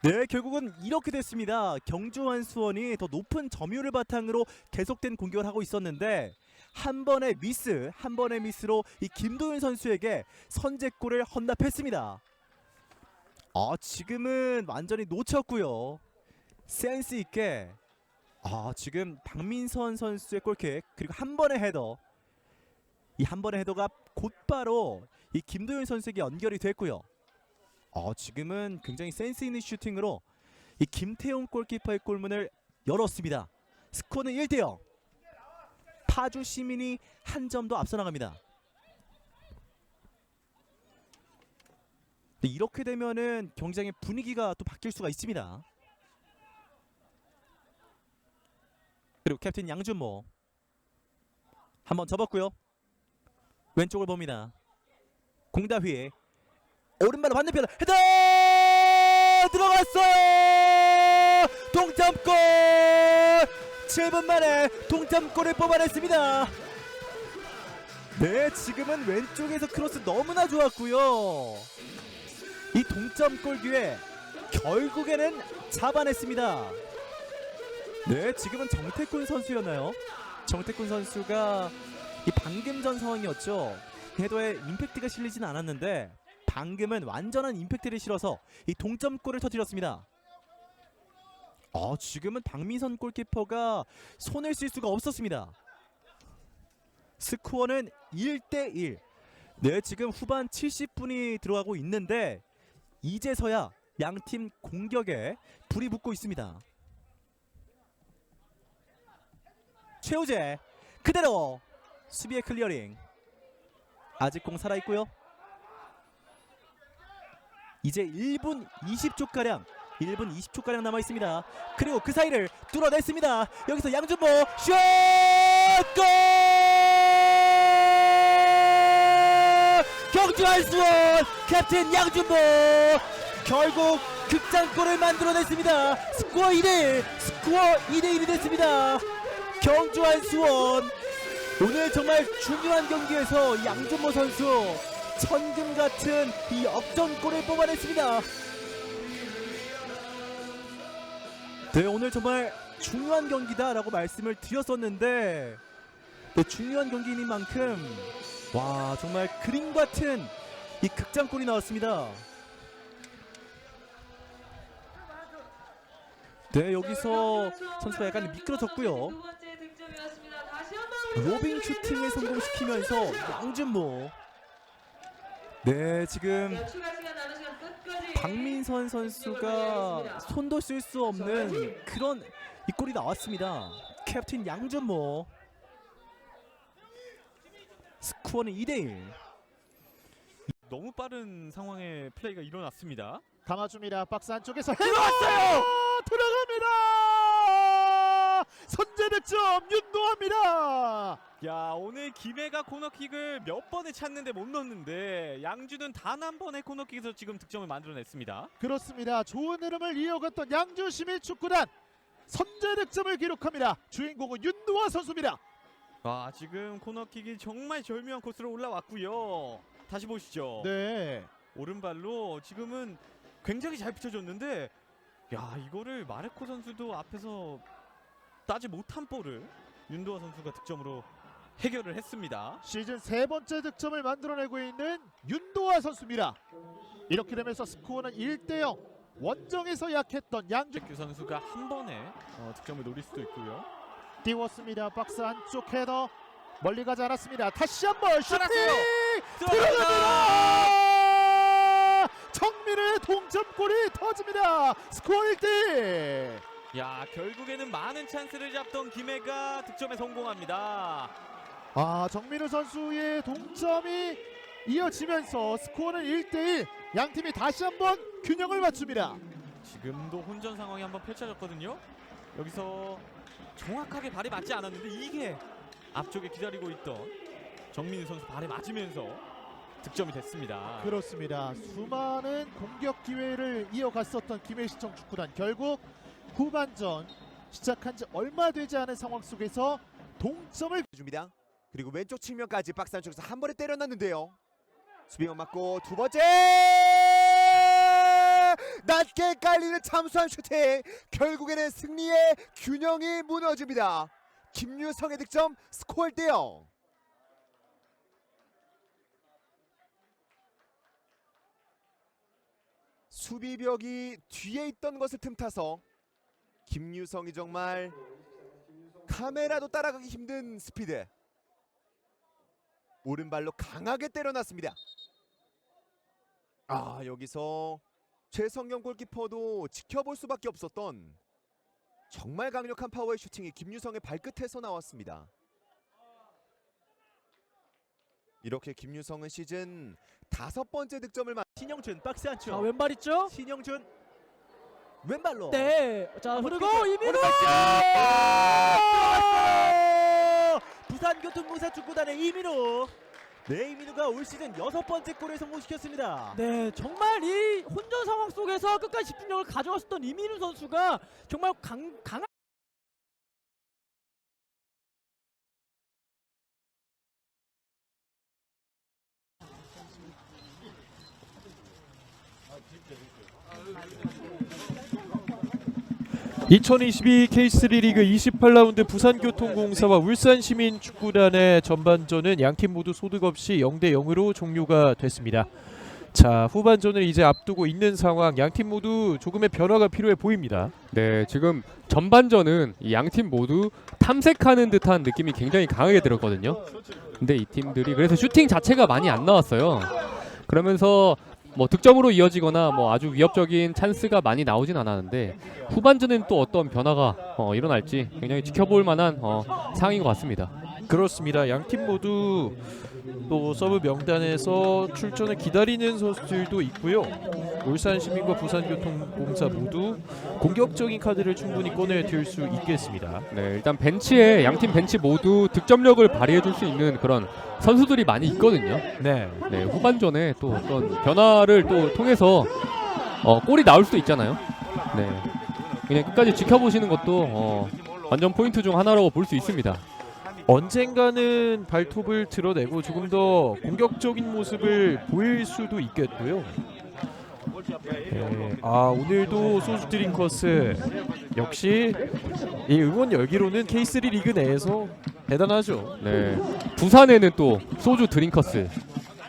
Speaker 5: 네, 결국은 이렇게 됐습니다. 경주 한수원이 더 높은 점유율을 바탕으로 계속된 공격을 하고 있었는데 한 번의 미스로 이 김도윤 선수에게 선제골을 헌납했습니다. 지금은 완전히 놓쳤고요. 센스 있게 지금 박민선 선수의 골킥, 그리고 한 번의 헤더, 이 한 번의 헤더가 곧바로 이 김도윤 선수에게 연결이 됐고요. 지금은 굉장히 센스 있는 슈팅으로 이 김태용 골키퍼의 골문을 열었습니다. 스코어는 1대0. 파주 시민이 한 점 더 앞서 나갑니다. 이렇게 되면은 경기장의 분위기가 또 바뀔 수가 있습니다. 그리고 캡틴 양준모 한번 접었고요. 왼쪽을 봅니다. 공다휘 오른발로 반대편 헤더 들어갔어요. 동점골. 7분 만에 동점골을 뽑아냈습니다. 네, 지금은 왼쪽에서 크로스 너무나 좋았고요. 이 동점골 기회 결국에는 잡아냈습니다. 네, 지금은 정태군 선수였나요? 정태군 선수가 이 방금 전 상황이었죠. 헤더에 임팩트가 실리지는 않았는데 방금은 완전한 임팩트를 실어서 이 동점골을 터뜨렸습니다. 지금은 박민선 골키퍼가 손을 쓸 수가 없었습니다. 스코어는 1대1. 네, 지금 후반 70분이 들어가고 있는데 이제서야 양팀 공격에 불이 붙고 있습니다. 최우재 그대로 수비의 클리어링. 아직 공 살아있고요. 이제 1분 20초가량 남아있습니다. 그리고 그 사이를 뚫어냈습니다. 여기서 양준모 슛! 골! 경주 한수원 캡틴 양준모 결국 극장골을 만들어냈습니다. 스코어 2대1이 됐습니다. 경주 한수원 오늘 정말 중요한 경기에서 양준모 선수 천금 같은 이 역전골을 뽑아냈습니다. 네, 오늘 정말 중요한 경기다라고 말씀을 드렸었는데 네, 중요한 경기인 만큼 와, 정말 그림 같은 이 극장골이 나왔습니다. 네, 여기서 선수가 약간 미끄러졌고요. 로빙 슈팅을 성공시키면서 양준모 네, 지금 박민선 선수가 손도 쓸 수 없는 그런 이 골이 나왔습니다. 캡틴 양준모. 스코어는 2대1.
Speaker 8: 너무 빠른 상황의 플레이가 일어났습니다.
Speaker 9: 감아줍니다. 박스 안쪽에서 들어왔어요. 들어갑니다. 선제 득점 윤도합니다.
Speaker 8: 야, 오늘 김해가 코너킥을 몇 번을 찾는데 못 넣었는데 양주는 단 한 번의 코너킥에서 지금 득점을 만들어냈습니다.
Speaker 9: 그렇습니다. 좋은 흐름을 이어갔던 양주 시민축구단 선제 득점을 기록합니다. 주인공은 윤도아 선수입니다.
Speaker 8: 와, 지금 코너킥이 정말 절묘한 코스로 올라왔고요. 다시 보시죠.
Speaker 9: 네.
Speaker 8: 오른발로 지금은 굉장히 잘 비춰줬는데, 야, 이거를 마르코 선수도 앞에서 따지 못한 볼을 윤도아 선수가 득점으로 해결을 했습니다.
Speaker 9: 시즌 3번째 득점을 만들어내고 있는 윤도아 선수입니다. 이렇게 되면서 스코어는 1대0. 원정에서 약했던 양주
Speaker 8: 그 선수가 한 번에 득점을 노릴 수도 있고요.
Speaker 9: 띄웠습니다. 박스 안쪽 헤더 멀리 가지 않았습니다. 다시 한번 슈팅
Speaker 8: 들어갑니다.
Speaker 9: 들어갑니다. 정민의 동점골이 터집니다. 스코어 1대1.
Speaker 8: 야, 결국에는 많은 찬스를 잡던 김해가 득점에 성공합니다.
Speaker 9: 정민우 선수의 동점이 이어지면서 스코어는 1대1. 양팀이 다시 한번 균형을 맞춥니다.
Speaker 8: 지금도 혼전 상황이 한번 펼쳐졌거든요. 여기서 정확하게 발이 맞지 않았는데 이게 앞쪽에 기다리고 있던 정민우 선수 발에 맞으면서 득점이 됐습니다.
Speaker 9: 그렇습니다. 수많은 공격 기회를 이어갔었던 김해시청 축구단, 결국 후반전 시작한 지 얼마 되지 않은 상황 속에서 동점을
Speaker 4: 줍니다. 그리고 왼쪽 측면까지 박스 안쪽에서 한 번에 때려놨는데요. 수비만 맞고 두 번째 낮게 깔리는 참수한 슈팅. 결국에는 승리의 균형이 무너집니다. 김유성의 득점. 스코어 1대0. 수비벽이 뒤에 있던 것을 틈타서 김유성이 정말 카메라도 따라가기 힘든 스피드. 오른발로 강하게 때려놨습니다. 여기서 최성경 골키퍼도 지켜볼 수밖에 없었던 정말 강력한 파워의 슈팅이 김유성의 발끝에서 나왔습니다. 이렇게 김유성은 시즌 5번째 득점을
Speaker 5: 신영준 박스 안쪽.
Speaker 6: 자, 왼발 있죠?
Speaker 5: 신영준 왼발로.
Speaker 6: 네. 자, 흐르고 이민우.
Speaker 5: 부산교통공사 축구단의 이민우. 네, 이민우가 올 시즌 6번째 골을 성공시켰습니다.
Speaker 6: 네, 정말 이 혼전 상황 속에서 끝까지 집중력을 가져왔었던 이민우 선수가 정말 강한
Speaker 1: (2022) K3 리그 28라운드 부산교통공사와 울산시민축구단의 전반전은 양팀 모두 소득 없이 0대0으로 종료가 됐습니다. 자, 후반전을 이제 앞두고 있는 상황, 양팀 모두 조금의 변화가 필요해 보입니다.
Speaker 2: 네, 지금 전반전은 이 양팀 모두 탐색하는 듯한 느낌이 굉장히 강하게 들었거든요. 근데 이 팀들이 그래서 슈팅 자체가 많이 안 나왔어요. 그러면서 뭐 득점으로 이어지거나 뭐 아주 위협적인 찬스가 많이 나오진 않았는데 후반전에는 또 어떤 변화가 일어날지 굉장히 지켜볼 만한 상황인 것 같습니다.
Speaker 1: 그렇습니다. 양팀 모두 또 서브 명단에서 출전을 기다리는 선수들도 있고요. 울산시민과 부산교통공사 모두 공격적인 카드를 충분히 꺼내들 수 있겠습니다.
Speaker 2: 네, 일단 벤치에 양팀 벤치 모두 득점력을 발휘해줄 수 있는 그런 선수들이 많이 있거든요.
Speaker 1: 네.
Speaker 2: 네, 후반전에 또 어떤 변화를 또 통해서 골이 나올 수도 있잖아요. 네, 그냥 끝까지 지켜보시는 것도 완전 포인트 중 하나라고 볼 수 있습니다.
Speaker 1: 언젠가는 발톱을 드러내고 조금 더 공격적인 모습을 보일 수도 있겠고요. 네. 오늘도 소주 드링커스 역시 이 응원 열기로는 K3 리그 내에서 대단하죠.
Speaker 2: 네, 부산에는 또 소주 드링커스,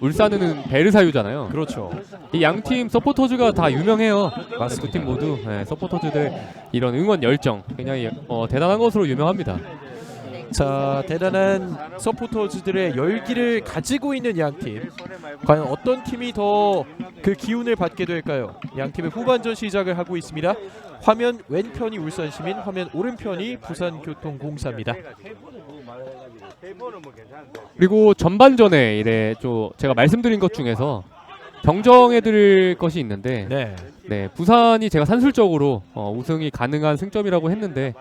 Speaker 2: 울산에는 베르사유잖아요.
Speaker 1: 그렇죠.
Speaker 2: 이 양팀 서포터즈가 다 유명해요.
Speaker 1: 맞습니다.
Speaker 2: 두 팀 모두 서포터즈들 이런 응원 열정 굉장히 대단한 것으로 유명합니다.
Speaker 1: 자, 대단한 서포터즈들의 열기를 가지고 있는 양팀. 과연 어떤 팀이 더 그 기운을 받게 될까요? 양팀의 후반전 시작을 하고 있습니다. 화면 왼편이 울산시민, 화면 오른편이 부산교통공사입니다.
Speaker 2: 그리고 전반전에 이래 좀 제가 말씀드린 것 중에서 정정해드릴 것이 있는데
Speaker 1: 네.
Speaker 2: 부산이 제가 산술적으로 우승이 가능한 승점이라고 했는데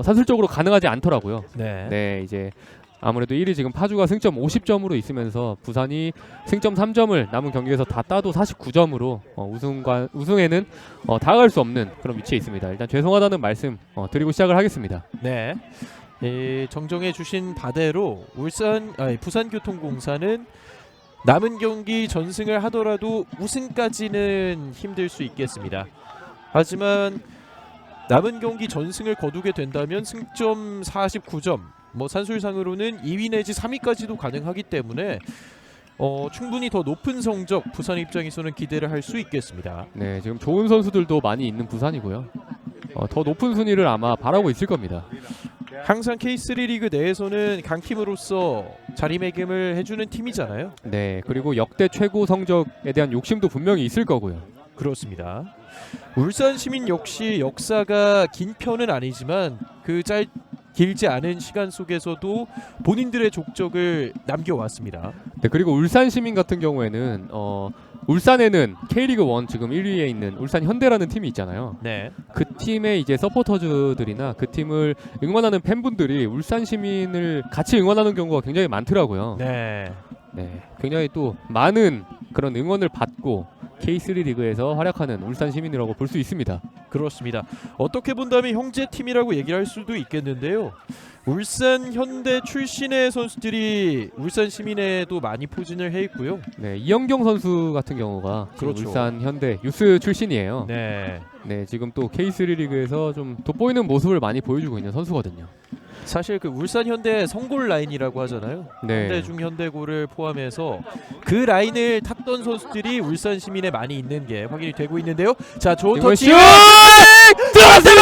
Speaker 2: 산술적으로 가능하지 않더라고요.
Speaker 1: 네.
Speaker 2: 이제 아무래도 1위 지금 파주가 승점 50점으로 있으면서 부산이 승점 3점을 남은 경기에서 다 따도 49점으로 우승에는 다가갈 수 없는 그런 위치에 있습니다. 일단 죄송하다는 말씀 드리고 시작을 하겠습니다.
Speaker 1: 네. 정정해 주신 바대로 부산교통공사는 남은 경기 전승을 하더라도 우승까지는 힘들 수 있겠습니다. 하지만 남은 경기 전승을 거두게 된다면 승점 49점, 뭐 산술상으로는 2위 내지 3위까지도 가능하기 때문에 충분히 더 높은 성적 부산 입장에서는 기대를 할 수 있겠습니다.
Speaker 2: 네, 지금 좋은 선수들도 많이 있는 부산이고요. 더 높은 순위를 아마 바라고 있을 겁니다.
Speaker 1: 항상 K3 리그 내에서는 강팀으로서 자리매김을 해주는 팀이잖아요.
Speaker 2: 네, 그리고 역대 최고 성적에 대한 욕심도 분명히 있을 거고요.
Speaker 1: 그렇습니다. 울산 시민 역시 역사가 긴 편은 아니지만 길지 않은 시간 속에서도 본인들의 족적을 남겨왔습니다.
Speaker 2: 네, 그리고 울산 시민 같은 경우에는 울산에는 K리그 1 지금 1위에 있는 울산 현대라는 팀이 있잖아요.
Speaker 1: 네.
Speaker 2: 그 팀의 이제 서포터즈들이나 그 팀을 응원하는 팬분들이 울산 시민을 같이 응원하는 경우가 굉장히 많더라고요.
Speaker 1: 네.
Speaker 2: 굉장히 또 많은 그런 응원을 받고 K3 리그에서 활약하는 울산 시민이라고 볼 수 있습니다.
Speaker 1: 그렇습니다. 어떻게 본다면 형제 팀이라고 얘기할 수도 있겠는데요. 울산 현대 출신의 선수들이 울산 시민에도 많이 포진을 해 있고요.
Speaker 2: 네, 이영경 선수 같은 경우가
Speaker 1: 그렇죠.
Speaker 2: 울산 현대 유스 출신이에요.
Speaker 1: 네.
Speaker 2: 지금 또 K3 리그에서 좀 돋보이는 모습을 많이 보여주고 있는 선수거든요.
Speaker 1: 사실 그 울산 현대 성골 라인이라고 하잖아요. 현대중 현대고를 포함해서 그 라인을 탔던 선수들이 울산 시민에 많이 있는 게 확인이 되고 있는데요. 자, 좋은 터치 들어갔습니다.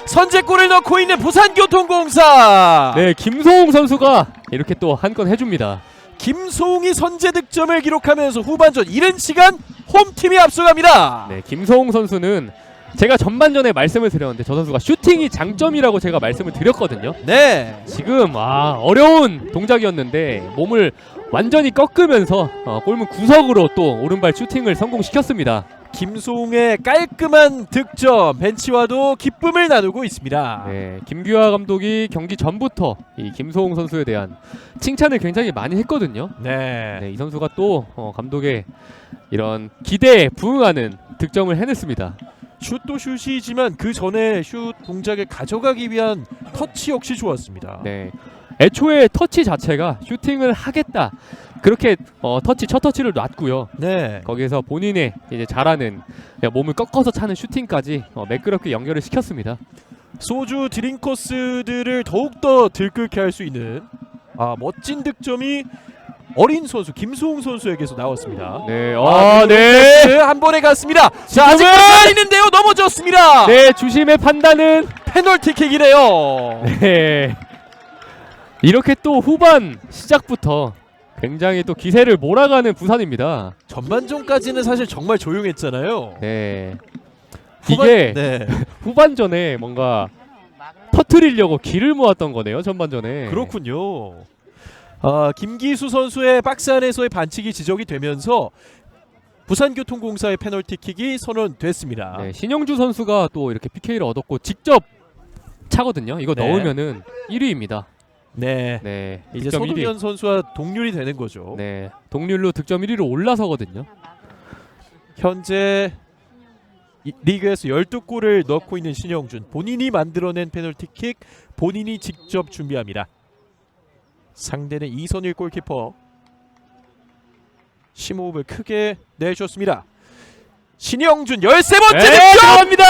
Speaker 1: 선제골을 넣고 있는 부산교통공사.
Speaker 2: 네, 김소웅 선수가 이렇게 또 한 건 해줍니다.
Speaker 1: 김소웅이 선제 득점을 기록하면서 후반전 이른 시간 홈팀이 앞서갑니다.
Speaker 2: 네, 김소웅 선수는 제가 전반전에 말씀을 드렸는데 저 선수가 슈팅이 장점이라고 제가 말씀을 드렸거든요.
Speaker 1: 네.
Speaker 2: 지금 어려운 동작이었는데 몸을 완전히 꺾으면서 골문 구석으로 또 오른발 슈팅을 성공시켰습니다.
Speaker 1: 김소웅의 깔끔한 득점, 벤치와도 기쁨을 나누고 있습니다.
Speaker 2: 네, 김규하 감독이 경기 전부터 이 김소웅 선수에 대한 칭찬을 굉장히 많이 했거든요.
Speaker 1: 네,
Speaker 2: 이 선수가 또 감독의 이런 기대에 부응하는 득점을 해냈습니다.
Speaker 1: 슛도 슛이지만 그 전에 슛 동작을 가져가기 위한 터치 역시 좋았습니다.
Speaker 2: 네, 애초에 터치 자체가 슈팅을 하겠다 그렇게 첫 터치를 놨고요.
Speaker 1: 네,
Speaker 2: 거기에서 본인의 이제 잘하는 몸을 꺾어서 차는 슈팅까지 매끄럽게 연결을 시켰습니다.
Speaker 1: 소주 드링커스들을 더욱더 들끓게 할 수 있는 멋진 득점이 어린 선수 김소웅 선수에게서 나왔습니다.
Speaker 2: 네,
Speaker 1: 네, 한 번에 갔습니다. 자, 아직까지 있는데요, 넘어졌습니다.
Speaker 2: 네, 주심의 판단은
Speaker 1: 페널티킥이래요.
Speaker 2: 네, 이렇게 또 후반 시작부터 굉장히 또 기세를 몰아가는 부산입니다.
Speaker 1: 전반전까지는 사실 정말 조용했잖아요.
Speaker 2: 네, 이게 후반전에 뭔가 터트리려고 기를 모았던 거네요. 전반전에.
Speaker 1: 그렇군요. 김기수 선수의 박스 안에서의 반칙이 지적이 되면서 부산교통공사의 페널티킥이 선언됐습니다.
Speaker 2: 네, 신영주 선수가 또 이렇게 PK를 얻었고 직접 차거든요. 이거 넣으면은 1위입니다.
Speaker 1: 네, 이제
Speaker 2: 득점
Speaker 1: 서동현
Speaker 2: 1위.
Speaker 1: 선수와 동률이 되는 거죠.
Speaker 2: 네, 동률로 득점 1위로 올라서거든요.
Speaker 1: 현재 리그에서 12골을 넣고 있는 신영준, 본인이 만들어낸 페널티킥 본인이 직접 준비합니다. 상대는 이선일 골키퍼. 심호흡을 크게 내줬습니다. 신영준 13번째 득점!
Speaker 2: 들어갑니다!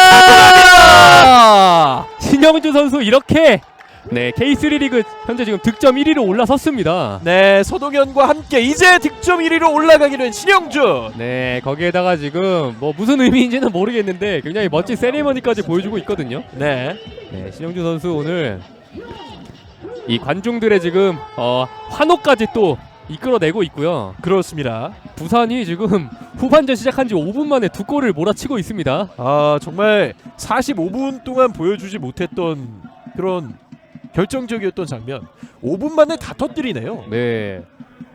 Speaker 2: 신영준 선수 이렇게 네, K3 리그 현재 지금 득점 1위로 올라섰습니다.
Speaker 1: 네, 서동현과 함께 이제 득점 1위로 올라가게 된 신영준.
Speaker 2: 네, 거기에다가 지금 뭐 무슨 의미인지는 모르겠는데 굉장히 멋진 세리머니까지 보여주고 있거든요.
Speaker 1: 네,
Speaker 2: 네, 신영준 선수 오늘 이 관중들의 지금 환호까지 또 이끌어내고 있고요.
Speaker 1: 그렇습니다.
Speaker 2: 부산이 지금 후반전 시작한 지 5분 만에 2골을 몰아치고 있습니다.
Speaker 1: 아, 정말 45분 동안 보여주지 못했던 그런 결정적이었던 장면 5분 만에 다 터뜨리네요.
Speaker 2: 네,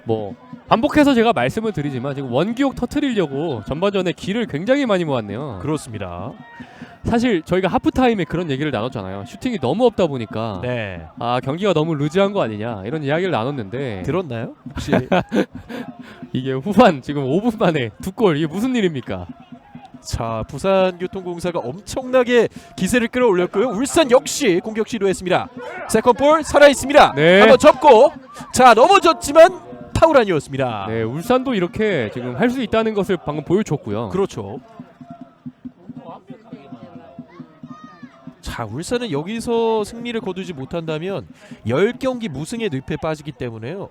Speaker 2: 뭐 반복해서 제가 말씀을 드리지만 지금 원기옥 터뜨리려고 전반전에 기를 굉장히 많이 모았네요.
Speaker 1: 그렇습니다.
Speaker 2: 사실 저희가 하프타임에 그런 얘기를 나눴잖아요. 슈팅이 너무 없다 보니까
Speaker 1: 네,
Speaker 2: 아, 경기가 너무 루즈한 거 아니냐 이런 이야기를 나눴는데
Speaker 1: 들었나요? 혹시?
Speaker 2: 이게 후반 지금 5분 만에 2골, 이게 무슨 일입니까?
Speaker 1: 자, 부산교통공사가 엄청나게 기세를 끌어올렸고요. 울산 역시 공격 시도했습니다. 세컨볼 살아있습니다.
Speaker 2: 네.
Speaker 1: 한번 접고 자, 넘어졌지만 파울 아니었습니다.
Speaker 2: 네, 울산도 이렇게 지금 할 수 있다는 것을 방금 보여줬고요.
Speaker 1: 그렇죠. 자, 울산은 여기서 승리를 거두지 못한다면 10경기 무승의 늪에 빠지기 때문에요.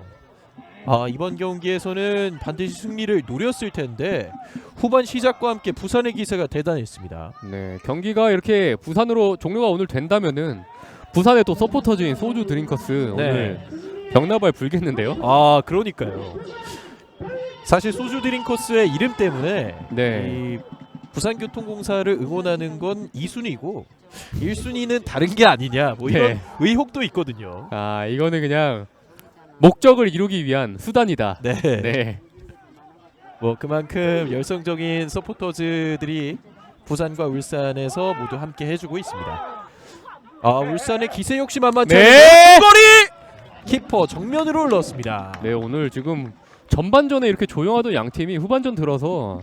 Speaker 1: 아, 이번 경기에서는 반드시 승리를 노렸을 텐데 후반 시작과 함께 부산의 기세가 대단했습니다.
Speaker 2: 네, 경기가 이렇게 부산으로 종료가 오늘 된다면은 부산의 또 서포터즈인 소주 드링커스 오늘 병나발 불겠는데요.
Speaker 1: 아, 그러니까요. 사실 소주 드링커스의 이름 때문에
Speaker 2: 네,
Speaker 1: 이 부산교통공사를 응원하는 건 2순위고 1순위는 다른 게 아니냐 뭐 이런
Speaker 2: 네.
Speaker 1: 의혹도 있거든요.
Speaker 2: 아, 이거는 그냥 목적을 이루기 위한 수단이다.
Speaker 1: 네.
Speaker 2: 네,
Speaker 1: 뭐 그만큼 열성적인 서포터즈들이 부산과 울산에서 모두 함께 해주고 있습니다. 아, 울산의 기세 역시 만만치 않은데
Speaker 2: 네!
Speaker 1: 거리 키퍼 정면으로 넣었습니다.
Speaker 2: 네, 오늘 지금 전반전에 이렇게 조용하던 양 팀이 후반전 들어서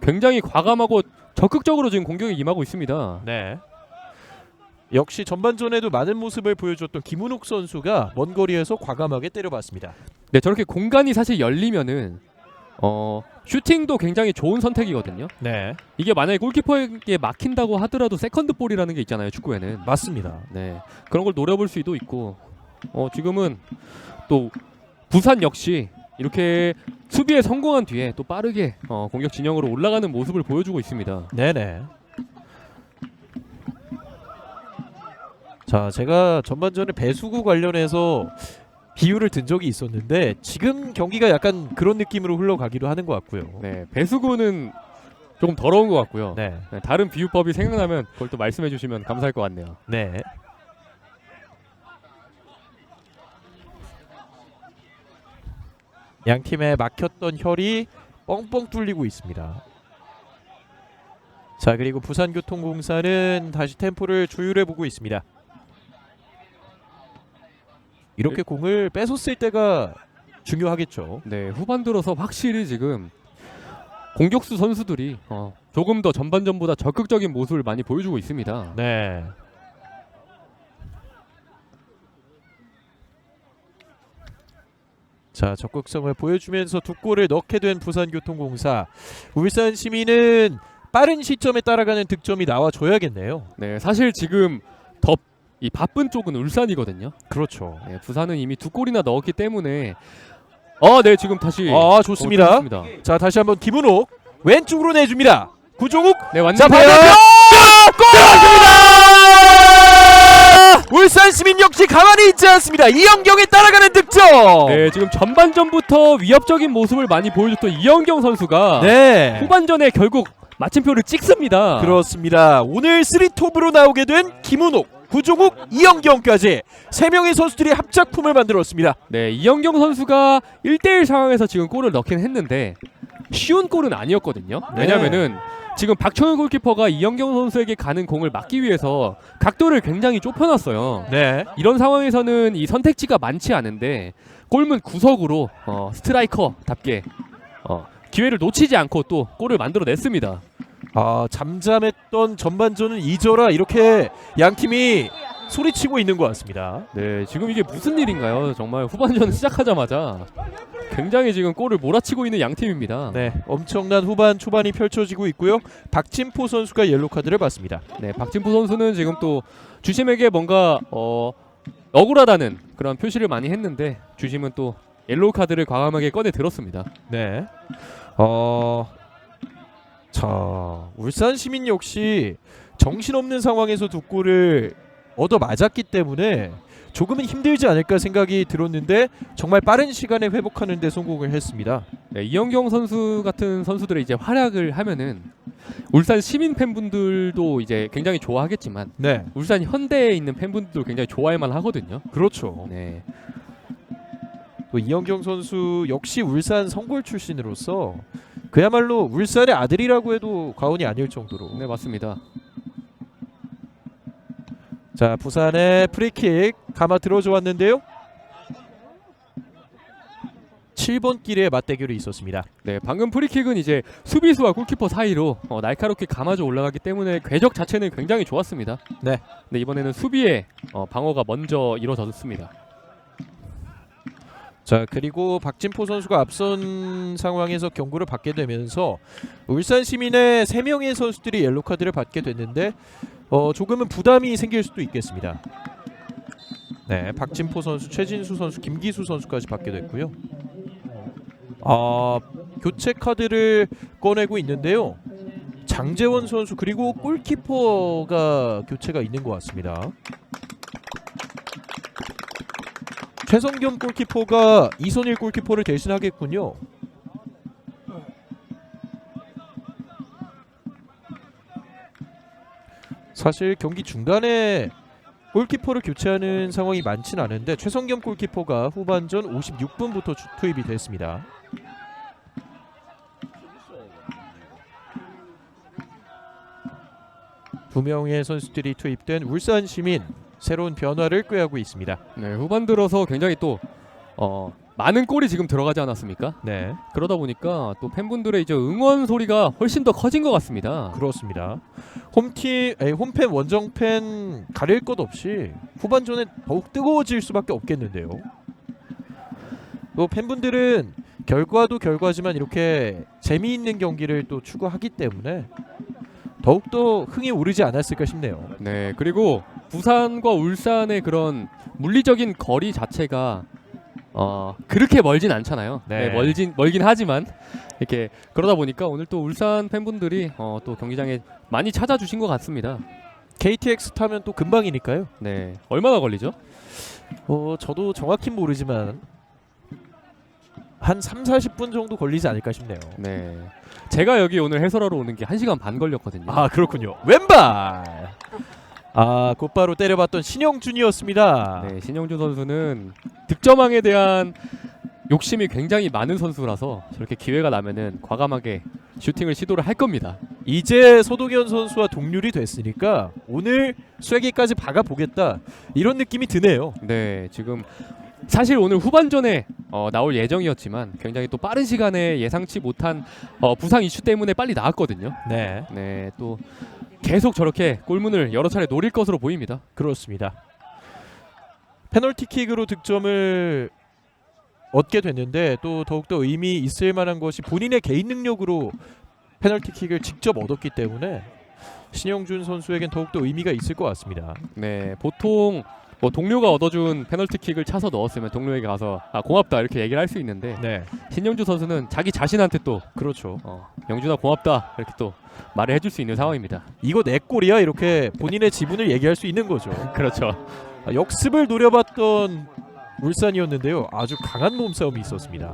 Speaker 2: 굉장히 과감하고 적극적으로 지금 공격에 임하고 있습니다.
Speaker 1: 네. 역시 전반전에도 많은 모습을 보여줬던 김은욱 선수가 먼 거리에서 과감하게 때려봤습니다.
Speaker 2: 네, 저렇게 공간이 사실 열리면은 슈팅도 굉장히 좋은 선택이거든요.
Speaker 1: 네,
Speaker 2: 이게 만약에 골키퍼에게 막힌다고 하더라도 세컨드 볼이라는 게 있잖아요, 축구에는.
Speaker 1: 맞습니다.
Speaker 2: 네, 그런 걸 노려볼 수도 있고 지금은 또 부산 역시 이렇게 수비에 성공한 뒤에 또 빠르게 공격 진영으로 올라가는 모습을 보여주고 있습니다.
Speaker 1: 네네. 자, 제가 전반전에 배수구 관련해서 비유를 든 적이 있었는데 지금 경기가 약간 그런 느낌으로 흘러가기도 하는 것 같고요.
Speaker 2: 네, 배수구는 조금 더러운 것 같고요.
Speaker 1: 네,
Speaker 2: 네, 다른 비유법이 생각나면 그걸 또 말씀해 주시면 감사할 것 같네요.
Speaker 1: 네. 양 팀의 막혔던 혈이 뻥뻥 뚫리고 있습니다. 자, 그리고 부산교통공사는 다시 템포를 조율해 보고 있습니다. 이렇게 공을 뺏었을 때가 중요하겠죠.
Speaker 2: 네, 후반 들어서 확실히 지금 공격수 선수들이 조금 더 전반전보다 적극적인 모습을 많이 보여주고 있습니다.
Speaker 1: 네. 자, 적극성을 보여주면서 2골을 넣게 된 부산교통공사. 울산 시민은 빠른 시점에 따라가는 득점이 나와줘야겠네요.
Speaker 2: 네, 사실 지금 더 이 바쁜 쪽은 울산이거든요.
Speaker 1: 그렇죠.
Speaker 2: 네, 부산은 이미 2골이나 넣었기 때문에 네, 지금 다시
Speaker 1: 좋습니다.
Speaker 2: 좋습니다.
Speaker 1: 자, 다시 한번 김은옥 왼쪽으로 내줍니다. 구종욱.
Speaker 2: 네,
Speaker 1: 자,
Speaker 2: 완전
Speaker 1: 반대편 골! 울산 시민 역시 가만히 있지 않습니다. 이영경에 따라가는 득점.
Speaker 2: 네, 지금 전반전부터 위협적인 모습을 많이 보여줬던 이영경 선수가
Speaker 1: 네.
Speaker 2: 후반전에 결국 마침표를 찍습니다.
Speaker 1: 그렇습니다. 오늘 3톱으로 나오게 된 김은옥, 구종욱, 이영경까지 3명의 선수들이 합작품을 만들었습니다.
Speaker 2: 네, 이영경 선수가 1대1 상황에서 지금 골을 넣긴 했는데 쉬운 골은 아니었거든요.
Speaker 1: 네.
Speaker 2: 왜냐면은 지금 박청현 골키퍼가 이영경 선수에게 가는 공을 막기 위해서 각도를 굉장히 좁혀놨어요.
Speaker 1: 네.
Speaker 2: 이런 상황에서는 이 선택지가 많지 않은데 골문 구석으로 스트라이커답게 기회를 놓치지 않고 또 골을 만들어냈습니다.
Speaker 1: 아, 잠잠했던 전반전은 잊어라, 이렇게 양 팀이 소리치고 있는 것 같습니다.
Speaker 2: 네, 지금 이게 무슨 일인가요? 정말 후반전 시작하자마자 굉장히 지금 골을 몰아치고 있는 양 팀입니다.
Speaker 1: 네, 엄청난 후반 초반이 펼쳐지고 있고요. 박진포 선수가 옐로 카드를 받습니다.
Speaker 2: 네, 박진포 선수는 지금 또 주심에게 뭔가 억울하다는 그런 표시를 많이 했는데 주심은 또 옐로우 카드를 과감하게 꺼내 들었습니다.
Speaker 1: 네. 자, 울산 시민 역시 정신없는 상황에서 두 골을 얻어 맞았기 때문에 조금은 힘들지 않을까 생각이 들었는데 정말 빠른 시간에 회복하는 데 성공을 했습니다.
Speaker 2: 네, 이영경 선수 같은 선수들의 이제 활약을 하면은 울산 시민 팬분들도 이제 굉장히 좋아하겠지만
Speaker 1: 네,
Speaker 2: 울산 현대에 있는 팬분들도 굉장히 좋아할 만하거든요.
Speaker 1: 그렇죠.
Speaker 2: 네.
Speaker 1: 또 이영경 선수 역시 울산 성골 출신으로서 그야말로 울산의 아들이라고 해도 과언이 아닐 정도로.
Speaker 2: 네, 맞습니다.
Speaker 1: 자, 부산의 프리킥 감아 들어줘 왔는데요. 7번 길에 맞대결이 있었습니다.
Speaker 2: 네, 방금 프리킥은 이제 수비수와 골키퍼 사이로 날카롭게 감아져 올라가기 때문에 궤적 자체는 굉장히 좋았습니다.
Speaker 1: 네.
Speaker 2: 근데 이번에는 수비에 방어가 먼저 이루어졌습니다.
Speaker 1: 자, 그리고 박진포 선수가 앞선 상황에서 경고를 받게 되면서 울산 시민의 3명의 선수들이 옐로 카드를 받게 됐는데 조금은 부담이 생길 수도 있겠습니다. 네, 박진포 선수, 최진수 선수, 김기수 선수까지 받게 됐고요. 교체 카드를 꺼내고 있는데요. 장재원 선수 그리고 골키퍼가 교체가 있는 것 같습니다. 최성겸 골키퍼가 이선일 골키퍼를 대신하겠군요. 사실 경기 중간에 골키퍼를 교체하는 상황이 많진 않은데 최성겸 골키퍼가 후반전 56분부터 투입이 됐습니다. 두 명의 선수들이 투입된 울산 시민 새로운 변화를 꾀하고 있습니다.
Speaker 2: 네, 후반 들어서 굉장히 또 많은 골이 지금 들어가지 않았습니까?
Speaker 1: 네,
Speaker 2: 그러다 보니까 또 팬분들의 이제 응원 소리가 훨씬 더 커진 것 같습니다.
Speaker 1: 그렇습니다. 홈팬 원정팬 가릴 것 없이 후반전에 더욱 뜨거워질 수밖에 없겠는데요. 또 팬분들은 결과도 결과지만 이렇게 재미있는 경기를 또 추구하기 때문에 더욱더 흥이 오르지 않았을까 싶네요.
Speaker 2: 네, 그리고 부산과 울산의 그런 물리적인 거리 자체가 그렇게 멀진 않잖아요.
Speaker 1: 네.
Speaker 2: 네, 멀긴 하지만 이렇게 그러다 보니까 오늘 또 울산 팬분들이 또 경기장에 많이 찾아주신 것 같습니다.
Speaker 1: KTX 타면 또 금방이니까요.
Speaker 2: 네, 얼마나 걸리죠?
Speaker 1: 저도 정확히 모르지만 한 3-40분 정도 걸리지 않을까 싶네요.
Speaker 2: 네, 제가 여기 오늘 해설하러 오는 게 1시간 반 걸렸거든요.
Speaker 1: 아, 그렇군요. 왼발! 곧바로 때려봤던 신영준이었습니다.
Speaker 2: 네, 신영준 선수는 득점왕에 대한 욕심이 굉장히 많은 선수라서 저렇게 기회가 나면은 과감하게 슈팅을 시도를 할 겁니다.
Speaker 1: 이제 서동현 선수와 동률이 됐으니까 오늘 쐐기까지 박아보겠다 이런 느낌이 드네요.
Speaker 2: 네, 지금 사실 오늘 후반전에 나올 예정이었지만 굉장히 또 빠른 시간에 예상치 못한 부상 이슈 때문에 빨리 나왔거든요.
Speaker 1: 네,
Speaker 2: 네, 또 계속 저렇게 골문을 여러 차례 노릴 것으로 보입니다.
Speaker 1: 그렇습니다. 페널티킥으로 득점을 얻게 됐는데 또 더욱더 의미 있을 만한 것이 본인의 개인 능력으로 페널티킥을 직접 얻었기 때문에 신영준 선수에겐 더욱더 의미가 있을 것 같습니다.
Speaker 2: 네, 보통 동료가 얻어준 페널티킥을 차서 넣었으면 동료에게 가서 고맙다 이렇게 얘기를 할 수 있는데
Speaker 1: 네,
Speaker 2: 신영준 선수는 자기 자신한테 또
Speaker 1: 그렇죠.
Speaker 2: 영준아 고맙다 이렇게 또 말을 해줄 수 있는 상황입니다.
Speaker 1: 이거 내 골이야 이렇게 본인의 지분을 얘기할 수 있는 거죠.
Speaker 2: 그렇죠.
Speaker 1: 역습을 노려봤던 울산이었는데요. 아주 강한 몸싸움이 있었습니다.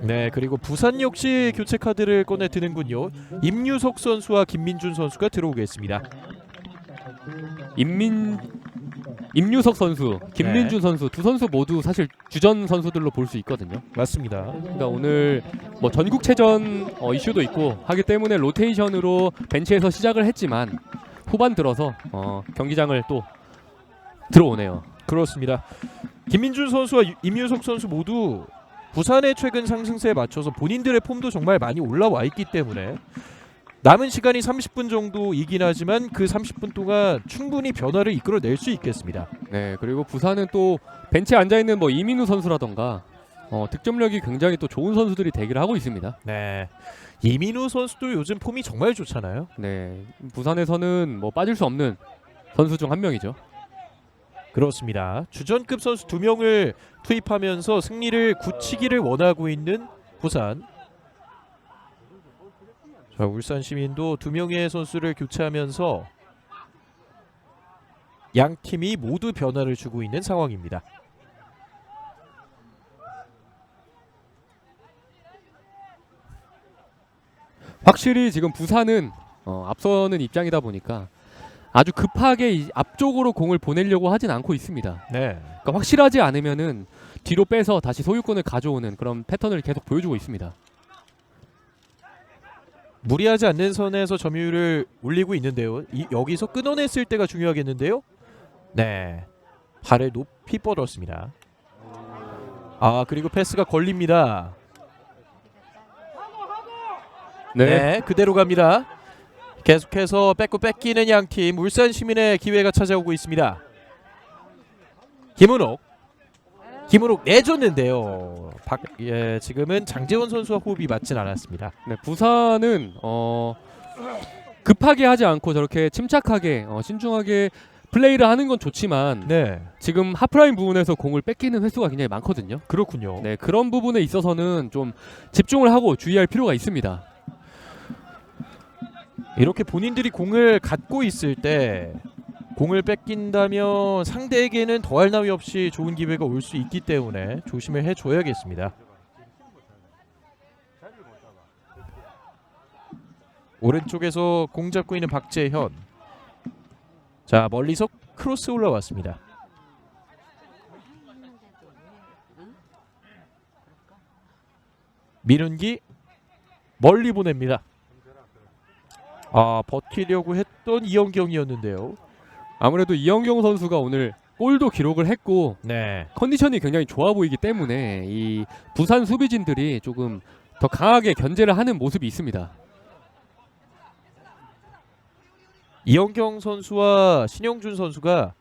Speaker 1: 네, 그리고 부산 역시 교체 카드를 꺼내 드는군요. 임유석 선수와 김민준 선수가 들어오겠습니다.
Speaker 2: 임유석 선수, 김민준 선수 두 선수 모두 사실 주전 선수들로 볼 수 있거든요.
Speaker 1: 맞습니다.
Speaker 2: 그러니까 오늘 전국체전 이슈도 있고 하기 때문에 로테이션으로 벤치에서 시작을 했지만 후반 들어서 경기장을 또 들어오네요.
Speaker 1: 그렇습니다. 김민준 선수와 임유석 선수 모두 부산의 최근 상승세에 맞춰서 본인들의 폼도 정말 많이 올라와 있기 때문에 남은 시간이 30분 정도이긴 하지만 그 30분 동안 충분히 변화를 이끌어낼 수 있겠습니다.
Speaker 2: 네, 그리고 부산은 또 벤치에 앉아있는 이민우 선수라던가 득점력이 굉장히 또 좋은 선수들이 대기를 하고 있습니다.
Speaker 1: 네, 이민우 선수도 요즘 폼이 정말 좋잖아요.
Speaker 2: 네, 부산에서는 빠질 수 없는 선수 중 한 명이죠.
Speaker 1: 그렇습니다. 주전급 선수 2명을 투입하면서 승리를 굳히기를 원하고 있는 부산. 자, 울산 시민도 2명의 선수를 교체하면서 양 팀이 모두 변화를 주고 있는 상황입니다.
Speaker 2: 확실히 지금 부산은 앞서는 입장이다 보니까 아주 급하게 앞쪽으로 공을 보내려고 하진 않고 있습니다.
Speaker 1: 네.
Speaker 2: 그러니까 확실하지 않으면은 뒤로 빼서 다시 소유권을 가져오는 그런 패턴을 계속 보여주고 있습니다.
Speaker 1: 무리하지 않는 선에서 점유율을 올리고 있는데요. 여기서 끊어냈을 때가 중요하겠는데요. 네, 발을 높이 뻗었습니다. 아, 그리고 패스가 걸립니다. 네, 그대로 갑니다. 계속해서 뺏고 뺏기는 양팀. 울산 시민의 기회가 찾아오고 있습니다. 김은옥 내줬는데요. 지금은 장재원 선수와 호흡이 맞진 않았습니다.
Speaker 2: 네, 부산은 급하게 하지 않고 저렇게 침착하게 신중하게 플레이를 하는 건 좋지만
Speaker 1: 네,
Speaker 2: 지금 하프라인 부분에서 공을 뺏기는 횟수가 굉장히 많거든요.
Speaker 1: 그렇군요.
Speaker 2: 네, 그런 부분에 있어서는 좀 집중을 하고 주의할 필요가 있습니다.
Speaker 1: 이렇게 본인들이 공을 갖고 있을 때 공을 뺏긴다면 상대에게는 더할 나위 없이 좋은 기회가 올 수 있기 때문에 조심을 해줘야겠습니다. 오른쪽에서 공 잡고 있는 박재현. 자, 멀리서 크로스 올라왔습니다. 민은기 멀리 보냅니다. 아, 버티려고 했던 이영경이었는데요.
Speaker 2: 아무래도 이영경 선수가 오늘 골도 기록을 했고
Speaker 1: 네,
Speaker 2: 컨디션이 굉장히 좋아 보이기 때문에 이 부산 수비진들이 조금 더 강하게 견제를 하는 모습이 있습니다.
Speaker 1: 이영경 선수와 신영준 선수가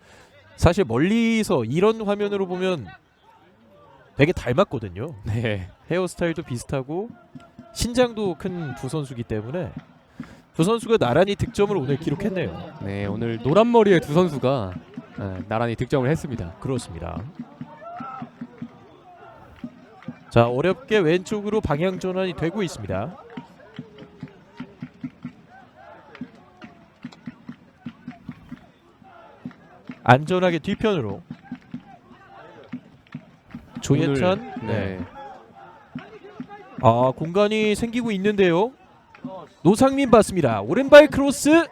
Speaker 1: 사실 멀리서 이런 화면으로 보면 되게 닮았거든요.
Speaker 2: 네.
Speaker 1: 헤어스타일도 비슷하고 신장도 큰 두 선수기 때문에 두 선수가 나란히 득점을 오늘 기록했네요.
Speaker 2: 네, 오늘 노란 머리의 두 선수가 나란히 득점을 했습니다.
Speaker 1: 그렇습니다. 자, 어렵게 왼쪽으로 방향 전환이 되고 있습니다. 안전하게 뒤편으로 조예찬.
Speaker 2: 오늘, 네.
Speaker 1: 아, 공간이 생기고 있는데요. 노상민 봤습니다. 오른발 크로스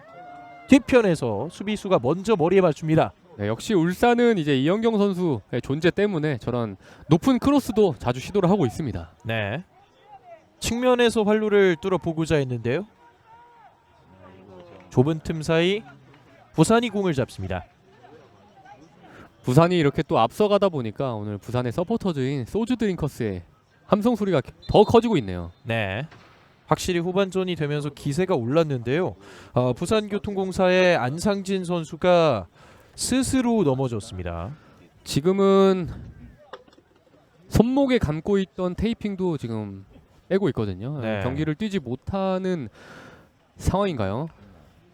Speaker 1: 뒤편에서 수비수가 먼저 머리에 맞춥니다.
Speaker 2: 네, 역시 울산은 이제 이영경 선수의 존재 때문에 저런 높은 크로스도 자주 시도를 하고 있습니다.
Speaker 1: 네, 측면에서 활로를 뚫어보고자 했는데요. 좁은 틈 사이 부산이 공을 잡습니다.
Speaker 2: 부산이 이렇게 또 앞서가다 보니까 오늘 부산의 서포터즈인 소주 드링커스의 함성 소리가 더 커지고 있네요.
Speaker 1: 네, 확실히 후반전이 되면서 기세가 올랐는데요. 부산교통공사의 안상진 선수가 스스로 넘어졌습니다.
Speaker 2: 지금은 손목에 감고 있던 테이핑도 지금 빼고 있거든요.
Speaker 1: 네.
Speaker 2: 경기를 뛰지 못하는 상황인가요?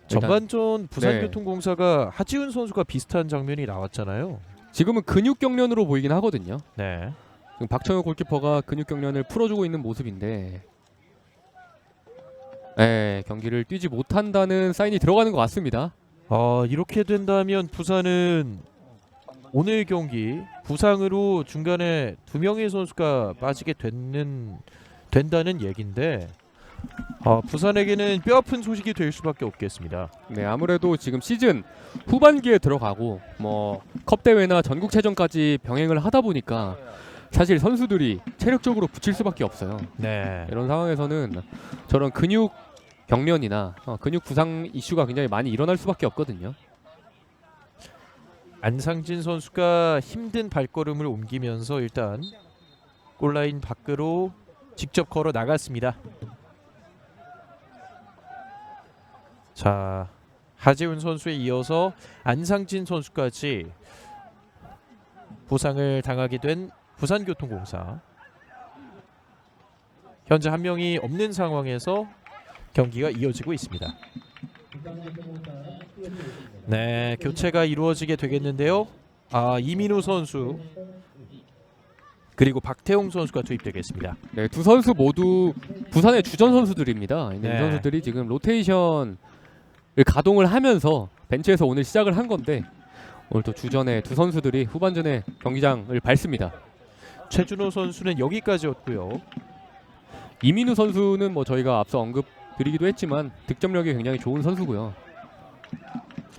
Speaker 1: 전반전 부산교통공사가 하지훈 선수가 비슷한 장면이 나왔잖아요.
Speaker 2: 지금은 근육 경련으로 보이긴 하거든요.
Speaker 1: 네,
Speaker 2: 지금 박정혁 골키퍼가 근육 경련을 풀어주고 있는 모습인데, 네, 경기를 뛰지 못한다는 사인이 들어가는 것 같습니다.
Speaker 1: 이렇게 된다면 부산은 오늘 경기 부상으로 중간에 2명의 선수가 빠지게 된다는 얘긴데, 부산에게는 뼈아픈 소식이 될 수밖에 없겠습니다.
Speaker 2: 네, 아무래도 지금 시즌 후반기에 들어가고 뭐 컵 대회나 전국체전까지 병행을 하다 보니까 사실 선수들이 체력적으로 붙일 수밖에 없어요.
Speaker 1: 네,
Speaker 2: 이런 상황에서는 저런 근육 경련이나 근육 부상 이슈가 굉장히 많이 일어날 수밖에 없거든요.
Speaker 1: 안상진 선수가 힘든 발걸음을 옮기면서 일단 골라인 밖으로 직접 걸어 나갔습니다. 자, 하재훈 선수에 이어서 안상진 선수까지 부상을 당하게 된 부산교통공사. 현재 한 명이 없는 상황에서 경기가 이어지고 있습니다. 네, 교체가 이루어지게 되겠는데요. 이민우 선수 그리고 박태용 선수가 투입되겠습니다.
Speaker 2: 네, 두 선수 모두 부산의 주전 선수들입니다. 이
Speaker 1: 네.
Speaker 2: 선수들이 지금 로테이션을 가동을 하면서 벤치에서 오늘 시작을 한 건데 오늘 또 주전의 두 선수들이 후반전에 경기장을 밟습니다.
Speaker 1: 최준호 선수는 여기까지였고요.
Speaker 2: 이민우 선수는 뭐 저희가 앞서 언급드리기도 했지만 득점력이 굉장히 좋은 선수고요.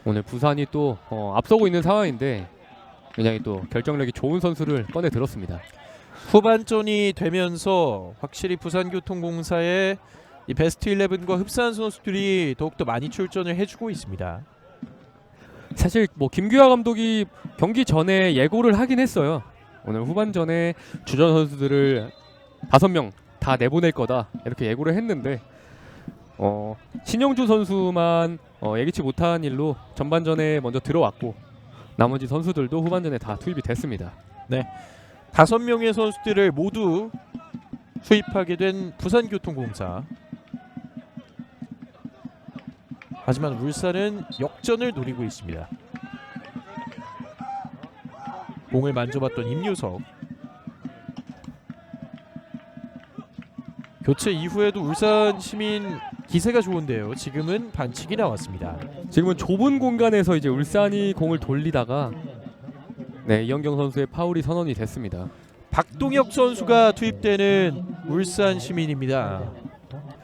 Speaker 2: 오늘 부산이 또 앞서고 있는 상황인데 굉장히 또 결정력이 좋은 선수를 꺼내 들었습니다.
Speaker 1: 후반전이 되면서 확실히 부산교통공사의 이 베스트 11과 흡사한 선수들이 더욱더 많이 출전을 해주고 있습니다.
Speaker 2: 사실 뭐 김규하 감독이 경기 전에 예고를 하긴 했어요. 오늘 후반전에 주전 선수들을 5명 다 내보낼 거다 이렇게 예고를 했는데 신영주 선수만 예기치 못한 일로 전반전에 먼저 들어왔고 나머지 선수들도 후반전에 다 투입이 됐습니다.
Speaker 1: 5명의 선수들을 모두 투입하게 된 부산교통공사. 하지만 울산은 역전을 노리고 있습니다. 공을 만져봤던 임유석. 교체 이후에도 울산 시민 기세가 좋은데요. 지금은 반칙이 나왔습니다.
Speaker 2: 지금은 좁은 공간에서 이제 울산이 공을 돌리다가 이영경 선수의 파울이 선언이 됐습니다.
Speaker 1: 박동혁 선수가 투입되는 울산 시민입니다.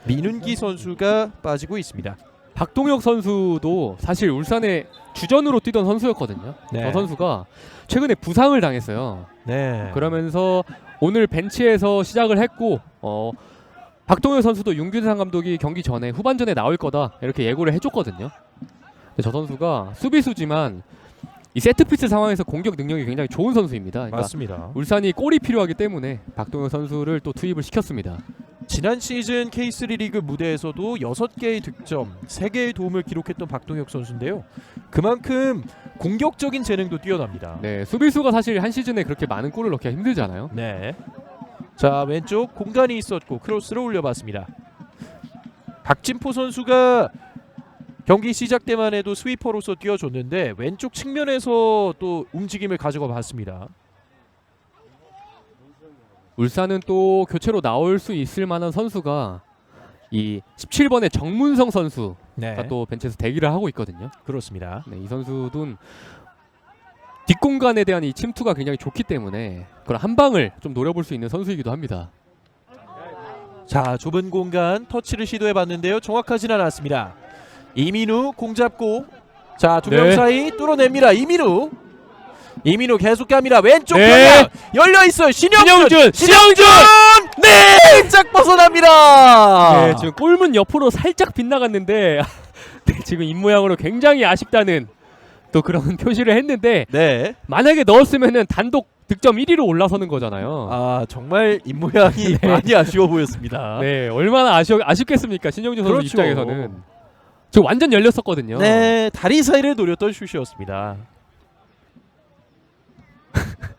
Speaker 1: 민운기 선수가 빠지고 있습니다.
Speaker 2: 박동혁 선수도 사실 울산의 주전으로 뛰던 선수였거든요.
Speaker 1: 네.
Speaker 2: 저 선수가 최근에 부상을 당했어요.
Speaker 1: 네.
Speaker 2: 그러면서 오늘 벤치에서 시작을 했고 박동혁 선수도 윤균상 감독이 경기 전에 후반전에 나올 거다 이렇게 예고를 해줬거든요. 근데 저 선수가 수비수지만 이 세트피스 상황에서 공격 능력이 굉장히 좋은 선수입니다. 그러니까
Speaker 1: 맞습니다.
Speaker 2: 울산이 골이 필요하기 때문에 박동혁 선수를 또 투입을 시켰습니다.
Speaker 1: 지난 시즌 K3 리그 무대에서도 6개의 득점, 3개의 도움을 기록했던 박동혁 선수인데요. 그만큼 공격적인 재능도 뛰어납니다.
Speaker 2: 네, 수비수가 사실 한 시즌에 그렇게 많은 골을 넣기가 힘들잖아요.
Speaker 1: 네. 자, 왼쪽 공간이 있었고 크로스를 올려봤습니다. 박진포 선수가 경기 시작 때만 해도 스위퍼로서 뛰어줬는데 왼쪽 측면에서 또 움직임을 가져가 봤습니다.
Speaker 2: 울산은 또 교체로 나올 수 있을 만한 선수가 이 17번의 정문성 선수가
Speaker 1: 네.
Speaker 2: 또 벤치에서 대기를 하고 있거든요.
Speaker 1: 그렇습니다.
Speaker 2: 네, 이 선수도 뒷공간에 대한 이 침투가 굉장히 좋기 때문에 그런 한 방을 좀 노려볼 수 있는 선수이기도 합니다.
Speaker 1: 자, 좁은 공간 터치를 시도해봤는데요. 정확하진 않았습니다. 이민우 공 잡고 자, 두 명
Speaker 2: 네.
Speaker 1: 사이 뚫어냅니다. 이민우 계속 갑니다. 왼쪽
Speaker 2: 네.
Speaker 1: 방향 열려있어요. 신영준!
Speaker 2: 신영준!
Speaker 1: 네! 살짝 벗어납니다.
Speaker 2: 네, 지금 골문 옆으로 살짝 빗나갔는데 네, 지금 입모양으로 굉장히 아쉽다는 또 그런 표시를 했는데
Speaker 1: 네.
Speaker 2: 만약에 넣었으면은 단독 득점 1위로 올라서는 거잖아요.
Speaker 1: 아, 정말 입모양이
Speaker 2: 네.
Speaker 1: 많이 아쉬워 보였습니다.
Speaker 2: 네, 얼마나 아쉽겠습니까? 신영준 선수
Speaker 1: 그렇죠.
Speaker 2: 입장에서는 지금 완전 열렸었거든요.
Speaker 1: 네, 다리 사이를 노렸던 슛이었습니다.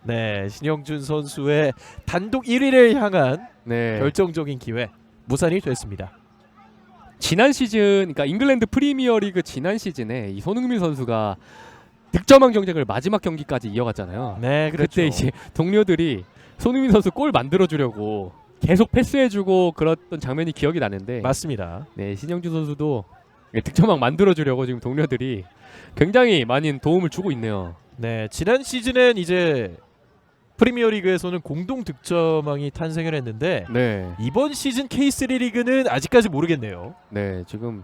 Speaker 1: 네, 신영준 선수의 단독 1위를 향한
Speaker 2: 네.
Speaker 1: 결정적인 기회 무산이 됐습니다.
Speaker 2: 지난 시즌, 그러니까 잉글랜드 프리미어리그 지난 시즌에 이 손흥민 선수가 득점왕 경쟁을 마지막 경기까지 이어갔잖아요.
Speaker 1: 네, 그렇죠.
Speaker 2: 그때 이제 동료들이 손흥민 선수 골 만들어주려고 계속 패스해주고 그랬던 장면이 기억이 나는데,
Speaker 1: 맞습니다.
Speaker 2: 네, 신영준 선수도 득점왕 만들어주려고 지금 동료들이 굉장히 많은 도움을 주고 있네요.
Speaker 1: 네, 지난 시즌엔 이제 프리미어리그에서는 공동 득점왕이 탄생을 했는데
Speaker 2: 네,
Speaker 1: 이번 시즌 K3 리그는 아직까지 모르겠네요.
Speaker 2: 네, 지금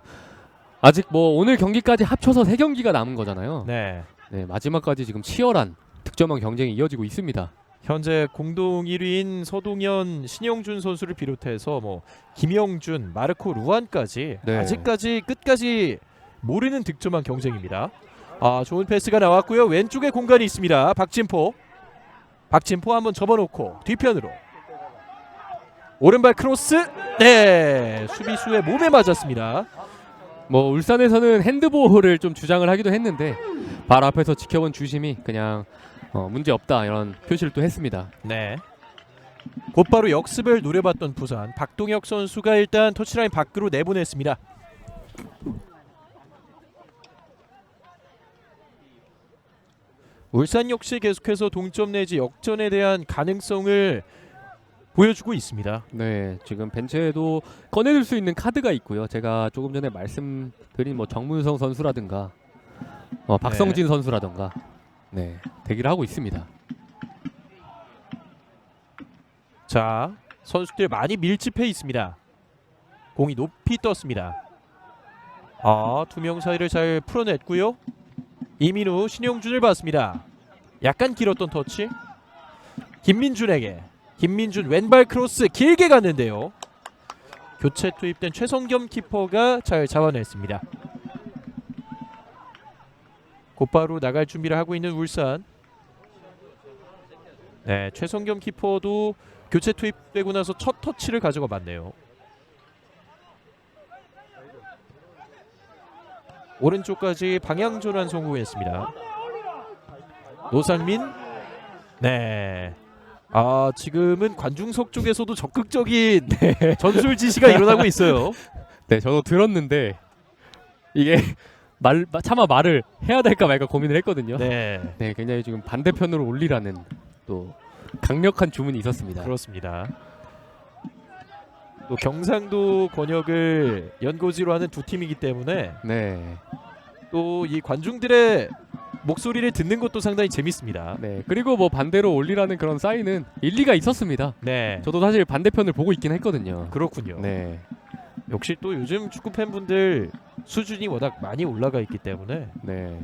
Speaker 2: 아직 뭐 오늘 경기까지 합쳐서 3경기가 남은 거잖아요.
Speaker 1: 네,
Speaker 2: 네, 마지막까지 지금 치열한 득점왕 경쟁이 이어지고 있습니다.
Speaker 1: 현재 공동 1위인 서동현, 신영준 선수를 비롯해서 뭐 김영준, 마르코 루안까지
Speaker 2: 네.
Speaker 1: 아직까지 끝까지 모르는 득점왕 경쟁입니다. 아, 좋은 패스가 나왔고요. 왼쪽에 공간이 있습니다. 박진포 한번 접어놓고 뒤편으로 오른발 크로스. 네, 수비수의 몸에 맞았습니다.
Speaker 2: 뭐 울산에서는 핸드볼을 좀 주장을 하기도 했는데 바로 앞에서 지켜본 주심이 그냥 문제 없다 이런 표시를 또 했습니다.
Speaker 1: 네, 곧바로 역습을 노려봤던 부산. 박동혁 선수가 일단 터치라인 밖으로 내보냈습니다. 울산 역시 계속해서 동점 내지 역전에 대한 가능성을 보여주고 있습니다.
Speaker 2: 네, 지금 벤치에도 꺼내들 수 있는 카드가 있고요. 제가 조금 전에 말씀드린 뭐 정문성 선수라든가 박성진 선수라든가 네, 대기를 하고 있습니다.
Speaker 1: 자, 선수들 많이 밀집해 있습니다. 공이 높이 떴습니다. 두 명 사이를 잘 풀어냈고요. 이민우, 신영준을 봤습니다. 약간 길었던 터치. 김민준에게. 김민준 왼발 크로스 길게 갔는데요. 교체 투입된 최성겸 키퍼가 잘 잡아냈습니다. 곧바로 나갈 준비를 하고 있는 울산. 네, 최성겸 키퍼도 교체 투입되고 나서 첫 터치를 가져가 봤네요. 오른쪽까지 방향 전환 성공했습니다. 노상민. 네. 지금은 관중석 쪽에서도 적극적인 전술 지시가 일어나고 있어요.
Speaker 2: 네, 저도 들었는데 이게 차마 말을 해야 될까 말까 고민을 했거든요.
Speaker 1: 네,
Speaker 2: 굉장히 지금 반대편으로 올리라는 또 강력한 주문이 있었습니다.
Speaker 1: 그렇습니다. 또 경상도 권역을 연고지로 하는 두 팀이기 때문에
Speaker 2: 네.
Speaker 1: 또 이 관중들의 목소리를 듣는 것도 상당히 재밌습니다.
Speaker 2: 네. 그리고 뭐 반대로 올리라는 그런 사인은 일리가 있었습니다.
Speaker 1: 네,
Speaker 2: 저도 사실 반대편을 보고 있긴 했거든요.
Speaker 1: 그렇군요.
Speaker 2: 네.
Speaker 1: 역시 또 요즘 축구 팬분들 수준이 워낙 많이 올라가 있기 때문에
Speaker 2: 네.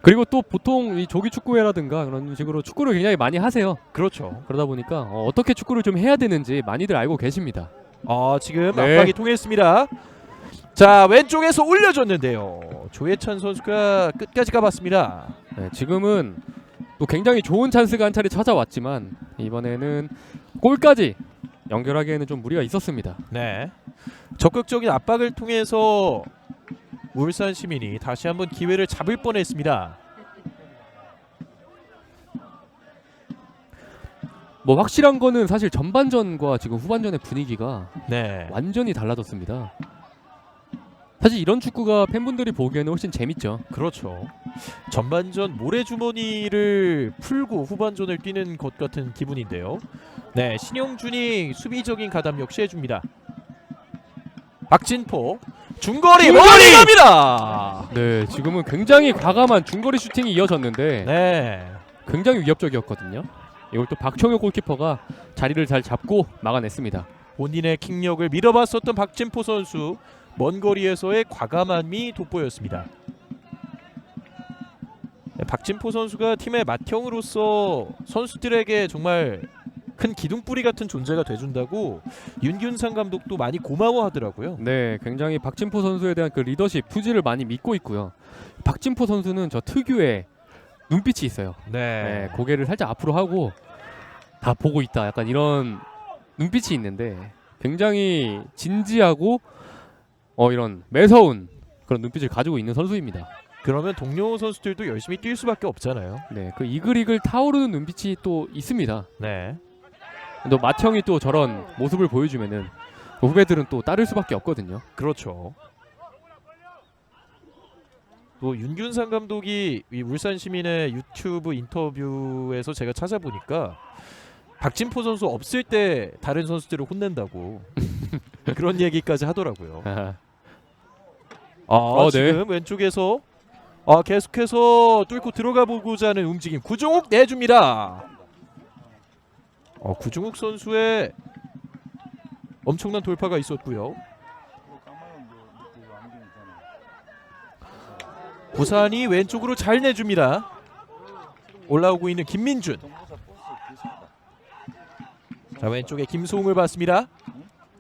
Speaker 2: 그리고 또 보통 이 조기 축구회라든가 그런 식으로 축구를 굉장히 많이 하세요.
Speaker 1: 그렇죠.
Speaker 2: 그러다 보니까 어떻게 축구를 좀 해야 되는지 많이들 알고 계십니다.
Speaker 1: 지금
Speaker 2: 네.
Speaker 1: 압박이 통했습니다. 자, 왼쪽에서 올려줬는데요. 조혜찬 선수가 끝까지 가봤습니다.
Speaker 2: 네, 지금은 또 굉장히 좋은 찬스가 한 차례 찾아왔지만 이번에는 골까지 연결하기에는 좀 무리가 있었습니다.
Speaker 1: 네, 적극적인 압박을 통해서 울산 시민이 다시 한번 기회를 잡을 뻔했습니다.
Speaker 2: 뭐 확실한 거는 사실 전반전과 지금 후반전의 분위기가
Speaker 1: 네,
Speaker 2: 완전히 달라졌습니다. 사실 이런 축구가 팬분들이 보기에는 훨씬 재밌죠.
Speaker 1: 그렇죠. 전반전 모래주머니를 풀고 후반전을 뛰는 것 같은 기분인데요. 네, 신영준이 수비적인 가담 역시 해줍니다. 박진포 중거리 멀리 갑니다.
Speaker 2: 네, 지금은 굉장히 과감한 중거리 슈팅이 이어졌는데
Speaker 1: 네,
Speaker 2: 굉장히 위협적이었거든요. 이걸 또 박청효 골키퍼가 자리를 잘 잡고 막아냈습니다.
Speaker 1: 본인의 킥력을 밀어봤었던 박진포 선수 먼 거리에서의 과감함이 돋보였습니다. 네, 박진포 선수가 팀의 맏형으로서 선수들에게 정말 큰 기둥뿌리 같은 존재가 돼준다고 윤균상 감독도 많이 고마워하더라고요.
Speaker 2: 네, 굉장히 박진포 선수에 대한 그 리더십, 투지를 많이 믿고 있고요. 박진포 선수는 저 특유의 눈빛이 있어요. 네, 고개를 살짝 앞으로 하고 다 보고 있다. 약간 이런 눈빛이 있는데 굉장히 진지하고 이런 매서운 그런 눈빛을 가지고 있는 선수입니다.
Speaker 1: 그러면 동료 선수들도 열심히 뛸 수밖에 없잖아요.
Speaker 2: 네, 그 이글이글 타오르는 눈빛이 또 있습니다.
Speaker 1: 네,
Speaker 2: 또 맏형이 또 저런 모습을 보여주면은 후배들은 또 따를 수밖에 없거든요.
Speaker 1: 그렇죠. 또 윤균상 감독이 이 울산 시민의 유튜브 인터뷰에서 제가 찾아보니까 박진포 선수 없을 때 다른 선수들을 혼낸다고 그런 얘기까지 하더라고요. 지금
Speaker 2: 네.
Speaker 1: 왼쪽에서 계속해서 뚫고 들어가 보고자 하는 움직임. 구종욱 내줍니다. 구종욱 선수의 엄청난 돌파가 있었고요. 부산이 왼쪽으로 잘 내줍니다. 올라오고 있는 김민준. 자, 왼쪽에 김소웅을 봤습니다.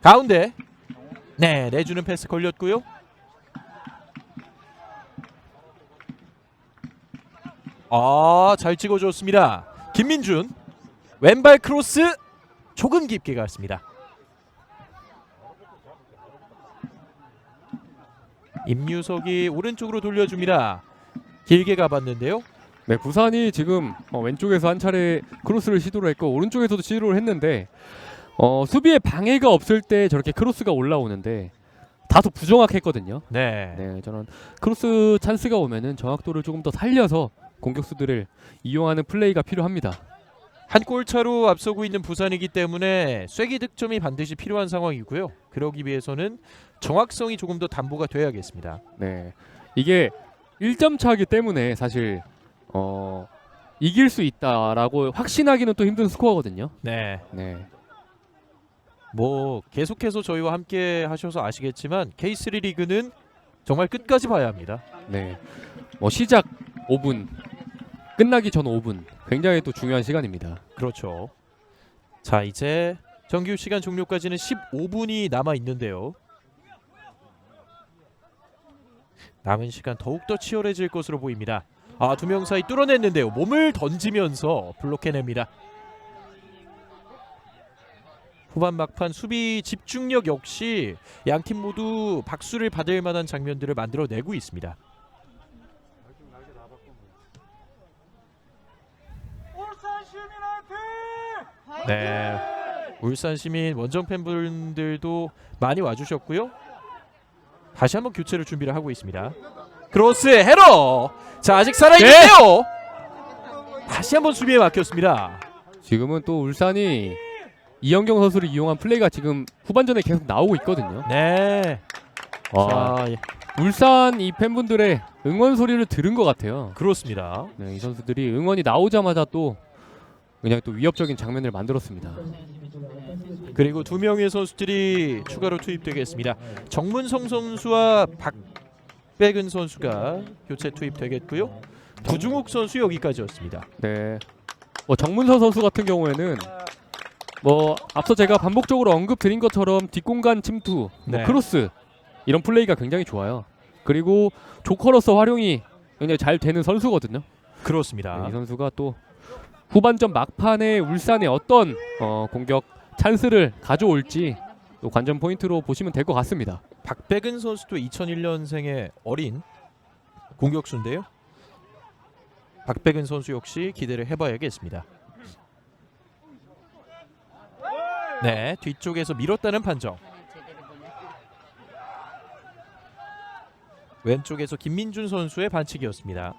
Speaker 1: 가운데. 네, 내주는 패스 걸렸고요. 잘 찍어줬습니다. 김민준 왼발 크로스 조금 깊게 갔습니다. 임유석이 오른쪽으로 돌려줍니다. 길게 가봤는데요.
Speaker 2: 네, 부산이 지금 왼쪽에서 한 차례 크로스를 시도를 했고 오른쪽에서도 시도를 했는데 수비에 방해가 없을 때 저렇게 크로스가 올라오는데 다소 부정확했거든요.
Speaker 1: 네.
Speaker 2: 네, 저는 크로스 찬스가 오면은 정확도를 조금 더 살려서 공격수들을 이용하는 플레이가 필요합니다.
Speaker 1: 한 골 차로 앞서고 있는 부산이기 때문에 쐐기 득점이 반드시 필요한 상황이고요. 그러기 위해서는 정확성이 조금 더 담보가 돼야겠습니다.
Speaker 2: 네, 이게 1점 차이기 때문에 사실 이길 수 있다라고 확신하기는 또 힘든 스코어거든요.
Speaker 1: 네.
Speaker 2: 네,
Speaker 1: 뭐 계속해서 저희와 함께 하셔서 아시겠지만 K3 리그는 정말 끝까지 봐야 합니다.
Speaker 2: 네. 뭐 시작 5분, 끝나기 전 5분 굉장히 또 중요한 시간입니다.
Speaker 1: 그렇죠. 자, 이제 정규 시간 종료까지는 15분이 남아 있는데요. 남은 시간 더욱더 치열해질 것으로 보입니다. 아, 두 명 사이 뚫어냈는데요. 몸을 던지면서 블록해냅니다. 후반 막판 수비 집중력 역시 양팀 모두 박수를 받을 만한 장면들을 만들어내고 있습니다. 네, 울산 시민 원정 팬분들도 많이 와주셨고요. 다시 한번 교체를 준비를 하고 있습니다. 크로스 헤더. 자, 아직 살아있는데요. 다시 한번 수비에 막혔습니다.
Speaker 2: 지금은 또 울산이 이영경 선수를 이용한 플레이가 지금 후반전에 계속 나오고 있거든요.
Speaker 1: 네. 자, 예,
Speaker 2: 울산 이 팬분들의 응원 소리를 들은 것 같아요.
Speaker 1: 그렇습니다.
Speaker 2: 네, 이 선수들이 응원이 나오자마자 또 그냥 또 위협적인 장면을 만들었습니다.
Speaker 1: 그리고 두 명의 선수들이 추가로 투입되겠습니다. 정문성 선수와 박백은 선수가 교체 투입되겠고요. 구중욱 선수 여기까지였습니다.
Speaker 2: 네. 정문서 선수 같은 경우에는 앞서 제가 반복적으로 언급드린 것처럼 뒷공간 침투,
Speaker 1: 네.
Speaker 2: 크로스 이런 플레이가 굉장히 좋아요. 그리고 조커로서 활용이 굉장히 잘 되는 선수거든요.
Speaker 1: 그렇습니다.
Speaker 2: 네, 이 선수가 또 후반전 막판에 울산의 어떤 공격 찬스를 가져올지 또 관전 포인트로 보시면 될 것 같습니다.
Speaker 1: 박백은 선수도 2001년생의 어린 공격수인데요. 박백은 선수 역시 기대를 해봐야겠습니다. 네, 뒤쪽에서 밀었다는 판정. 왼쪽에서 김민준 선수의 반칙이었습니다.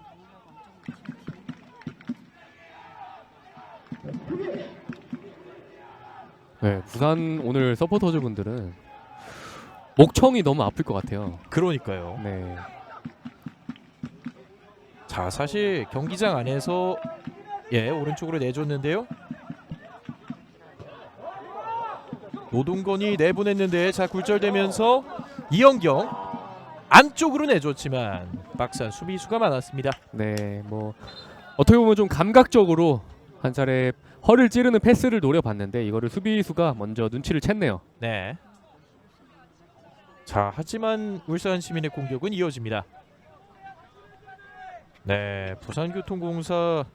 Speaker 2: 네, 부산 오늘 서포터즈 분들은 목청이 너무 아플 것 같아요.
Speaker 1: 그러니까요.
Speaker 2: 네.
Speaker 1: 자, 사실 경기장 안에서 오른쪽으로 내줬는데요. 노동건이 내보냈는데 자, 굴절되면서 이영경 안쪽으로 내줬지만 박산 수비수가 많았습니다.
Speaker 2: 네, 어떻게 보면 좀 감각적으로 한 차례 허를 찌르는 패스를 노려봤는데 이거를 수비수가 먼저 눈치를 챘네요.
Speaker 1: 네. 자, 하지만 울산 시민의 공격은 이어집니다. 네, 부산교통공사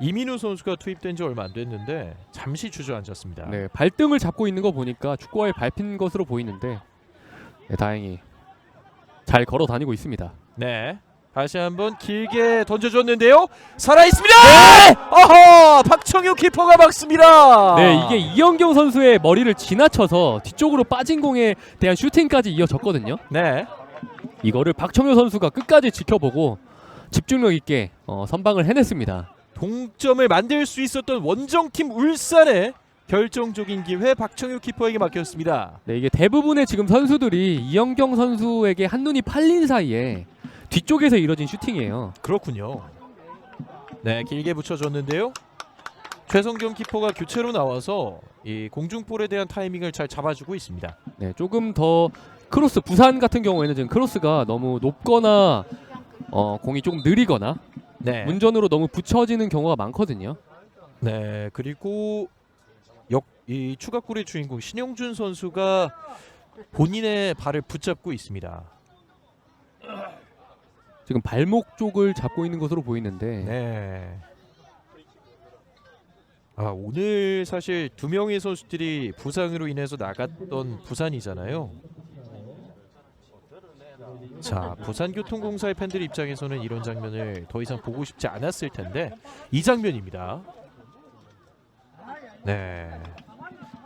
Speaker 1: 이민우 선수가 투입된 지 얼마 안 됐는데 잠시 주저앉았습니다.
Speaker 2: 네, 발등을 잡고 있는 거 보니까 축구화에 밟힌 것으로 보이는데 다행히 잘 걸어 다니고 있습니다.
Speaker 1: 네, 다시 한번 길게 던져줬는데요. 살아있습니다. 네! 어허, 박청유 키퍼가 막습니다.
Speaker 2: 네, 이게 이영경 선수의 머리를 지나쳐서 뒤쪽으로 빠진 공에 대한 슈팅까지 이어졌거든요.
Speaker 1: 네,
Speaker 2: 이거를 박청효 선수가 끝까지 지켜보고 집중력 있게 선방을 해냈습니다.
Speaker 1: 동점을 만들 수 있었던 원정팀 울산의 결정적인 기회 박청유 키퍼에게 맡겼습니다.
Speaker 2: 네, 이게 대부분의 지금 선수들이 이영경 선수에게 한눈이 팔린 사이에 뒤쪽에서 이뤄진 슈팅이에요.
Speaker 1: 그렇군요. 네, 길게 붙여줬는데요. 최성경 키퍼가 교체로 나와서 이 공중볼에 대한 타이밍을 잘 잡아주고 있습니다.
Speaker 2: 네, 조금 더 크로스, 부산 같은 경우에는 지금 크로스가 너무 높거나 공이 조금 느리거나
Speaker 1: 네,
Speaker 2: 문전으로 너무 붙여지는 경우가 많거든요.
Speaker 1: 네, 그리고 이 추가골의 주인공 신영준 선수가 본인의 발을 붙잡고 있습니다.
Speaker 2: 지금 발목 쪽을 잡고 있는 것으로 보이는데
Speaker 1: 네. 아, 오늘 사실 두 명의 선수들이 부상으로 인해서 나갔던 부산이잖아요. 자, 부산교통공사의 팬들 입장에서는 이런 장면을 더 이상 보고 싶지 않았을 텐데 이 장면입니다. 네,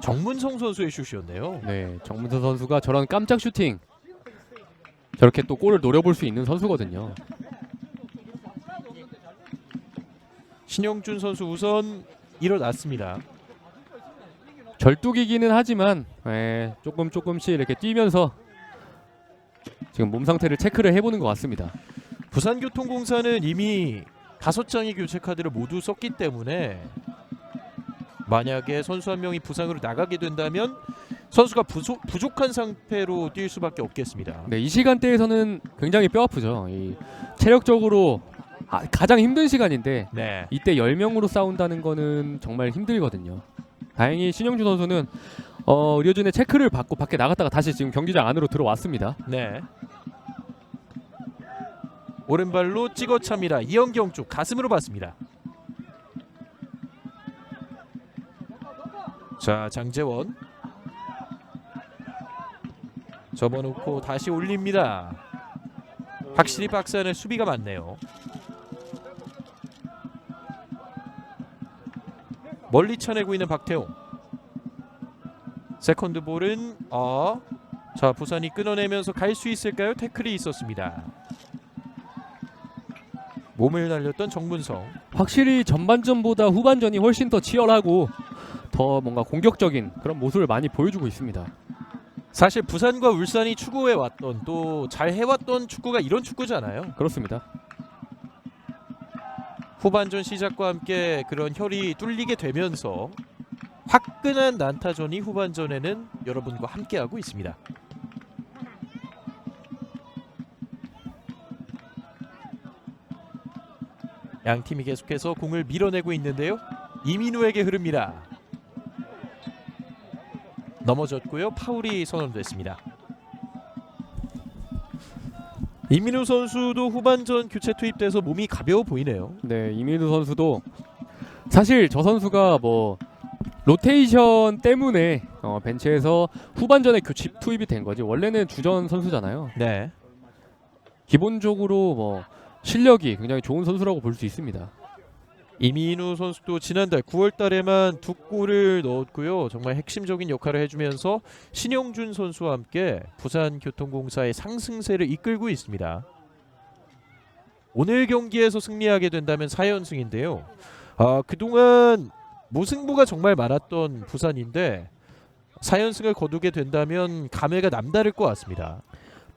Speaker 1: 정문성 선수의 슛이었네요.
Speaker 2: 네, 정문서 선수가 저런 깜짝 슈팅 저렇게 또 골을 노려볼 수 있는 선수거든요.
Speaker 1: 신영준 선수 우선 일어났습니다.
Speaker 2: 절뚝이기는 하지만 조금씩 이렇게 뛰면서 지금 몸 상태를 체크를 해보는 것 같습니다.
Speaker 1: 부산교통공사는 이미 5장의 교체 카드를 모두 썼기 때문에 만약에 선수 한 명이 부상으로 나가게 된다면 선수가 부족한 상태로 뛸 수밖에 없겠습니다.
Speaker 2: 네, 이 시간대에서는 굉장히 뼈아프죠. 이 체력적으로 가장 힘든 시간인데
Speaker 1: 네.
Speaker 2: 이때 10명으로 싸운다는 거는 정말 힘들거든요. 다행히 신영준 선수는 의료진의 체크를 받고 밖에 나갔다가 다시 지금 경기장 안으로 들어왔습니다.
Speaker 1: 네. 오른발로 찍어찹니다. 이영경 쪽 가슴으로 봤습니다. 자, 장재원 접어놓고 다시 올립니다. 확실히 박스 안에 수비가 많네요. 멀리 쳐내고 있는 박태웅. 세컨드 볼은 자, 부산이 끊어내면서 갈 수 있을까요? 태클이 있었습니다. 몸을 날렸던 정문성.
Speaker 2: 확실히 전반전보다 후반전이 훨씬 더 치열하고 더 뭔가 공격적인 그런 모습을 많이 보여주고 있습니다.
Speaker 1: 사실 부산과 울산이 추구해왔던 또 잘 해왔던 축구가 이런 축구잖아요.
Speaker 2: 그렇습니다.
Speaker 1: 후반전 시작과 함께 그런 혈이 뚫리게 되면서 화끈한 난타전이 후반전에는 여러분과 함께하고 있습니다. 양팀이 계속해서 공을 밀어내고 있는데요. 이민우에게 흐릅니다. 넘어졌고요. 파울이 선언됐습니다. 이민우 선수도 후반전 교체 투입돼서 몸이 가벼워 보이네요.
Speaker 2: 네, 이민우 선수도 사실 저 선수가 뭐 로테이션 때문에 벤치에서 후반전에 교체 투입이 된 거지 원래는 주전 선수잖아요.
Speaker 1: 네.
Speaker 2: 기본적으로 뭐 실력이 굉장히 좋은 선수라고 볼 수 있습니다.
Speaker 1: 이민우 선수도 지난달 9월 달에만 2골을 넣었고요. 정말 핵심적인 역할을 해주면서 신영준 선수와 함께 부산교통공사의 상승세를 이끌고 있습니다. 오늘 경기에서 승리하게 된다면 4연승인데요. 그동안 무승부가 정말 많았던 부산인데 4연승을 거두게 된다면 감회가 남다를 것 같습니다.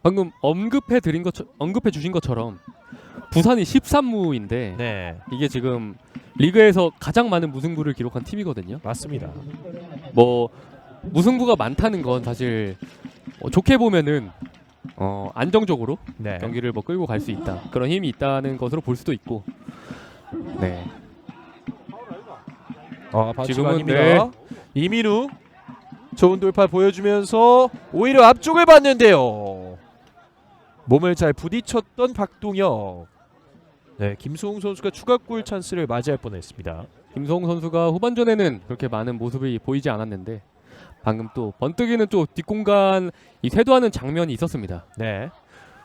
Speaker 2: 방금 언급해 주신 것처럼 부산이 13무인데
Speaker 1: 네,
Speaker 2: 이게 지금 리그에서 가장 많은 무승부를 기록한 팀이거든요.
Speaker 1: 맞습니다.
Speaker 2: 뭐 무승부가 많다는 건 사실 좋게 보면은 안정적으로
Speaker 1: 네.
Speaker 2: 경기를 뭐 끌고 갈 수 있다. 그런 힘이 있다는 것으로 볼 수도 있고. 네.
Speaker 1: 반칙
Speaker 2: 지금은
Speaker 1: 아닙니다.
Speaker 2: 네.
Speaker 1: 이민우 좋은 돌파 보여주면서 오히려 앞쪽을 봤는데요. 몸을 잘 부딪혔던 박동혁. 네, 김수홍 선수가 추가골 찬스를 맞이할 뻔했습니다.
Speaker 2: 김성웅 선수가 후반전에는 그렇게 많은 모습이 보이지 않았는데 방금 또 번뜩이는 또 뒷공간 이 쇄도하는 장면이 있었습니다.
Speaker 1: 네,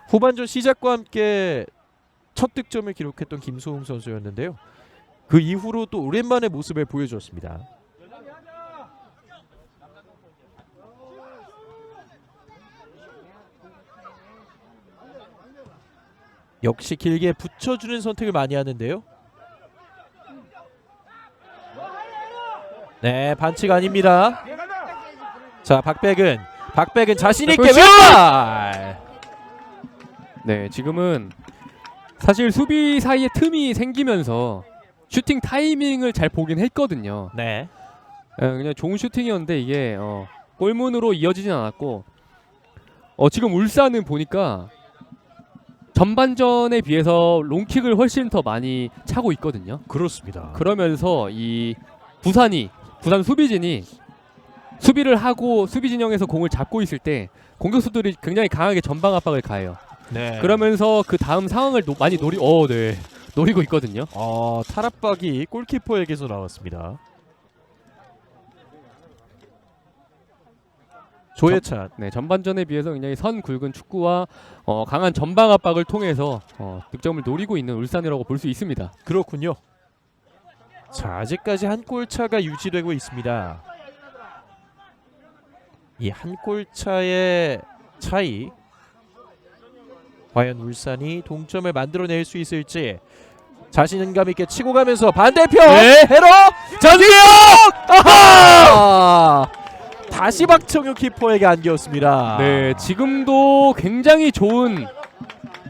Speaker 1: 후반전 시작과 함께 첫 득점을 기록했던 김수홍 선수였는데요. 그 이후로 또 오랜만에 모습을 보여줬습니다. 역시 길게 붙여주는 선택을 많이 하는데요. 네, 반칙 아닙니다. 자, 박백은 자신 있게 왼발.
Speaker 2: 네, 지금은 사실 수비 사이에 틈이 생기면서 슈팅 타이밍을 잘 보긴 했거든요.
Speaker 1: 네,
Speaker 2: 그냥 좋은 슈팅이었는데 이게 골문으로 이어지진 않았고 지금 울산은 보니까 전반전에 비해서 롱킥을 훨씬 더 많이 차고 있거든요.
Speaker 1: 그렇습니다.
Speaker 2: 그러면서 이 부산 수비진이 수비를 하고 수비 진영에서 공을 잡고 있을 때 공격수들이 굉장히 강하게 전방 압박을 가해요.
Speaker 1: 네.
Speaker 2: 그러면서 그 다음 상황을 많이 노리고 있거든요.
Speaker 1: 탈압박이 골키퍼에게서 나왔습니다. 조예찬.
Speaker 2: 네, 전반전에 비해서 굉장히 선 굵은 축구와 강한 전방 압박을 통해서 득점을 노리고 있는 울산이라고 볼 수 있습니다.
Speaker 1: 그렇군요. 자, 아직까지 한 골 차가 유지되고 있습니다. 이 한 골 차의 차이, 과연 울산이 동점을 만들어낼 수 있을지. 자신감 있게 치고 가면서 반대편
Speaker 2: 네.
Speaker 1: 헤러 전기혁 아하! 다시 박청욱 키퍼에게 안겼습니다.
Speaker 2: 네, 지금도 굉장히 좋은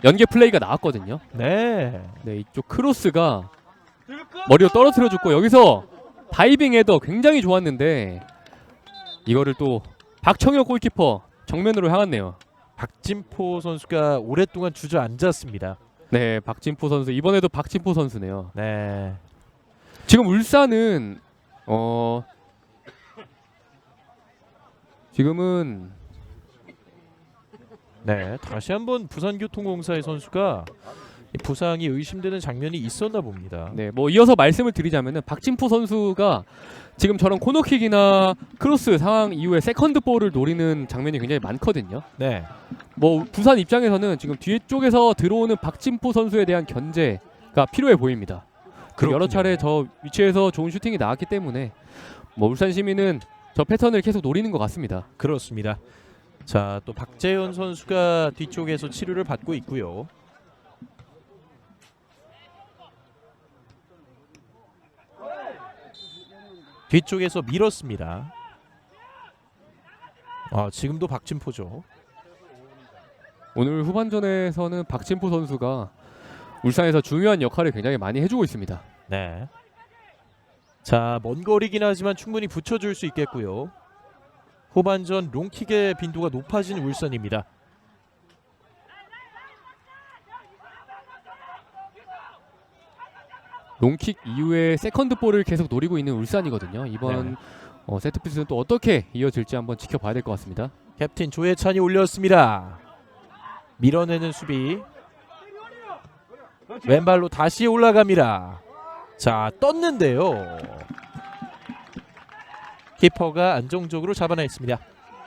Speaker 2: 연계 플레이가 나왔거든요.
Speaker 1: 네.
Speaker 2: 네, 이쪽 크로스가 머리로 떨어뜨려 줬고 여기서 다이빙 헤더 굉장히 좋았는데 이거를 또 박청혁 골키퍼 정면으로 향했네요.
Speaker 1: 박진포 선수가 오랫동안 주저앉았습니다.
Speaker 2: 네, 박진포 선수 이번에도 박진포 선수네요.
Speaker 1: 네.
Speaker 2: 지금 울산은 지금은
Speaker 1: 네, 다시 한번 부산교통공사의 선수가 이 부상이 의심되는 장면이 있었나 봅니다.
Speaker 2: 네, 뭐 이어서 말씀을 드리자면은 박진포 선수가 지금 저런 코너킥이나 크로스 상황 이후에 세컨드 볼을 노리는 장면이 굉장히 많거든요.
Speaker 1: 네.
Speaker 2: 뭐 부산 입장에서는 지금 뒤쪽에서 들어오는 박진포 선수에 대한 견제가 필요해 보입니다.
Speaker 1: 그렇군요.
Speaker 2: 여러 차례 저 위치에서 좋은 슈팅이 나왔기 때문에 뭐 울산 시민은 저 패턴을 계속 노리는 것 같습니다.
Speaker 1: 그렇습니다. 자, 또 박재현 선수가 뒤쪽에서 치료를 받고 있고요. 뒤쪽에서 밀었습니다. 지금도 박진포죠.
Speaker 2: 오늘 후반전에서는 박진포 선수가 울산에서 중요한 역할을 굉장히 많이 해주고 있습니다.
Speaker 1: 네. 자, 먼 거리긴 하지만 충분히 붙여줄 수 있겠고요. 후반전 롱킥의 빈도가 높아진 울산입니다.
Speaker 2: 롱킥 이후에 세컨드 볼을 계속 노리고 있는 울산이거든요. 이번 세트피스는 또 어떻게 이어질지 한번 지켜봐야 될 것 같습니다.
Speaker 1: 캡틴 조혜찬이 올렸습니다. 밀어내는 수비. 왼발로 다시 올라갑니다. 자, 떴는데요. 키퍼가 안정적으로 잡아냈습니다.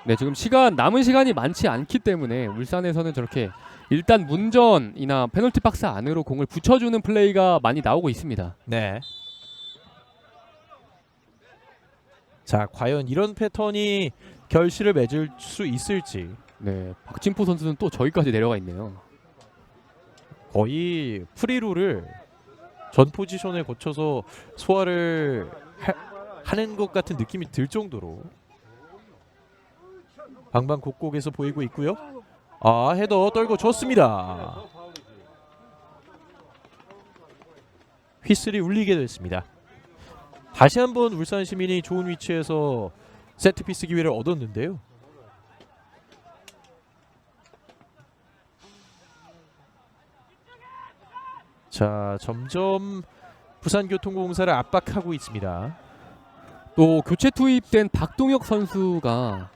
Speaker 2: 네, 지금 남은 시간이 많지 않기 때문에 울산에서는 저렇게 일단 문전이나 페널티 박스 안으로 공을 붙여주는 플레이가 많이 나오고 있습니다.
Speaker 1: 네. 자, 과연 이런 패턴이 결실을 맺을 수 있을지.
Speaker 2: 네, 박진포 선수는 또 저기까지 내려가 있네요.
Speaker 1: 거의 프리로를 전 포지션에 거쳐서 소화를 하는 것 같은 느낌이 들 정도로 방방곡곡에서 보이고 있고요. 헤더 떨고 줬습니다. 휘슬이 울리게 됐습니다. 다시 한번 울산 시민이 좋은 위치에서 세트피스 기회를 얻었는데요. 자, 점점 부산교통공사를 압박하고 있습니다.
Speaker 2: 또 교체 투입된 박동혁 선수가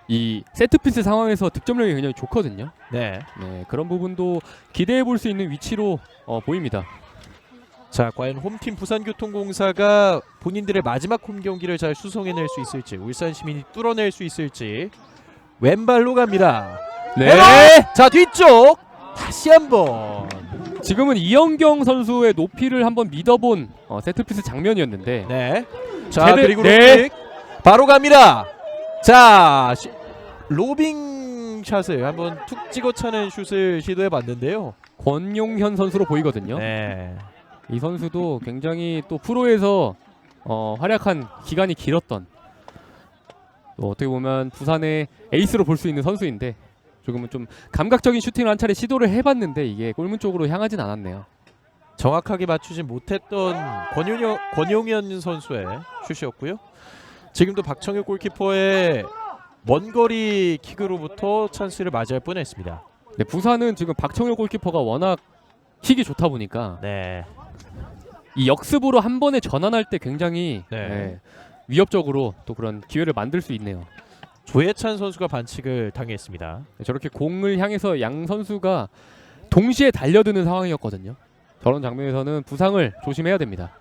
Speaker 2: 이 세트피스 상황에서 득점력이 굉장히 좋거든요.
Speaker 1: 네.
Speaker 2: 네, 그런 부분도 기대해 볼 수 있는 위치로 보입니다.
Speaker 1: 자, 과연 홈팀 부산교통공사가 본인들의 마지막 홈 경기를 잘 수성해낼 수 있을지, 울산 시민이 뚫어낼 수 있을지. 왼발로 갑니다.
Speaker 2: 네.
Speaker 1: 자, 뒤쪽 다시 한번.
Speaker 2: 지금은 이영경 선수의 높이를 한번 믿어본 세트피스 장면이었는데
Speaker 1: 네. 자, 그리고
Speaker 2: 네.
Speaker 1: 롱킥 바로 갑니다. 자, 로빙 샷을 한번 툭 찍어 차는 슛을 시도해 봤는데요.
Speaker 2: 권용현 선수로 보이거든요.
Speaker 1: 네.
Speaker 2: 이 선수도 굉장히 또 프로에서 활약한 기간이 길었던, 또 어떻게 보면 부산의 에이스로 볼 수 있는 선수인데 조금은 좀 감각적인 슈팅을 한 차례 시도를 해봤는데 이게 골문 쪽으로 향하진 않았네요.
Speaker 1: 정확하게 맞추지 못했던 권용현 선수의 슛이었고요. 지금도 박청혁 골키퍼의 먼거리 킥으로부터 찬스를 맞이할 뻔했습니다.
Speaker 2: 네, 부산은 지금 박청혁 골키퍼가 워낙 킥이 좋다 보니까
Speaker 1: 네.
Speaker 2: 이 역습으로 한 번에 전환할 때 굉장히
Speaker 1: 네.
Speaker 2: 위협적으로 또 그런 기회를 만들 수 있네요.
Speaker 1: 조혜찬 선수가 반칙을 당했습니다.
Speaker 2: 네, 저렇게 공을 향해서 양 선수가 동시에 달려드는 상황이었거든요. 저런 장면에서는 부상을 조심해야 됩니다.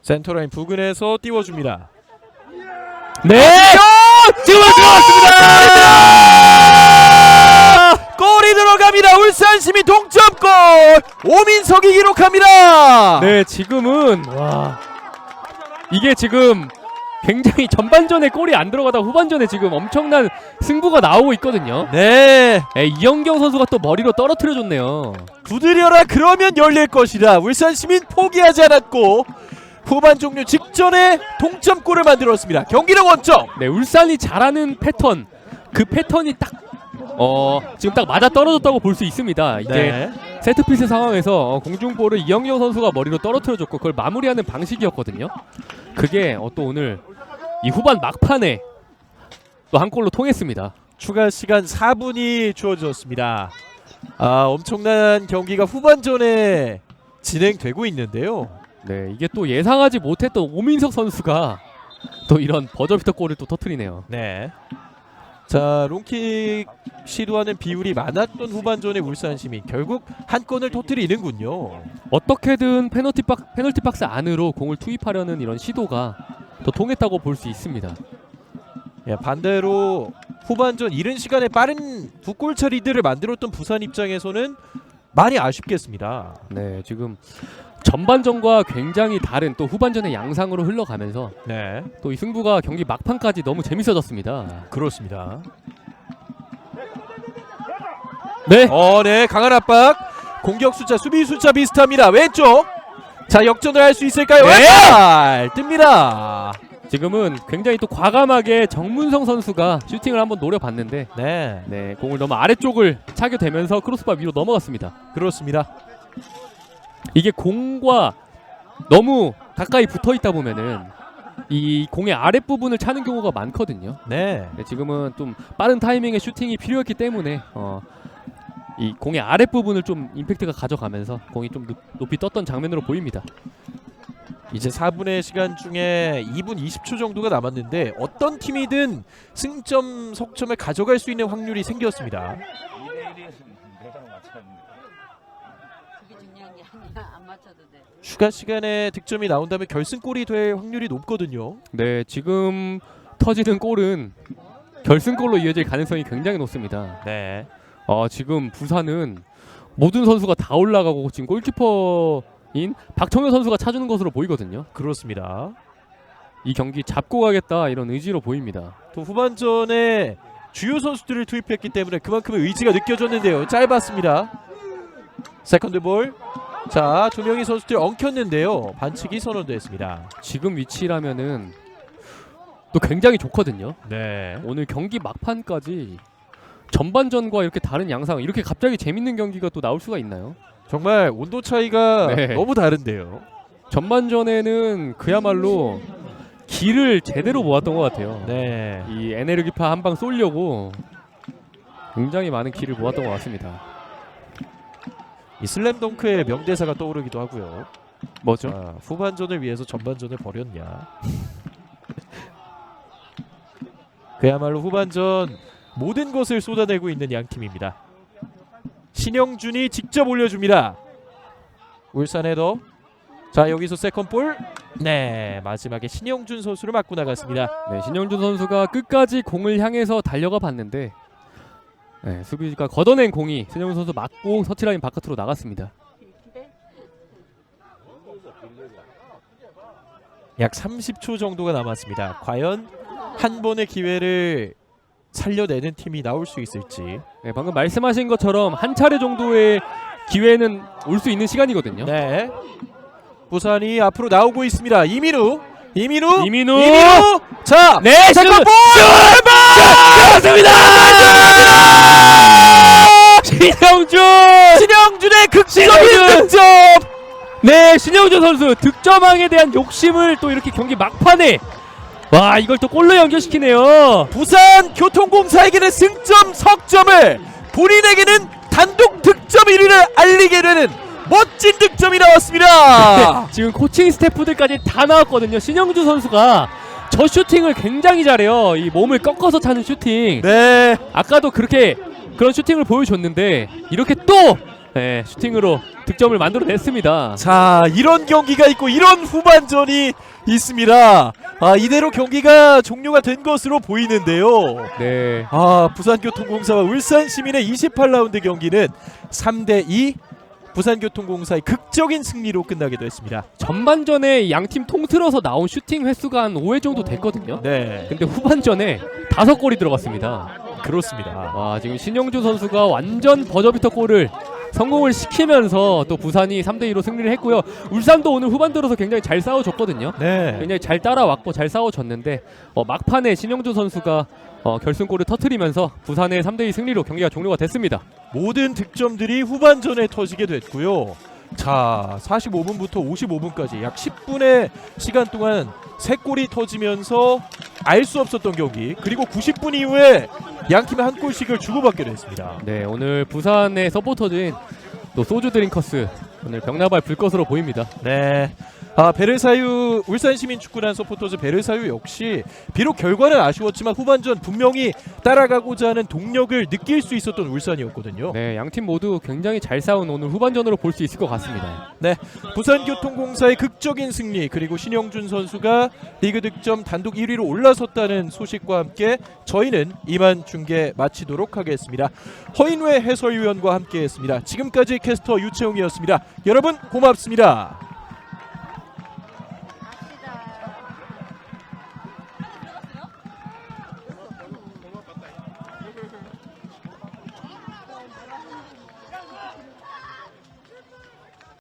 Speaker 1: 센터라인 부근에서 띄워줍니다.
Speaker 2: 네! 지금 들어갔습니다!
Speaker 1: 골이 들어갑니다. 울산 시민 동점골. 오민석이 기록합니다.
Speaker 2: 네, 지금은 이게 지금 굉장히 전반전에 골이 안 들어가다 후반전에 지금 엄청난 승부가 나오고 있거든요.
Speaker 1: 네,
Speaker 2: 이영경 선수가 또 머리로 떨어뜨려줬네요.
Speaker 1: 두드려라 그러면 열릴 것이다. 울산 시민 포기하지 않았고 후반 종료 직전에 동점골을 만들었습니다. 경기는 원점.
Speaker 2: 네, 울산이 잘하는 패턴, 그 패턴이 딱 지금 딱 맞아 떨어졌다고 볼 수 있습니다. 이제
Speaker 1: 네.
Speaker 2: 세트피스 상황에서 공중볼을 이영경 선수가 머리로 떨어뜨려줬고 그걸 마무리하는 방식이었거든요. 그게 또 오늘 이 후반 막판에 또 한 골로 통했습니다.
Speaker 1: 추가 시간 4분이 주어졌습니다. 엄청난 경기가 후반전에 진행되고 있는데요.
Speaker 2: 네, 이게 또 예상하지 못했던 오민석 선수가 또 이런 버저비터 골을 또 터뜨리네요.
Speaker 1: 네. 자, 롱킥 시도하는 비율이 많았던 후반전의 울산 시민 결국 한 건을 터뜨리는군요.
Speaker 2: 어떻게든 페널티 박스 안으로 공을 투입하려는 이런 시도가 더 통했다고 볼 수 있습니다.
Speaker 1: 예, 반대로 후반전 이른 시간에 빠른 두 골차 리드를 만들었던 부산 입장에서는 많이 아쉽겠습니다.
Speaker 2: 네, 지금 전반전과 굉장히 다른 또 후반전의 양상으로 흘러가면서
Speaker 1: 네,
Speaker 2: 또 이 승부가 경기 막판까지 너무 재밌어졌습니다.
Speaker 1: 그렇습니다.
Speaker 2: 네,
Speaker 1: 네, 강한 압박. 공격 숫자, 수비 숫자 비슷합니다. 왼쪽. 자, 역전을 할 수 있을까요?
Speaker 2: 네.
Speaker 1: 왼발 뜹니다.
Speaker 2: 지금은 굉장히 또 과감하게 정문성 선수가 슈팅을 한번 노려봤는데
Speaker 1: 네,
Speaker 2: 공을 너무 아래쪽을 차게 되면서 크로스바 위로 넘어갔습니다.
Speaker 1: 그렇습니다.
Speaker 2: 이게 공과 너무 가까이 붙어 있다 보면은 이 공의 아랫부분을 차는 경우가 많거든요.
Speaker 1: 네,
Speaker 2: 지금은 좀 빠른 타이밍에 슈팅이 필요했기 때문에 이 공의 아랫부분을 좀 임팩트가 가져가면서 공이 좀 높이 떴던 장면으로 보입니다.
Speaker 1: 이제 4분의 시간 중에 2분 20초 정도가 남았는데 어떤 팀이든 승점, 석점을 가져갈 수 있는 확률이 생겼습니다.
Speaker 3: 2대1이었으면 내가 맞췄는데.
Speaker 10: 그게 중요한 게 아니야. 안 맞춰도 돼.
Speaker 1: 추가 시간에 득점이 나온다면 결승골이 될 확률이 높거든요.
Speaker 2: 네, 지금 터지는 골은 결승골로 이어질 가능성이 굉장히 높습니다.
Speaker 1: 네,
Speaker 2: 지금 부산은 모든 선수가 다 올라가고 지금 골키퍼인 박청현 선수가 차주는 것으로 보이거든요.
Speaker 1: 그렇습니다.
Speaker 2: 이 경기 잡고 가겠다 이런 의지로 보입니다.
Speaker 1: 또 후반전에 주요 선수들을 투입했기 때문에 그만큼의 의지가 느껴졌는데요. 짧았습니다. 세컨드 볼. 자, 두 명의 선수들 엉켰는데요. 반칙이 선언됐습니다.
Speaker 2: 지금 위치라면은 또 굉장히 좋거든요.
Speaker 1: 네,
Speaker 2: 오늘 경기 막판까지 전반전과 이렇게 다른 양상, 이렇게 갑자기 재밌는 경기가 또 나올 수가 있나요?
Speaker 1: 정말 온도 차이가
Speaker 2: 네.
Speaker 1: 너무 다른데요.
Speaker 2: 전반전에는 그야말로 기를 제대로 모았던 것 같아요.
Speaker 1: 네,
Speaker 2: 이 에네르기파 한 방 쏘려고 굉장히 많은 기를 모았던 것 같습니다.
Speaker 1: 이 슬램덩크의 명대사가 떠오르기도 하고요.
Speaker 2: 뭐죠?
Speaker 1: 자, 후반전을 위해서 전반전을 버렸냐. 그야말로 후반전 모든 것을 쏟아내고 있는 양 팀입니다. 신영준이 직접 올려줍니다. 울산 헤더. 자, 여기서 세컨볼. 네, 마지막에 신영준 선수를 맞고 나갔습니다.
Speaker 2: 네, 신영준 선수가 끝까지 공을 향해서 달려가 봤는데 수비가 걷어낸 공이 신영준 선수 맞고 서치라인 바깥으로 나갔습니다.
Speaker 1: 약 30초 정도가 남았습니다. 과연 한 번의 기회를 살려내는 팀이 나올 수 있을지.
Speaker 2: 네, 방금 말씀하신 것처럼 한 차례 정도의 기회는 올 수 있는 시간이거든요.
Speaker 1: 네, 부산이 앞으로 나오고 있습니다. 이민우. 자,
Speaker 2: 네,
Speaker 1: 세컨볼.
Speaker 2: 그렇습니다. 신영준의 극적인 득점. 네, 신영준 선수 득점왕에 대한 욕심을 또 이렇게 경기 막판에 이걸 또 골로 연결시키네요.
Speaker 1: 부산 교통공사에게는 승점 석점을, 본인에게는 단독 득점 1위를 알리게 되는 멋진 득점이 나왔습니다.
Speaker 2: 지금 코칭 스태프들까지 다 나왔거든요. 신영준 선수가 저 슈팅을 굉장히 잘해요. 이 몸을 꺾어서 차는 슈팅.
Speaker 1: 네,
Speaker 2: 아까도 그런 슈팅을 보여줬는데 이렇게 또 슈팅으로 득점을 만들어냈습니다.
Speaker 1: 자, 이런 경기가 있고 이런 후반전이 있습니다. 이대로 경기가 종료가 된 것으로 보이는데요.
Speaker 2: 네,
Speaker 1: 부산교통공사와 울산시민의 28라운드 경기는 3대2 부산교통공사의 극적인 승리로 끝나기도 했습니다.
Speaker 2: 전반전에 양팀 통틀어서 나온 슈팅 횟수가 한 5회 정도 됐거든요.
Speaker 1: 네,
Speaker 2: 근데 후반전에 5골이 들어갔습니다.
Speaker 1: 그렇습니다.
Speaker 2: 와, 지금 신영주 선수가 완전 버저비터 골을 성공을 시키면서 또 부산이 3대2로 승리를 했고요. 울산도 오늘 후반 들어서 굉장히 잘 싸워줬거든요.
Speaker 1: 네,
Speaker 2: 굉장히 잘 따라왔고 잘 싸워줬는데 막판에 신영주 선수가 결승골을 터뜨리면서 부산의 3대2 승리로 경기가 종료가 됐습니다.
Speaker 1: 모든 득점들이 후반전에 터지게 됐고요. 자, 45분부터 55분까지 약 10분의 시간 동안 3골이 터지면서 알 수 없었던 경기, 그리고 90분 이후에 양팀의 한 골씩을 주고받게 됐습니다.
Speaker 2: 네, 오늘 부산의 서포터즈인 또 소주 드링커스 오늘 벽나발 불 것으로 보입니다.
Speaker 1: 네, 베르사유 울산시민축구단 서포터즈 베르사유 역시 비록 결과는 아쉬웠지만 후반전 분명히 따라가고자 하는 동력을 느낄 수 있었던 울산이었거든요.
Speaker 2: 네, 양팀 모두 굉장히 잘 싸운 오늘 후반전으로 볼 수 있을 것 같습니다.
Speaker 1: 네, 부산교통공사의 극적인 승리, 그리고 신영준 선수가 리그 득점 단독 1위로 올라섰다는 소식과 함께 저희는 이만 중계 마치도록 하겠습니다. 허인회 해설위원과 함께했습니다. 지금까지 캐스터 유채웅이었습니다. 여러분 고맙습니다.